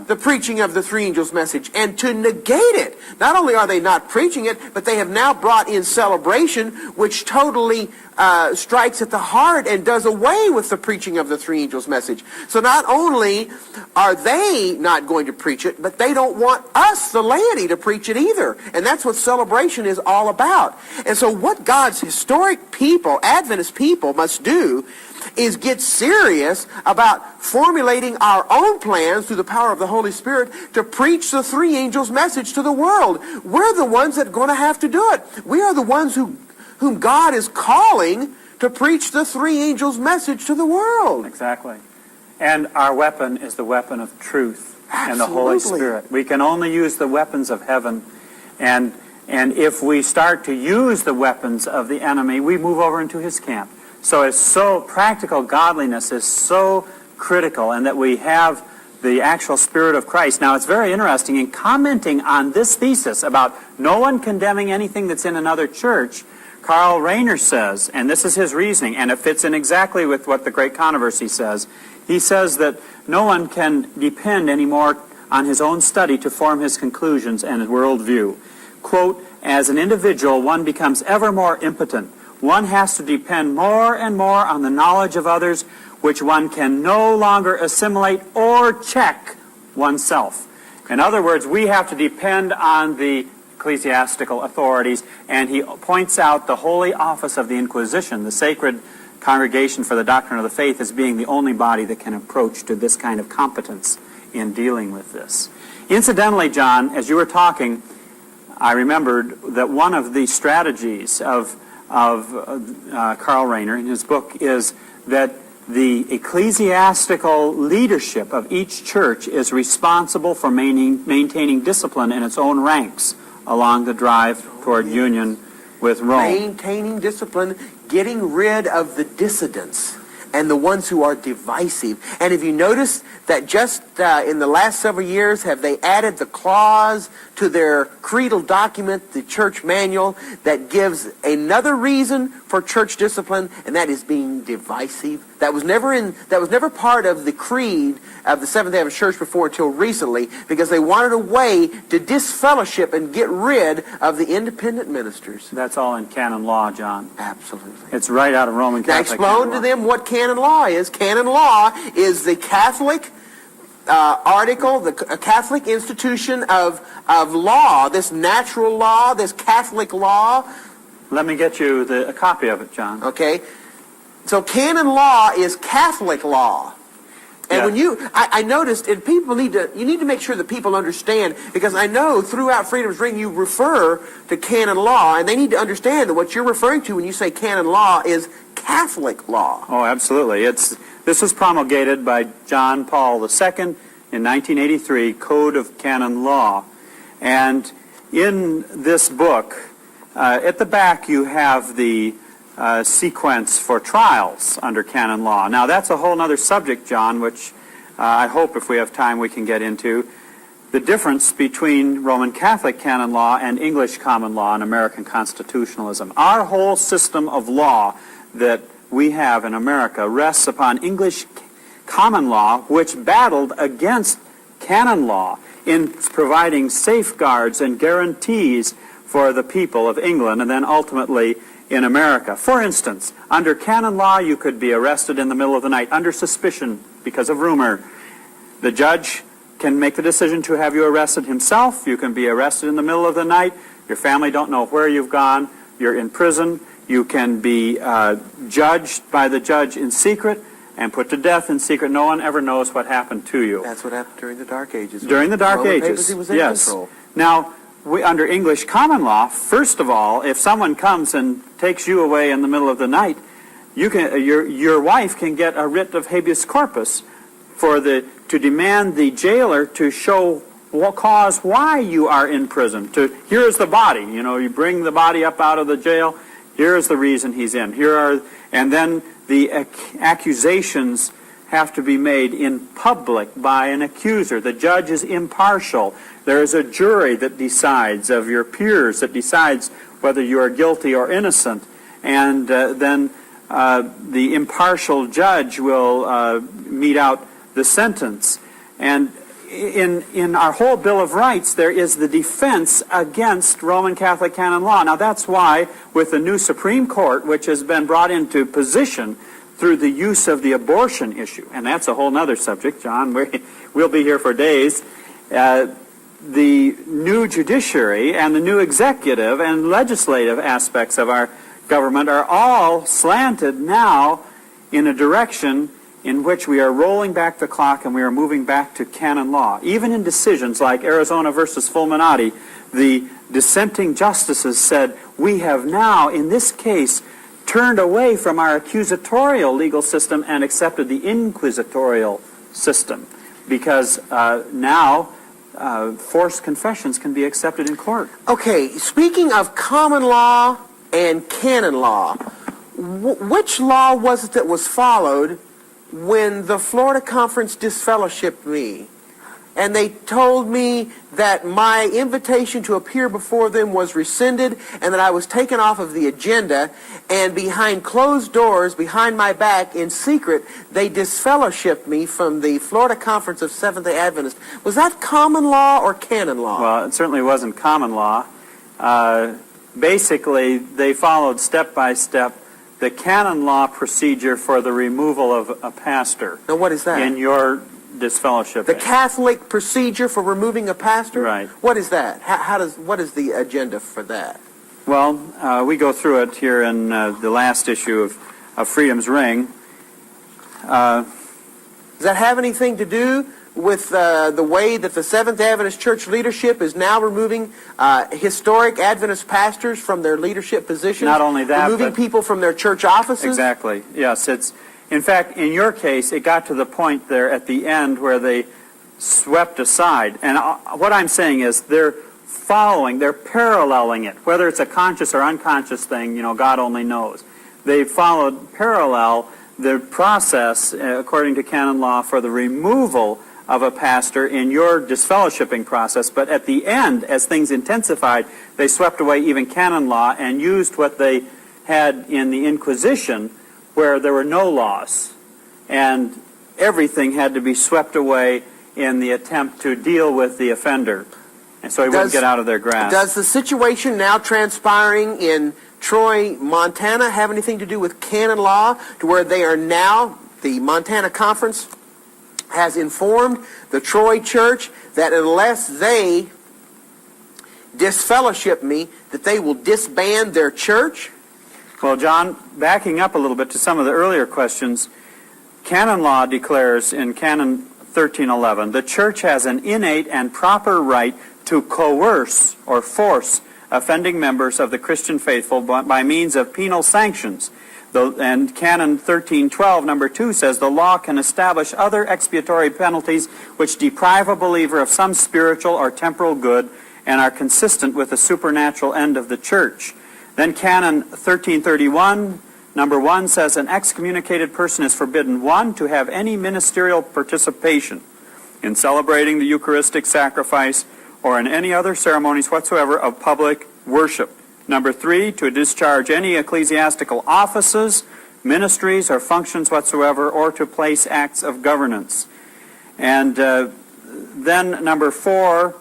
Speaker 1: the preaching of the three angels' message and to negate it. Not only are they not preaching it, but they have now brought in celebration, which totally strikes at the heart and does away with the preaching of the three angels' message. So not only are they not going to preach it, but they don't want us, the laity, to preach it either. And that's what celebration is all about. And so what God's historic people, Adventist people, must do is get serious about formulating our own plans through the power of the Holy Spirit to preach the three angels' message to the world. We're the ones that are going to have to do it. We are the ones whom God is calling to preach the three angels' message to the world.
Speaker 2: Exactly. And our weapon is the weapon of truth.
Speaker 1: Absolutely.
Speaker 2: And the Holy Spirit. We can only use the weapons of heaven. And if we start to use the weapons of the enemy, we move over into his camp. So it's so practical godliness is so critical, and that we have the actual Spirit of Christ. Now, it's very interesting in commenting on this thesis about no one condemning anything that's in another church. Karl Rahner says, and this is his reasoning, and it fits in exactly with what the Great Controversy says. He says that no one can depend anymore on his own study to form his conclusions and his worldview. Quote, as an individual, one becomes ever more impotent. One has to depend more and more on the knowledge of others, which one can no longer assimilate or check oneself. In other words, we have to depend on the ecclesiastical authorities, and he points out the holy office of the Inquisition, the sacred Congregation for the Doctrine of the Faith, as being the only body that can approach to this kind of competence in dealing with this. Incidentally, John, as you were talking, I remembered that one of the strategies of Karl Rahner in his book is that the ecclesiastical leadership of each church is responsible for maintaining discipline in its own ranks along the drive toward union with Rome.
Speaker 1: Maintaining discipline, getting rid of the dissidents and the ones who are divisive. And if you notice that just in the last several years, have they added the clause to their creedal document, the church manual, that gives another reason for church discipline, and that is being divisive. That was never part of the creed of the Seventh-day Adventist Church before until recently, because they wanted a way to disfellowship and get rid of the independent ministers.
Speaker 2: That's all in canon law, John.
Speaker 1: Absolutely.
Speaker 2: It's right out of Roman Catholic.
Speaker 1: Now explain to them what canon law is. Canon law is the Catholic article, the Catholic institution of law, this natural law, this Catholic law.
Speaker 2: Let me get you a copy of it, John.
Speaker 1: Okay. So canon law is Catholic law. And
Speaker 2: yeah.
Speaker 1: when I noticed, and you need to make sure that people understand, because I know throughout Freedom's Ring you refer to canon law, and they need to understand that what you're referring to when you say canon law is Catholic law.
Speaker 2: Oh, absolutely. This was promulgated by John Paul II in 1983, Code of Canon Law. And in this book, at the back you have the sequence for trials under canon law. Now, that's a whole other subject, John, which I hope if we have time we can get into. The difference between Roman Catholic canon law and English common law and American constitutionalism. Our whole system of law that we have in America rests upon English common law, which battled against canon law in providing safeguards and guarantees for the people of England and then ultimately in America. For instance, under canon law, you could be arrested in the middle of the night under suspicion because of rumor. The judge can make the decision to have you arrested himself. You can be arrested in the middle of the night. Your family don't know where you've gone. You're in prison. You can be judged by the judge in secret and put to death in secret. No one ever knows what happened to you.
Speaker 1: That's what happened during the Dark Ages.
Speaker 2: During the Dark
Speaker 1: Roman
Speaker 2: Ages,
Speaker 1: papacy was in
Speaker 2: yes.
Speaker 1: control.
Speaker 2: Now, under English common law, first of all, if someone comes and takes you away in the middle of the night, your wife can get a writ of habeas corpus to demand the jailer to show cause why you are in prison. Here is the body. You bring the body up out of the jail. Here is the reason he's in. And then the accusations have to be made in public by an accuser. The judge is impartial. There is a jury that decides, of your peers, that decides whether you are guilty or innocent. And then the impartial judge will mete out the sentence. And in our whole Bill of Rights, there is the defense against Roman Catholic canon law. Now, that's why, with the new Supreme Court, which has been brought into position through the use of the abortion issue, and that's a whole other subject, John. We'll be here for days. The new judiciary and the new executive and legislative aspects of our government are all slanted now in a direction in which we are rolling back the clock and we are moving back to canon law. Even in decisions like Arizona versus Fulminati, the dissenting justices said, we have now, in this case, turned away from our accusatorial legal system and accepted the inquisitorial system, because now forced confessions can be accepted in court.
Speaker 1: Okay, speaking of common law and canon law, which law was it that was followed when the Florida Conference disfellowshipped me? And they told me that my invitation to appear before them was rescinded and that I was taken off of the agenda, and behind closed doors, behind my back, in secret, they disfellowshipped me from the Florida Conference of Seventh-day Adventists. Was that common law or canon law?
Speaker 2: Well, it certainly wasn't common law. Basically, they followed step by step the canon law procedure for the removal of a pastor.
Speaker 1: Now, what is that?
Speaker 2: In your disfellowship.
Speaker 1: The Catholic procedure for removing a pastor?
Speaker 2: Right.
Speaker 1: What is that? What is the agenda for that?
Speaker 2: Well, we go through it here in the last issue of Freedom's Ring.
Speaker 1: Does that have anything to do with the way that the Seventh Adventist Church leadership is now removing historic Adventist pastors from their leadership positions?
Speaker 2: Not only that,
Speaker 1: removing people from their church offices?
Speaker 2: Exactly. Yes, in fact, in your case, it got to the point there at the end where they swept aside. And what I'm saying is they're paralleling it. Whether it's a conscious or unconscious thing, God only knows. They followed parallel the process, according to canon law, for the removal of a pastor in your disfellowshipping process. But at the end, as things intensified, they swept away even canon law and used what they had in the Inquisition, where there were no laws, and everything had to be swept away in the attempt to deal with the offender, and so he wouldn't get out of their grasp.
Speaker 1: Does the situation now transpiring in Troy, Montana, have anything to do with canon law, to where they are now, the Montana Conference has informed the Troy Church that unless they disfellowship me, that they will disband their church?
Speaker 2: Well, John, backing up a little bit to some of the earlier questions, canon law declares in Canon 1311, the church has an innate and proper right to coerce or force offending members of the Christian faithful by means of penal sanctions. And Canon 1312, number 2, says the law can establish other expiatory penalties which deprive a believer of some spiritual or temporal good and are consistent with the supernatural end of the church. Then Canon 1331, number 1, says an excommunicated person is forbidden, 1, to have any ministerial participation in celebrating the Eucharistic sacrifice or in any other ceremonies whatsoever of public worship. Number 3, to discharge any ecclesiastical offices, ministries, or functions whatsoever, or to place acts of governance. And then number 4,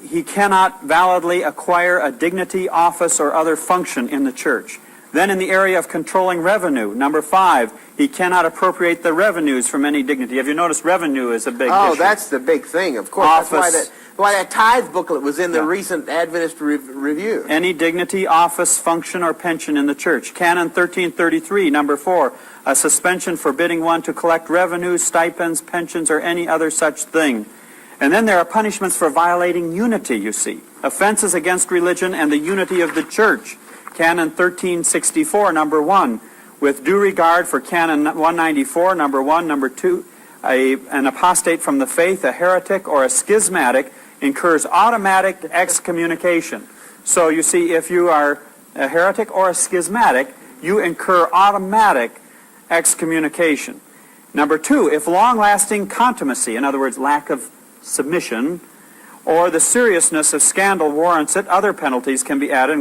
Speaker 2: he cannot validly acquire a dignity, office, or other function in the church. Then in the area of controlling revenue, number 5, he cannot appropriate the revenues from any dignity. Have you noticed revenue is a big issue?
Speaker 1: Oh, that's the big thing, of course.
Speaker 2: Office.
Speaker 1: That's why that tithe booklet was in the recent Adventist Review.
Speaker 2: Any dignity, office, function, or pension in the church. Canon 1333, number 4, a suspension forbidding one to collect revenues, stipends, pensions, or any other such thing. And then there are punishments for violating unity, you see. Offenses against religion and the unity of the church. Canon 1364, number 1, with due regard for Canon 194, number 1, number 2, an apostate from the faith, a heretic, or a schismatic incurs automatic excommunication. So you see, if you are a heretic or a schismatic, you incur automatic excommunication. Number 2, if long-lasting contumacy, in other words, lack of submission, or the seriousness of scandal warrants it, other penalties can be added,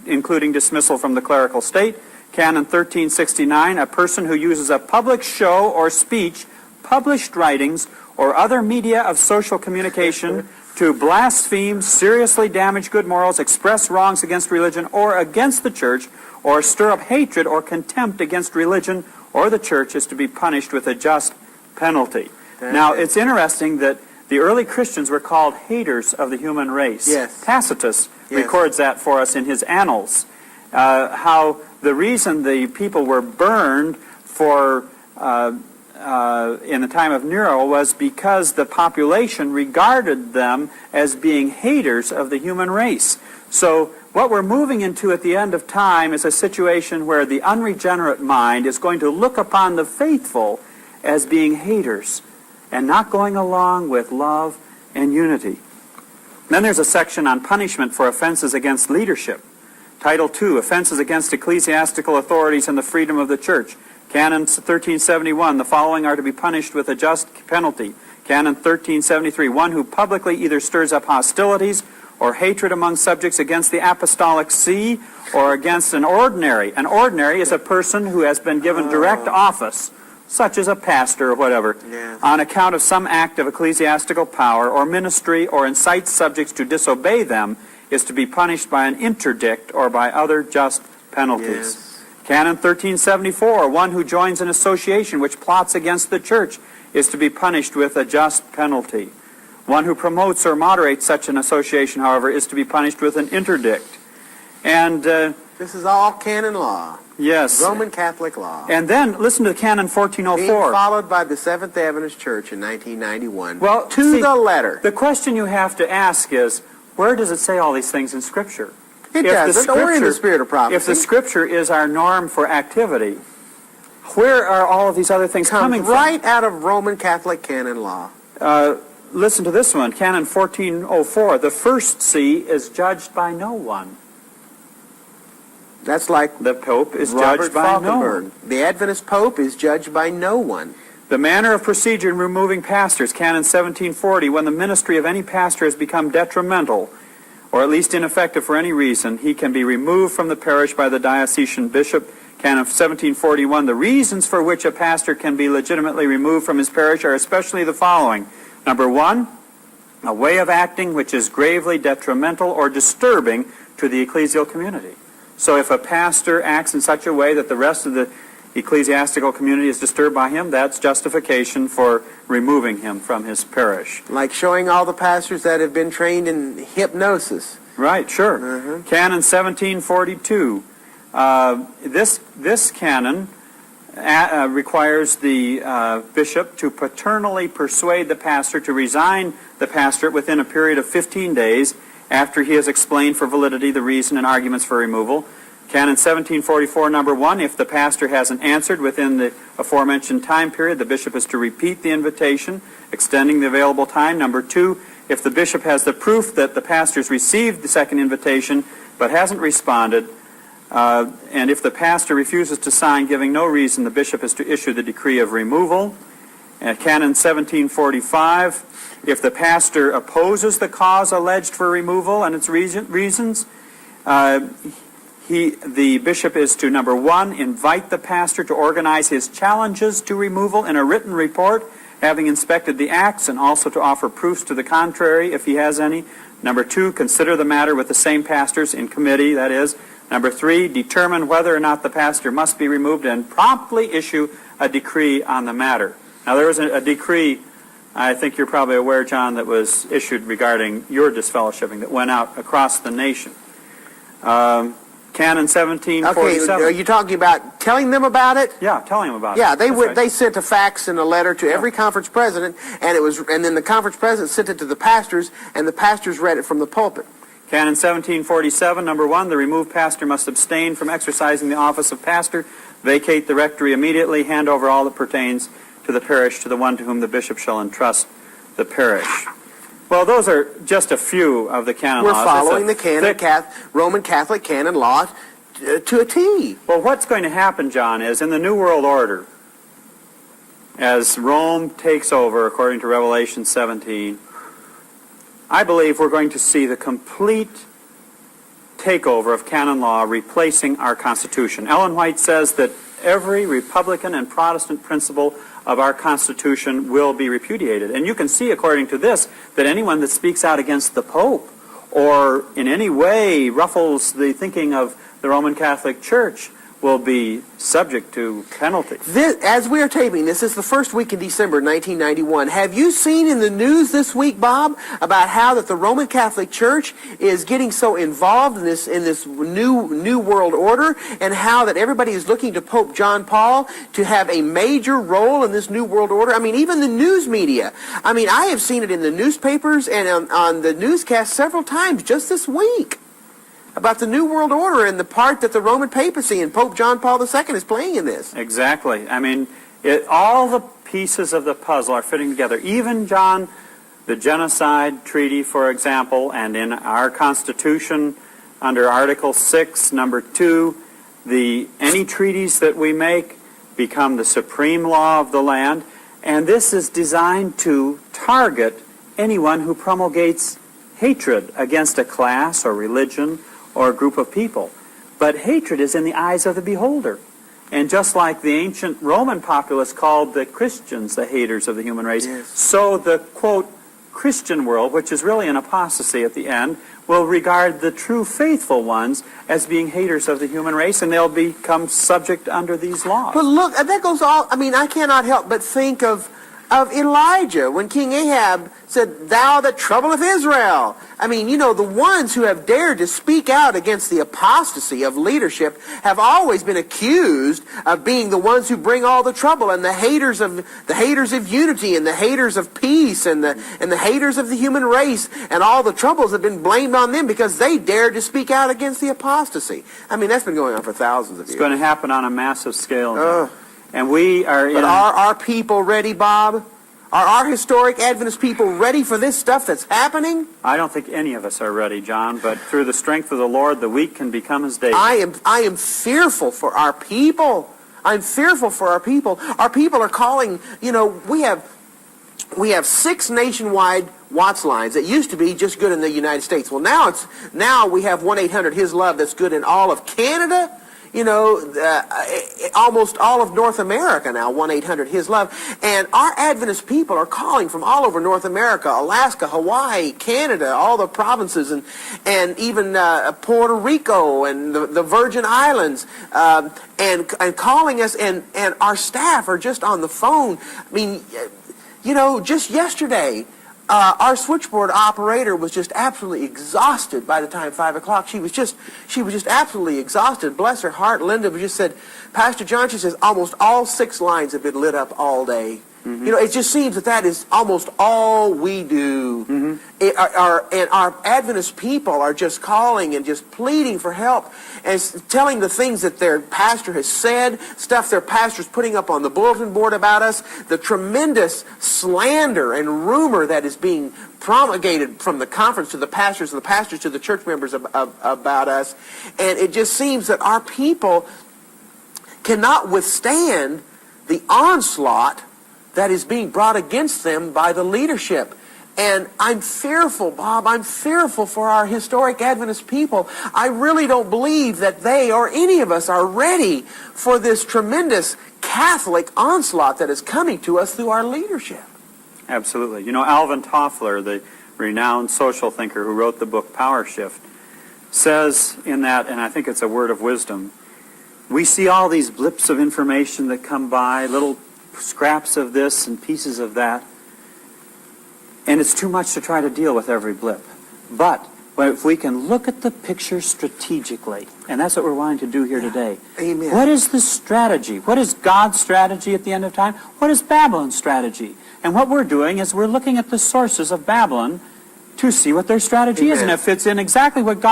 Speaker 2: including dismissal from the clerical state. Canon 1369, a person who uses a public show or speech, published writings, or other media of social communication to blaspheme, seriously damage good morals, express wrongs against religion or against the church, or stir up hatred or contempt against religion or the church is to be punished with a just penalty. Now, it's interesting that the early Christians were called haters of the human race.
Speaker 1: Yes.
Speaker 2: Tacitus records that for us in his Annals. How the reason the people were burned for in the time of Nero was because the population regarded them as being haters of the human race. So what we're moving into at the end of time is a situation where the unregenerate mind is going to look upon the faithful as being haters and not going along with love and unity. Then there's a section on punishment for offenses against leadership. Title 2, Offenses against Ecclesiastical Authorities and the Freedom of the Church. Canon 1371, the following are to be punished with a just penalty. Canon 1373, one who publicly either stirs up hostilities or hatred among subjects against the apostolic see or against an ordinary. An ordinary is a person who has been given direct office, such as a pastor or whatever, on account of some act of ecclesiastical power or ministry or incites subjects to disobey them, is to be punished by an interdict or by other just penalties. Canon 1374, one who joins an association which plots against the church is to be punished with a just penalty. One who promotes or moderates such an association, however, is to be punished with an interdict. And
Speaker 1: this is all canon law.
Speaker 2: Yes.
Speaker 1: Roman Catholic law.
Speaker 2: And then, listen to Canon 1404.
Speaker 1: Being followed by the Seventh Adventist Church in 1991.
Speaker 2: Well,
Speaker 1: to the letter.
Speaker 2: The question you have to ask is, where does it say all these things in Scripture?
Speaker 1: It doesn't, or in the spirit of prophecy.
Speaker 2: If the Scripture is our norm for activity, where are all of these other things coming from?
Speaker 1: Right out of Roman Catholic canon law.
Speaker 2: Listen to this one, Canon 1404. The first see is judged by no one.
Speaker 1: That's like
Speaker 2: the Pope is
Speaker 1: Robert
Speaker 2: judged by no one.
Speaker 1: The Adventist Pope is judged by no one.
Speaker 2: The manner of procedure in removing pastors, Canon 1740. When the ministry of any pastor has become detrimental, or at least ineffective for any reason, he can be removed from the parish by the diocesan bishop. Canon 1741, the reasons for which a pastor can be legitimately removed from his parish are especially the following. Number 1, a way of acting which is gravely detrimental or disturbing to the ecclesial community. So if a pastor acts in such a way that the rest of the ecclesiastical community is disturbed by him, that's justification for removing him from his parish.
Speaker 1: Like showing all the pastors that have been trained in hypnosis.
Speaker 2: Right, sure. Canon 1742. This canon requires the bishop to paternally persuade the pastor to resign the pastorate within a period of 15 days after he has explained for validity the reason and arguments for removal. Canon 1744, number 1, if the pastor hasn't answered within the aforementioned time period, the bishop is to repeat the invitation, extending the available time. Number 2, if the bishop has the proof that the pastor's received the second invitation but hasn't responded, and if the pastor refuses to sign, giving no reason, the bishop is to issue the decree of removal. Canon 1745, if the pastor opposes the cause alleged for removal and its reasons, the bishop is to, number 1, invite the pastor to organize his challenges to removal in a written report, having inspected the acts, and also to offer proofs to the contrary if he has any. Number 2, consider the matter with the same pastors in committee, that is. Number 3, determine whether or not the pastor must be removed and promptly issue a decree on the matter. Now, there was a decree, I think you're probably aware, John, that was issued regarding your disfellowshipping that went out across the nation. Canon 1747.
Speaker 1: Okay, are you talking about telling them about it?
Speaker 2: Yeah, telling them about it.
Speaker 1: Yeah, they sent a fax and a letter to every conference president, and then the conference president sent it to the pastors, and the pastors read it from the pulpit.
Speaker 2: Canon 1747, number 1, the removed pastor must abstain from exercising the office of pastor, vacate the rectory immediately, hand over all that pertains to the parish to the one to whom the bishop shall entrust the parish. Well, those are just a few of the canon laws.
Speaker 1: We're following the Roman Catholic canon law to a T.
Speaker 2: Well, what's going to happen, John, is in the New World Order, as Rome takes over, according to Revelation 17, I believe we're going to see the complete takeover of canon law replacing our Constitution. Ellen White says that every Republican and Protestant principle of our Constitution will be repudiated. And you can see, according to this, that anyone that speaks out against the Pope or in any way ruffles the thinking of the Roman Catholic Church will be subject to penalty.
Speaker 1: As we are taping, this is the first week in December 1991. Have you seen in the news this week, Bob, about how that the Roman Catholic Church is getting so involved in this new world order, and how that everybody is looking to Pope John Paul to have a major role in this new world order? I mean, even the news media. I mean, I have seen it in the newspapers and on the newscast several times just this week, about the New World Order and the part that the Roman papacy and Pope John Paul II is playing in this.
Speaker 2: Exactly. I mean, all the pieces of the puzzle are fitting together. Even, John, the Genocide Treaty, for example, and in our Constitution, under Article 6, Number 2, any treaties that we make become the supreme law of the land, and this is designed to target anyone who promulgates hatred against a class or religion or a group of people. But hatred is in the eyes of the beholder. And just like the ancient Roman populace called the Christians the haters of the human race, yes, so the, quote, Christian world, which is really an apostasy at the end, will regard the true faithful ones as being haters of the human race, and they'll become subject under these laws.
Speaker 1: But look, that goes all, I mean, I cannot help but think of Elijah when King Ahab said, "Thou that troubleth Israel." I mean, you know, the ones who have dared to speak out against the apostasy of leadership have always been accused of being the ones who bring all the trouble, and the haters of unity, and the haters of peace, and the haters of the human race, and all the troubles have been blamed on them because they dared to speak out against the apostasy. I mean, that's been going on for thousands of years.
Speaker 2: It's going to happen on a massive scale. And we are
Speaker 1: But are our people ready, Bob? Are our historic Adventist people ready for this stuff that's happening?
Speaker 2: I don't think any of us are ready, John, but through the strength of the Lord, the weak can become as David.
Speaker 1: I am fearful for our people. I'm fearful for our people. Our people are calling, you know, we have 6 nationwide Watts lines that used to be just good in the United States. Well, now we have 1-800-HIS-LOVE that's good in all of Canada. You know, almost all of North America now, 1-800-HIS-LOVE. And our Adventist people are calling from all over North America, Alaska, Hawaii, Canada, all the provinces, and even Puerto Rico and the Virgin Islands, and calling us, and our staff are just on the phone. I mean, you know, just yesterday, our switchboard operator was just absolutely exhausted by the time 5 o'clock. She was just absolutely exhausted. Bless her heart. Linda just said, Pastor John, she says, almost all 6 lines have been lit up all day. Mm-hmm. You know, it just seems that is almost all we do. Mm-hmm. And our Adventist people are just calling and just pleading for help and telling the things that their pastor has said, stuff their pastor's putting up on the bulletin board about us, the tremendous slander and rumor that is being promulgated from the conference to the pastors and the pastors to the church members about us. And it just seems that our people cannot withstand the onslaught that is being brought against them by the leadership. And I'm fearful, Bob. I'm fearful for our historic Adventist people. I really don't believe that they or any of us are ready for this tremendous Catholic onslaught that is coming to us through our leadership.
Speaker 2: Absolutely. You know, Alvin Toffler, the renowned social thinker who wrote the book Power Shift, says in that, and I think it's a word of wisdom, we see all these blips of information that come by, little scraps of this and pieces of that, and it's too much to try to deal with every blip. But if we can look at the picture strategically, and that's what we're wanting to do here today.
Speaker 1: Amen.
Speaker 2: What is the strategy? What is God's strategy at the end of time? What is Babylon's strategy? And what we're doing is we're looking at the sources of Babylon to see what their strategy is, and it fits in exactly with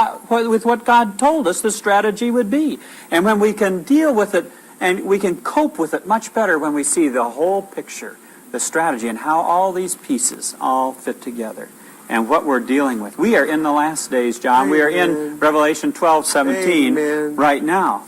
Speaker 2: what God told us the strategy would be. And when we can deal with it, and we can cope with it much better when we see the whole picture, the strategy, and how all these pieces all fit together, and what we're dealing with. We are in the last days, John. Amen. We are in Revelation 12:17 right now.